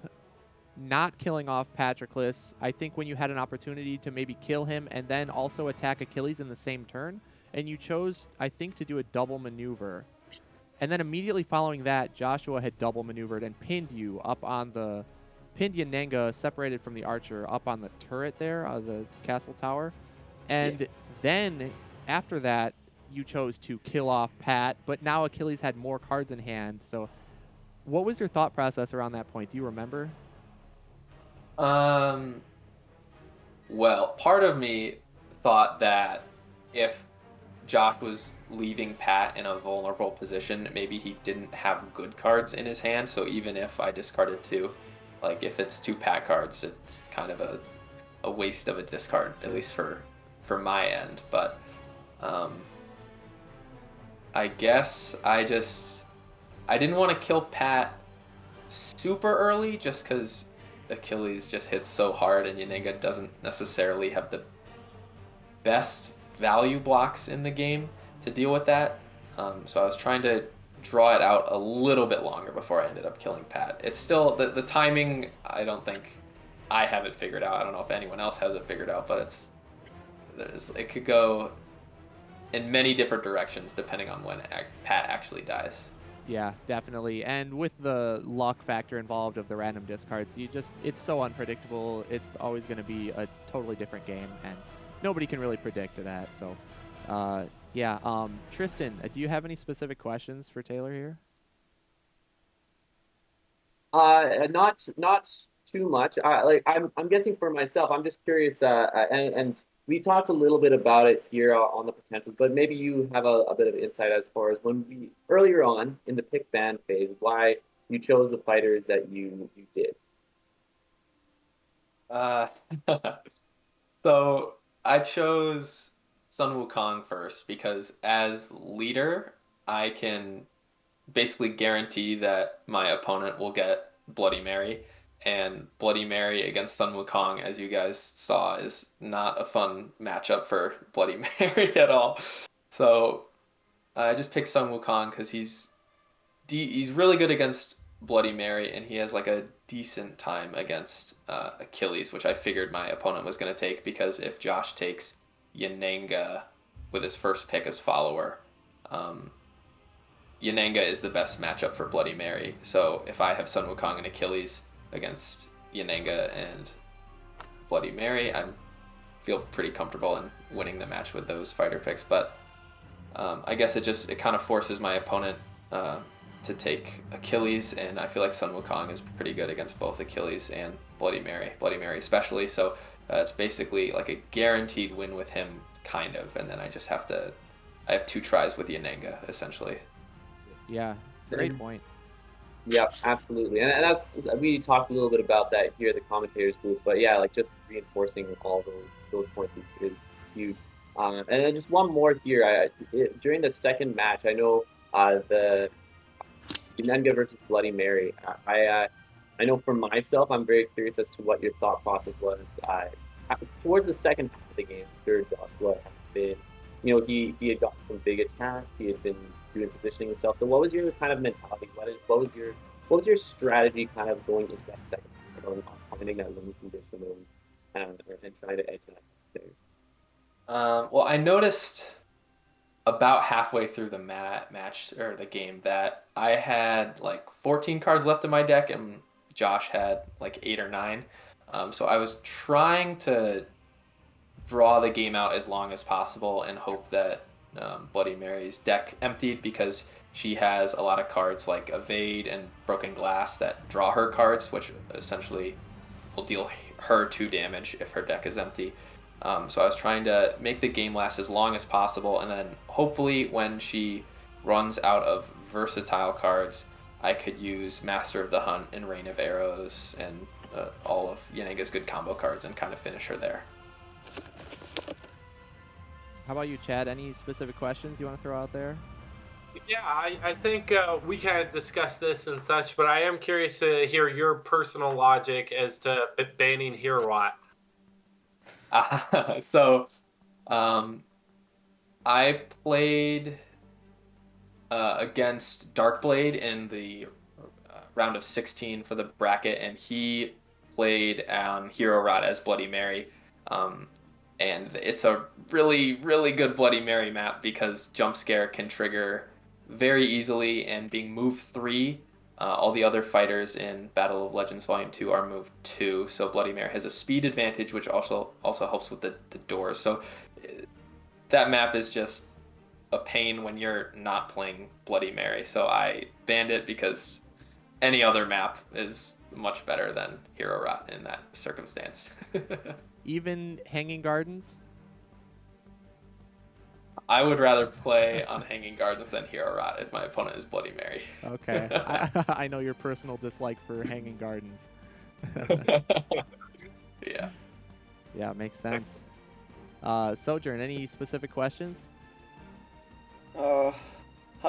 not killing off Patroclus, I think, when you had an opportunity to maybe kill him and then also attack Achilles in the same turn. And you chose, I think, to do a double maneuver. And then immediately following that, Joshua had double maneuvered and pinned you up on the... pinned Yanenga, separated from the archer, up on the turret there, the castle tower. And then, after that, you chose to kill off Pat, but now Achilles had more cards in hand. So what was your thought process around that point? Do you remember? Well, part of me thought that if Josh was leaving Pat in a vulnerable position, maybe he didn't have good cards in his hand, so even if I discarded two, like if it's two Pat cards, it's kind of a waste of a discard, at least for my end. But I guess I didn't want to kill Pat super early just because Achilles just hits so hard and Yanenga doesn't necessarily have the best value blocks in the game to deal with that. So I was trying to draw it out a little bit longer before I ended up killing Pat. It's still, the timing, I don't think I have it figured out. I don't know if anyone else has it figured out, but it could go in many different directions depending on when Pat actually dies. Yeah, definitely. And with the luck factor involved of the random discards, it's so unpredictable. It's always going to be a totally different game, and nobody can really predict that. So, Tristan, do you have any specific questions for Taylor here? Not too much. I'm guessing for myself. I'm just curious. And we talked a little bit about it here on the potentials, but maybe you have a bit of insight as far as when we earlier on in the pick ban phase, why you chose the fighters that you did. So I chose Sun Wukong first because as leader, I can basically guarantee that my opponent will get Bloody Mary. And Bloody Mary against Sun Wukong, as you guys saw, is not a fun matchup for Bloody Mary at all. So I just picked Sun Wukong because he's really good against Bloody Mary, and he has like a decent time against Achilles, which I figured my opponent was going to take because if Josh takes Yanenga with his first pick as follower, Yanenga is the best matchup for Bloody Mary. So if I have Sun Wukong and Achilles against Yanenga and Bloody Mary, I feel pretty comfortable in winning the match with those fighter picks. But I guess it kind of forces my opponent to take Achilles, and I feel like Sun Wukong is pretty good against both Achilles and Bloody Mary especially. So it's basically like a guaranteed win with him, kind of, and then I have two tries with Yanenga essentially. Yeah, great point. Yeah, absolutely, and that's, we talked a little bit about that here at the commentators booth, but yeah, like just reinforcing all those points is huge. And then just one more here. During the second match, I know the Yanenga versus Bloody Mary. I know for myself, I'm very curious as to what your thought process was. Towards the second half of the game, third Joshua had been, he had gotten some big attacks. He had been doing positioning himself. So what was your kind of mentality? What was your strategy kind of going into that second half, on finding that winning condition and trying to edge that there? Well, I noticed about halfway through the match or the game that I had like 14 cards left in my deck and Josh had like 8 or 9. So I was trying to draw the game out as long as possible and hope that Bloody Mary's deck emptied because she has a lot of cards like Evade and Broken Glass that draw her cards, which essentially will deal her 2 damage if her deck is empty. So I was trying to make the game last as long as possible, and then hopefully when she runs out of versatile cards, I could use Master of the Hunt and Rain of Arrows and all of Yanenga's good combo cards and kind of finish her there. How about you, Chad? Any specific questions you want to throw out there? Yeah, I think we kind of discussed this and such, but I am curious to hear your personal logic as to banning Hero. So, I played against Darkblade in the round of 16 for the bracket, and he played Hero Rot as Bloody Mary. And it's a really, really good Bloody Mary map because Jump Scare can trigger very easily, and being move 3, all the other fighters in Battle of Legends Volume 2 are move 2, so Bloody Mary has a speed advantage, which also helps with the doors. So that map is just a pain when you're not playing Bloody Mary. So I banned it because any other map is much better than Hero Rot in that circumstance. Even Hanging Gardens? I would rather play on Hanging Gardens than Hero Rot if my opponent is Bloody Mary. Okay. I know your personal dislike for Hanging Gardens. Yeah. Yeah, makes sense. Sojourne, any specific questions? How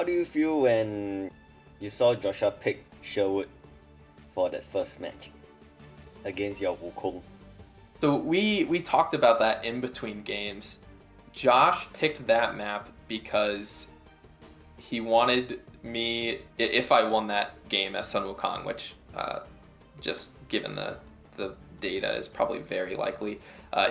do you feel when you saw Joshua pick Sherwood for that first match against your Wukong? So we talked about that in between games. Josh picked that map because he wanted me, if I won that game as Sun Wukong, which just given the data is probably very likely,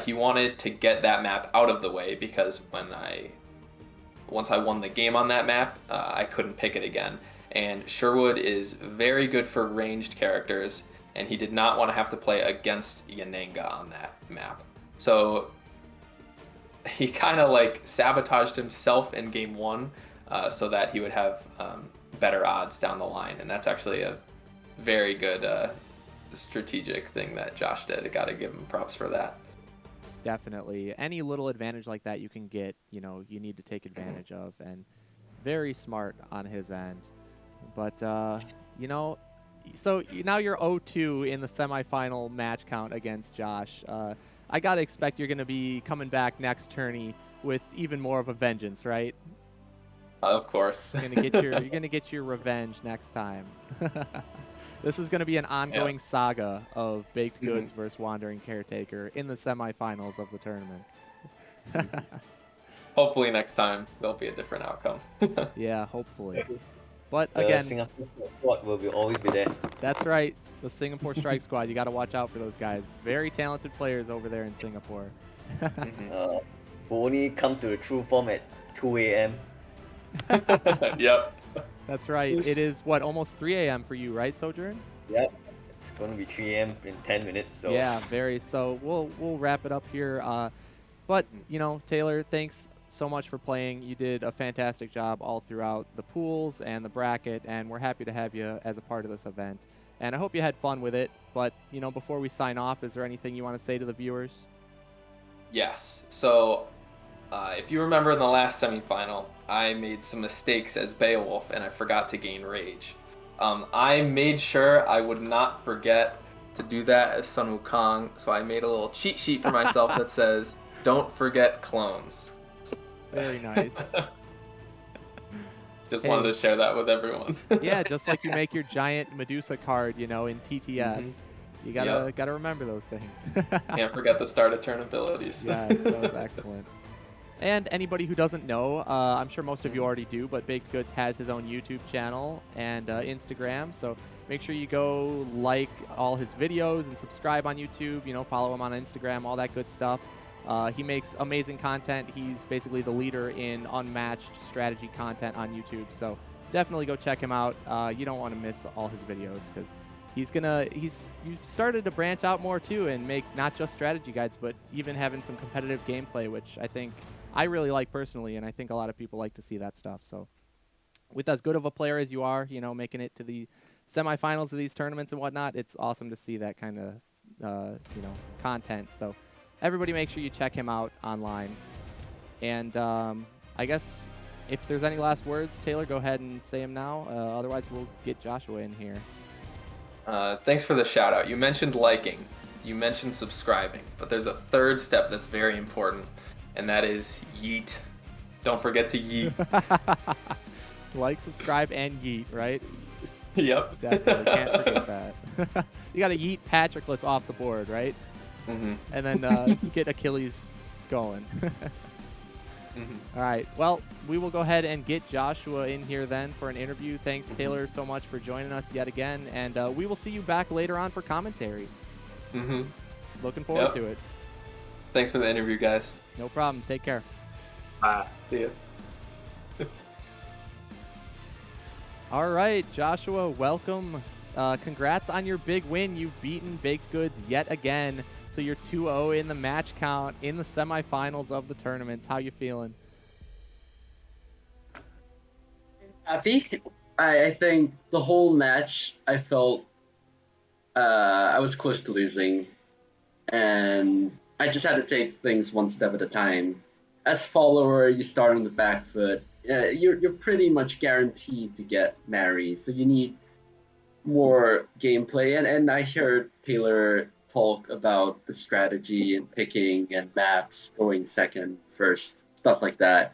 he wanted to get that map out of the way because once I won the game on that map, I couldn't pick it again. And Sherwood is very good for ranged characters, and he did not want to have to play against Yananga on that map. So he kind of like sabotaged himself in game 1 so that he would have better odds down the line. And that's actually a very good strategic thing that Josh did. I got to give him props for that. Definitely. Any little advantage like that you can get, you need to take advantage of, and very smart on his end. But, so now you're 0-2 in the semifinal match count against Josh. I got to expect you're going to be coming back next tourney with even more of a vengeance, right? Of course. You're gonna get your revenge next time. This is gonna be an ongoing saga of Baked Goods versus Wandering Caretaker in the semifinals of the tournaments. Hopefully next time there'll be a different outcome. Yeah, hopefully. But again, Singapore squad will always be there. That's right. The Singapore Strike Squad. You got to watch out for those guys. Very talented players over there in Singapore. Who only come to the true form at 2 a.m. Yep. That's right. It is, almost 3 a.m. for you, right, Sojourn? Yep. It's going to be 3 a.m. in 10 minutes. So. Yeah, very. So we'll wrap it up here. But, Taylor, thanks so much for playing. You did a fantastic job all throughout the pools and the bracket, and we're happy to have you as a part of this event. And I hope you had fun with it. But, before we sign off, is there anything you want to say to the viewers? Yes. So, if you remember in the last semifinal, I made some mistakes as Beowulf, and I forgot to gain Rage. I made sure I would not forget to do that as Sun Wukong, so I made a little cheat sheet for myself that says, "Don't forget clones." Very nice. Just wanted to share that with everyone. Yeah, just like you make your giant Medusa card, in TTS. You gotta remember those things. Can't forget the start of turn abilities. Yes, that was excellent. And anybody who doesn't know, I'm sure most of you already do, but Baked Goods has his own YouTube channel and Instagram. So make sure you go like all his videos and subscribe on YouTube. Follow him on Instagram, all that good stuff. He makes amazing content. He's basically the leader in unmatched strategy content on YouTube. So definitely go check him out. You don't want to miss all his videos because you started to branch out more too and make not just strategy guides, but even having some competitive gameplay, which I think I really like personally, and I think a lot of people like to see that stuff. So with as good of a player as you are, making it to the semifinals of these tournaments and whatnot, it's awesome to see that kind of, content. So everybody make sure you check him out online. And I guess if there's any last words, Taylor, go ahead and say them now. Otherwise, we'll get Joshua in here. Thanks for the shout out. You mentioned liking, you mentioned subscribing, but there's a third step that's very important. and that is yeet. Don't forget to yeet. Like, subscribe, and yeet, right? Yep. Definitely can't forget that. You got to yeet Patrickless off the board, right? Mm-hmm. And then get Achilles going. Mm-hmm. All right. Well, we will go ahead and get Joshua in here then for an interview. Thanks, Taylor, so much for joining us yet again. And we will see you back later on for commentary. Mm-hmm. Looking forward to it. Thanks for the interview, guys. No problem. Take care. See ya. All right, Joshua, welcome. Congrats on your big win. You've beaten Baked Goods yet again. So you're 2-0 in the match count in the semifinals of the tournaments. How you feeling? Happy. I think the whole match, I felt I was close to losing, and I just had to take things one step at a time. As follower, you start on the back foot. You're pretty much guaranteed to get married, so you need more gameplay. And I heard Taylor talk about the strategy and picking and maps, going second, first, stuff like that.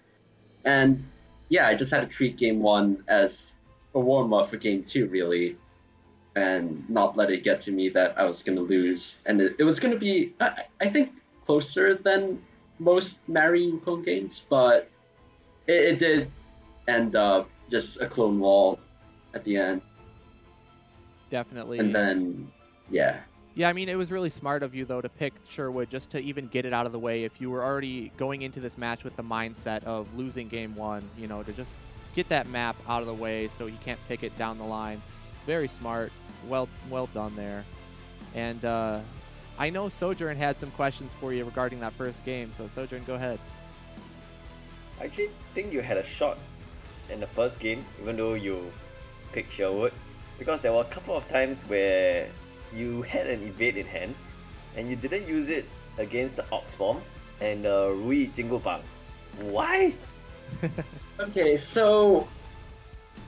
And yeah, I just had to treat game one as a warm up for game two, really, and not let it get to me that I was going to lose. And it was going to be, I think, closer than most Mary Yukon games, but it did end up just a clone wall at the end. Definitely. And then, yeah. Yeah, I mean, it was really smart of you, though, to pick Sherwood just to even get it out of the way. If you were already going into this match with the mindset of losing game one, you know, to just get that map out of the way so he can't pick it down the line. Very smart. Well done there. And I know Sojourne had some questions for you regarding that first game, so Sojourne, go ahead. I actually think you had a shot in the first game, even though you picked Sherwood, because there were a couple of times where you had an evade in hand, and you didn't use it against the Ox form and Rui Jingo Bang. Why? Okay, so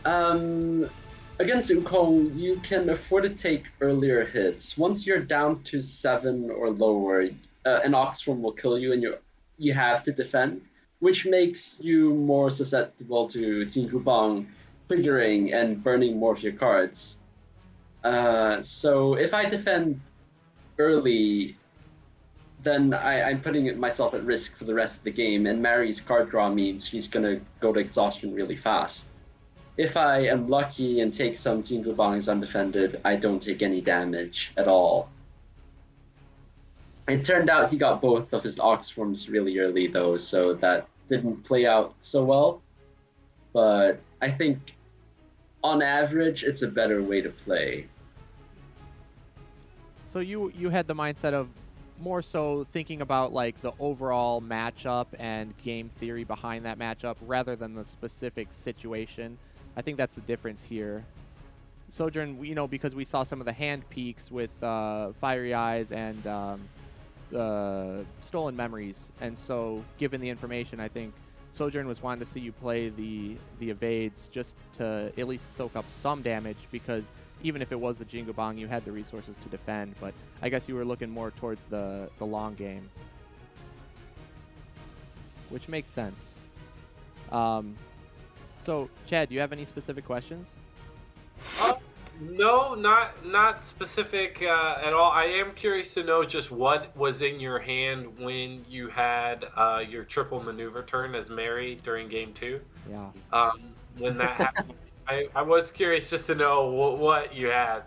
against Wukong, you can afford to take earlier hits. Once you're down to 7 or lower, an Ox form will kill you, and you have to defend, which makes you more susceptible to Jingu Bang triggering and burning more of your cards. So if I defend early, then I'm putting myself at risk for the rest of the game, and Mary's card draw means she's going to go to exhaustion really fast. If I am lucky and take some Jingu Bangs undefended, I don't take any damage at all. It turned out he got both of his Ox forms really early, though, so that didn't play out so well. But I think, on average, it's a better way to play. So you had the mindset of more so thinking about like the overall matchup and game theory behind that matchup rather than the specific situation. I think that's the difference here. Sojourn, you know, because we saw some of the hand peaks with Fiery Eyes and Stolen Memories, and so given the information, I think Sojourn was wanting to see you play the evades just to at least soak up some damage, because even if it was the Jingo Bang, you had the resources to defend, but I guess you were looking more towards the long game, which makes sense. So, Chad, do you have any specific questions? No, not specific at all. I am curious to know just what was in your hand when you had your triple maneuver turn as Mary during game 2. Yeah. When that happened, I was curious just to know what you had.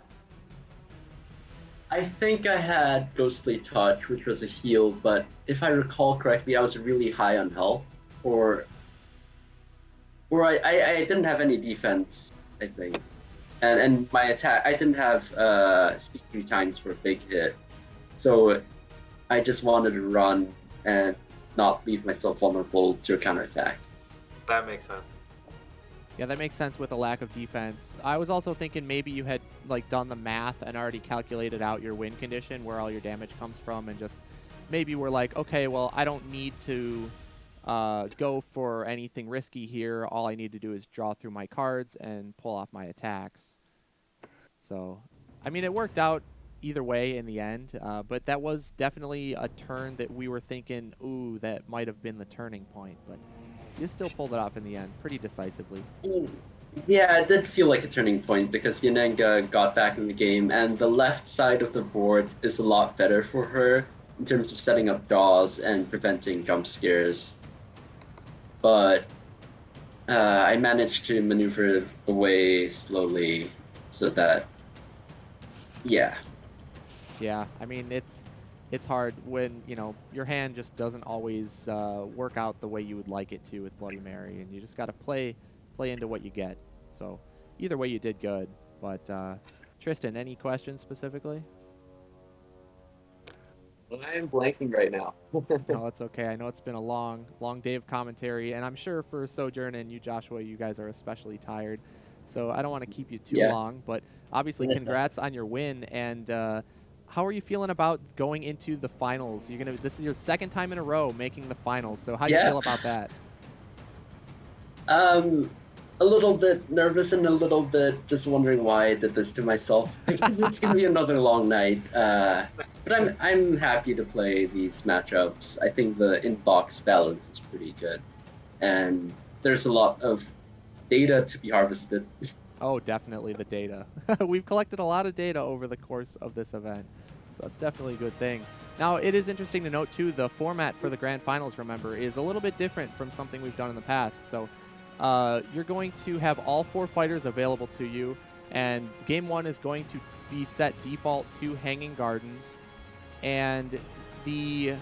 I think I had Ghostly Touch, which was a heal, but if I recall correctly, I was really high on health, or I didn't have any defense, I think. And my attack, I didn't have speed 3 times for a big hit. So I just wanted to run and not leave myself vulnerable to a counterattack. That makes sense. Yeah, that makes sense with a lack of defense. I was also thinking maybe you had like done the math and already calculated out your win condition, where all your damage comes from, and just maybe we're like, okay, well, I don't need to go for anything risky here. All I need to do is draw through my cards and pull off my attacks. So, I mean, it worked out either way in the end. But that was definitely a turn that we were thinking, ooh, that might have been the turning point. But you still pulled it off in the end pretty decisively. Yeah, it did feel like a turning point because Yanenga got back in the game, and the left side of the board is a lot better for her in terms of setting up jaws and preventing jump scares. But I managed to maneuver away slowly so that, yeah. Yeah, I mean, it's hard when, you know, your hand just doesn't always work out the way you would like it to with Bloody Mary, and you just got to play into what you get. So either way, you did good. But Tristan, any questions specifically? I'm blanking right now. No, it's okay. I know it's been a long day of commentary, and I'm sure for Sojourne and you, Joshua, you guys are especially tired. So I don't want to keep you too Yeah. long, but obviously congrats on your win. And how are you feeling about going into the finals? This is your second time in a row making the finals. So how do you Yeah. feel about that? A little bit nervous and a little bit just wondering why I did this to myself because it's gonna be another long night. But I'm happy to play these matchups. I think the in-box balance is pretty good, and there's a lot of data to be harvested. Oh, definitely the data. We've collected a lot of data over the course of this event, so that's definitely a good thing. Now, it is interesting to note, too, the format for the Grand Finals, remember, is a little bit different from something we've done in the past. So you're going to have all 4 fighters available to you, and Game 1 is going to be set default to Hanging Gardens. And the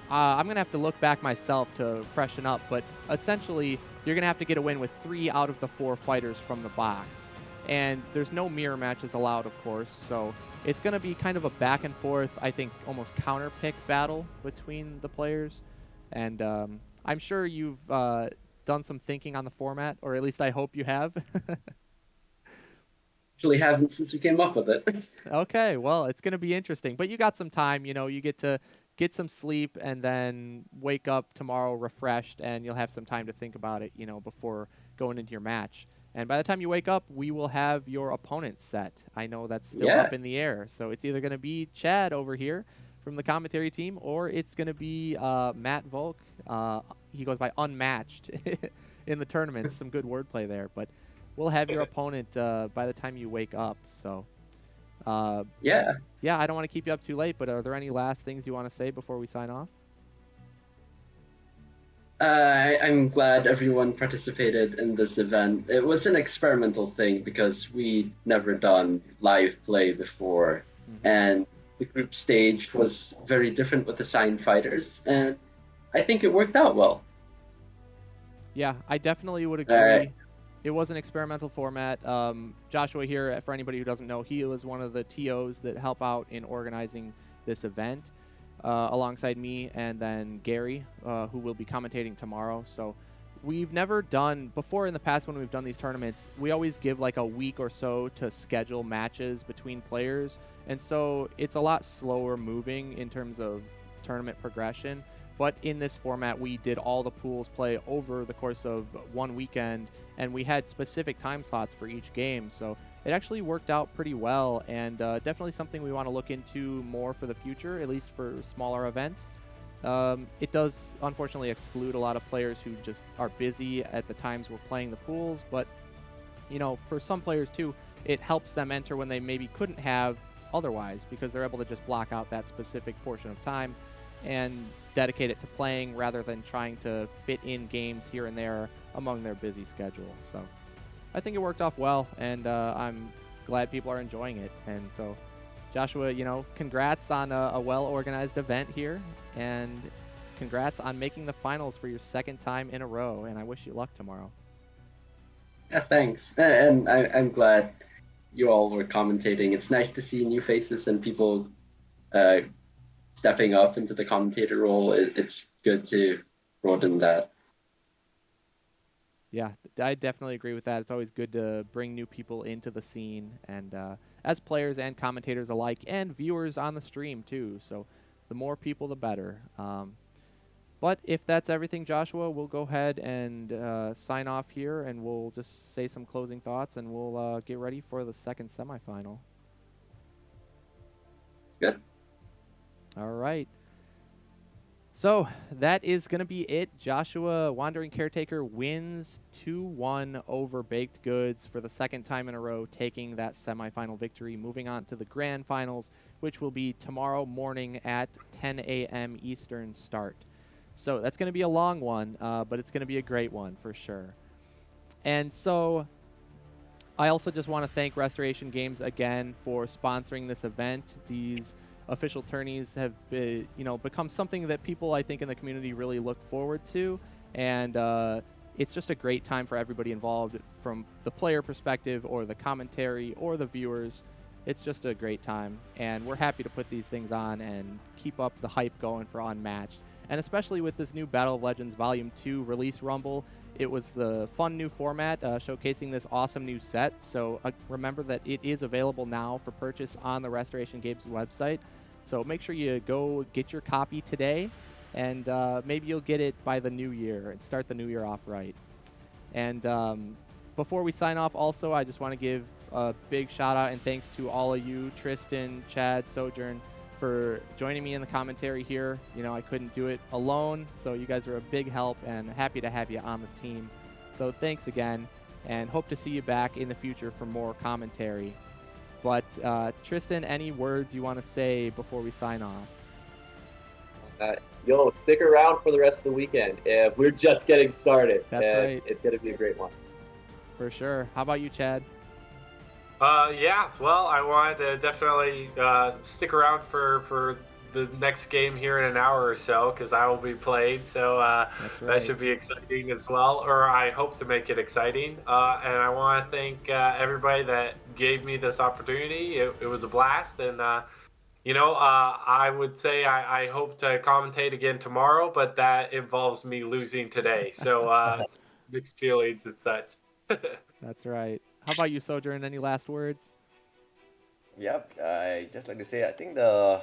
I'm going to have to look back myself to freshen up, but essentially you're going to have to get a win with 3 out of the 4 fighters from the box. And there's no mirror matches allowed, of course, so it's going to be kind of a back and forth, I think, almost counter pick battle between the players. And I'm sure you've done some thinking on the format, or at least I hope you have. Actually, haven't since we came up with it. Okay, well, it's going to be interesting, but you got some time. You know, you get to get some sleep and then wake up tomorrow refreshed, and you'll have some time to think about it, you know, before going into your match. And by the time you wake up, we will have your opponent set. I know that's still Yeah. up in the air, so it's either going to be Chad over here from the commentary team, or it's going to be Matt Volk. He goes by Unmatched in the tournaments. Some good wordplay there, but we'll have your opponent by the time you wake up. So, Yeah. yeah, I don't want to keep you up too late, but are there any last things you want to say before we sign off? I'm glad everyone participated in this event. It was an experimental thing because we never done live play before, and the group stage was very different with assigned fighters, and I think it worked out well. Yeah, I definitely would agree. It was an experimental format. Joshua here, for anybody who doesn't know, he was one of the TOs that help out in organizing this event. Alongside me and then Gary, who will be commentating tomorrow. So we've never done, before in the past when we've done these tournaments, we always give like a week or so to schedule matches between players. And so it's a lot slower moving in terms of tournament progression. But in this format, we did all the pools play over the course of one weekend, and we had specific time slots for each game. So it actually worked out pretty well, and definitely something we want to look into more for the future, at least for smaller events. It does, unfortunately, exclude a lot of players who just are busy at the times we're playing the pools, but, you know, for some players, too, it helps them enter when they maybe couldn't have otherwise, because they're able to just block out that specific portion of time and dedicate it to playing rather than trying to fit in games here and there among their busy schedule. So I think it worked off well, and I'm glad people are enjoying it. And so, Joshua, you know, congrats on a well-organized event here, and congrats on making the finals for your second time in a row, and I wish you luck tomorrow. Yeah, thanks. And I'm glad you all were commentating. It's nice to see new faces and people stepping up into the commentator role. It's good to broaden that. Yeah, I definitely agree with that. It's always good to bring new people into the scene, and as players and commentators alike, and viewers on the stream too. So the more people, the better. But if that's everything, Joshua, we'll go ahead and sign off here, and we'll just say some closing thoughts, and we'll get ready for the second semifinal. Good. All right. So that is going to be it. Joshua Wandering Caretaker wins 2-1 over Baked Goods for the second time in a row, taking that semifinal victory, moving on to the grand finals, which will be tomorrow morning at 10 a.m. Eastern start. So that's going to be a long one, but it's going to be a great one for sure. And so I also just want to thank Restoration Games again for sponsoring this event. These official tourneys have become something that people, I think, in the community really look forward to, and it's just a great time for everybody involved, from the player perspective or the commentary or the viewers. It's just a great time, and we're happy to put these things on and keep up the hype going for Unmatched. And especially with this new Battle of Legends Volume 2 release rumble, it was the fun new format showcasing this awesome new set. So remember that it is available now for purchase on the Restoration Games website. So make sure you go get your copy today, and maybe you'll get it by the new year and start the new year off right. And before we sign off, also, I just want to give a big shout out and thanks to all of you, Tristan, Chad, Sojourne, for joining me in the commentary here. You know, I couldn't do it alone, so you guys are a big help, and happy to have you on the team. So thanks again, and hope to see you back in the future for more commentary. But Tristan, any words you want to say before we sign off? Yo, stick around for the rest of the weekend. We're just getting started. That's right. It's going to be a great one. For sure. How about you, Chad? Yeah, well, I wanted to definitely stick around for the next game here in an hour or so, because I will be playing, so That's right. that should be exciting as well, or I hope to make it exciting. And I want to thank everybody that gave me this opportunity. It was a blast, and I would say I hope to commentate again tomorrow, but that involves me losing today, so mixed feelings and such. That's right. How about you, Sojourn? Any last words? Yep, I just like to say I think the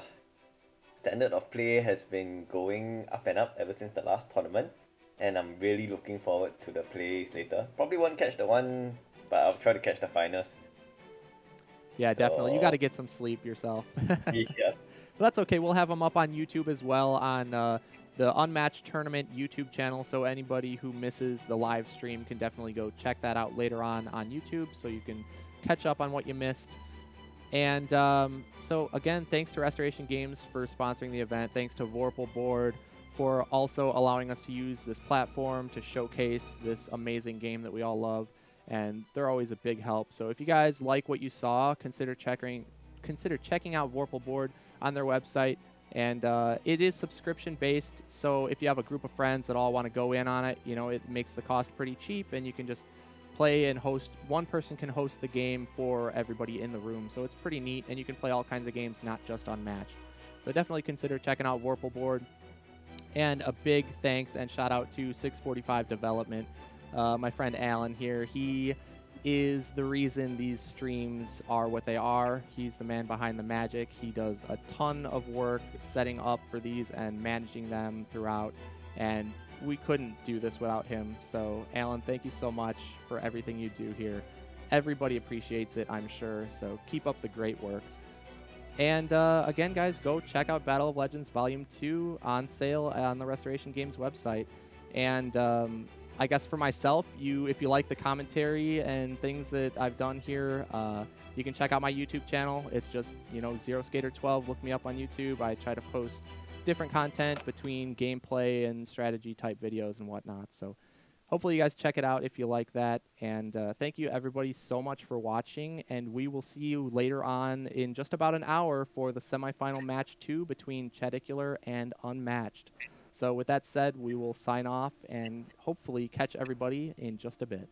standard of play has been going up and up ever since the last tournament, and I'm really looking forward to the plays later. Probably won't catch the one, but I'll try to catch the finals. Yeah, definitely. You got to get some sleep yourself. Yeah. But that's okay. We'll have them up on YouTube as well, on the Unmatched Tournament YouTube channel. So anybody who misses the live stream can definitely go check that out later on YouTube, so you can catch up on what you missed. And so again, thanks to Restoration Games for sponsoring the event. Thanks to Vorpal Board for also allowing us to use this platform to showcase this amazing game that we all love. And they're always a big help. So if you guys like what you saw, consider checking out Vorpal Board on their website. And it is subscription based, so if you have a group of friends that all want to go in on it, it makes the cost pretty cheap, and you can just play and host. One person can host the game for everybody in the room, so it's pretty neat, and you can play all kinds of games, not just Unmatched. So definitely consider checking out Vorpal Board. And a big thanks and shout out to 645 Development. My friend Alan here, he is the reason these streams are what they are. He's the man behind the magic. He does a ton of work setting up for these and managing them throughout, and we couldn't do this without him. So Alan, thank you so much for everything you do here. Everybody appreciates it, I'm sure, so keep up the great work. And again, guys, go check out Battle of Legends Volume 2 on sale on the Restoration Games website. And I guess for myself, if you like the commentary and things that I've done here, you can check out my YouTube channel. It's just, Zero Skater 12. Look me up on YouTube. I try to post different content between gameplay and strategy type videos and whatnot. So hopefully you guys check it out if you like that. And thank you everybody so much for watching. And we will see you later on in just about an hour for the semifinal match 2 between Chedicular and Unmatched. So with that said, we will sign off and hopefully catch everybody in just a bit.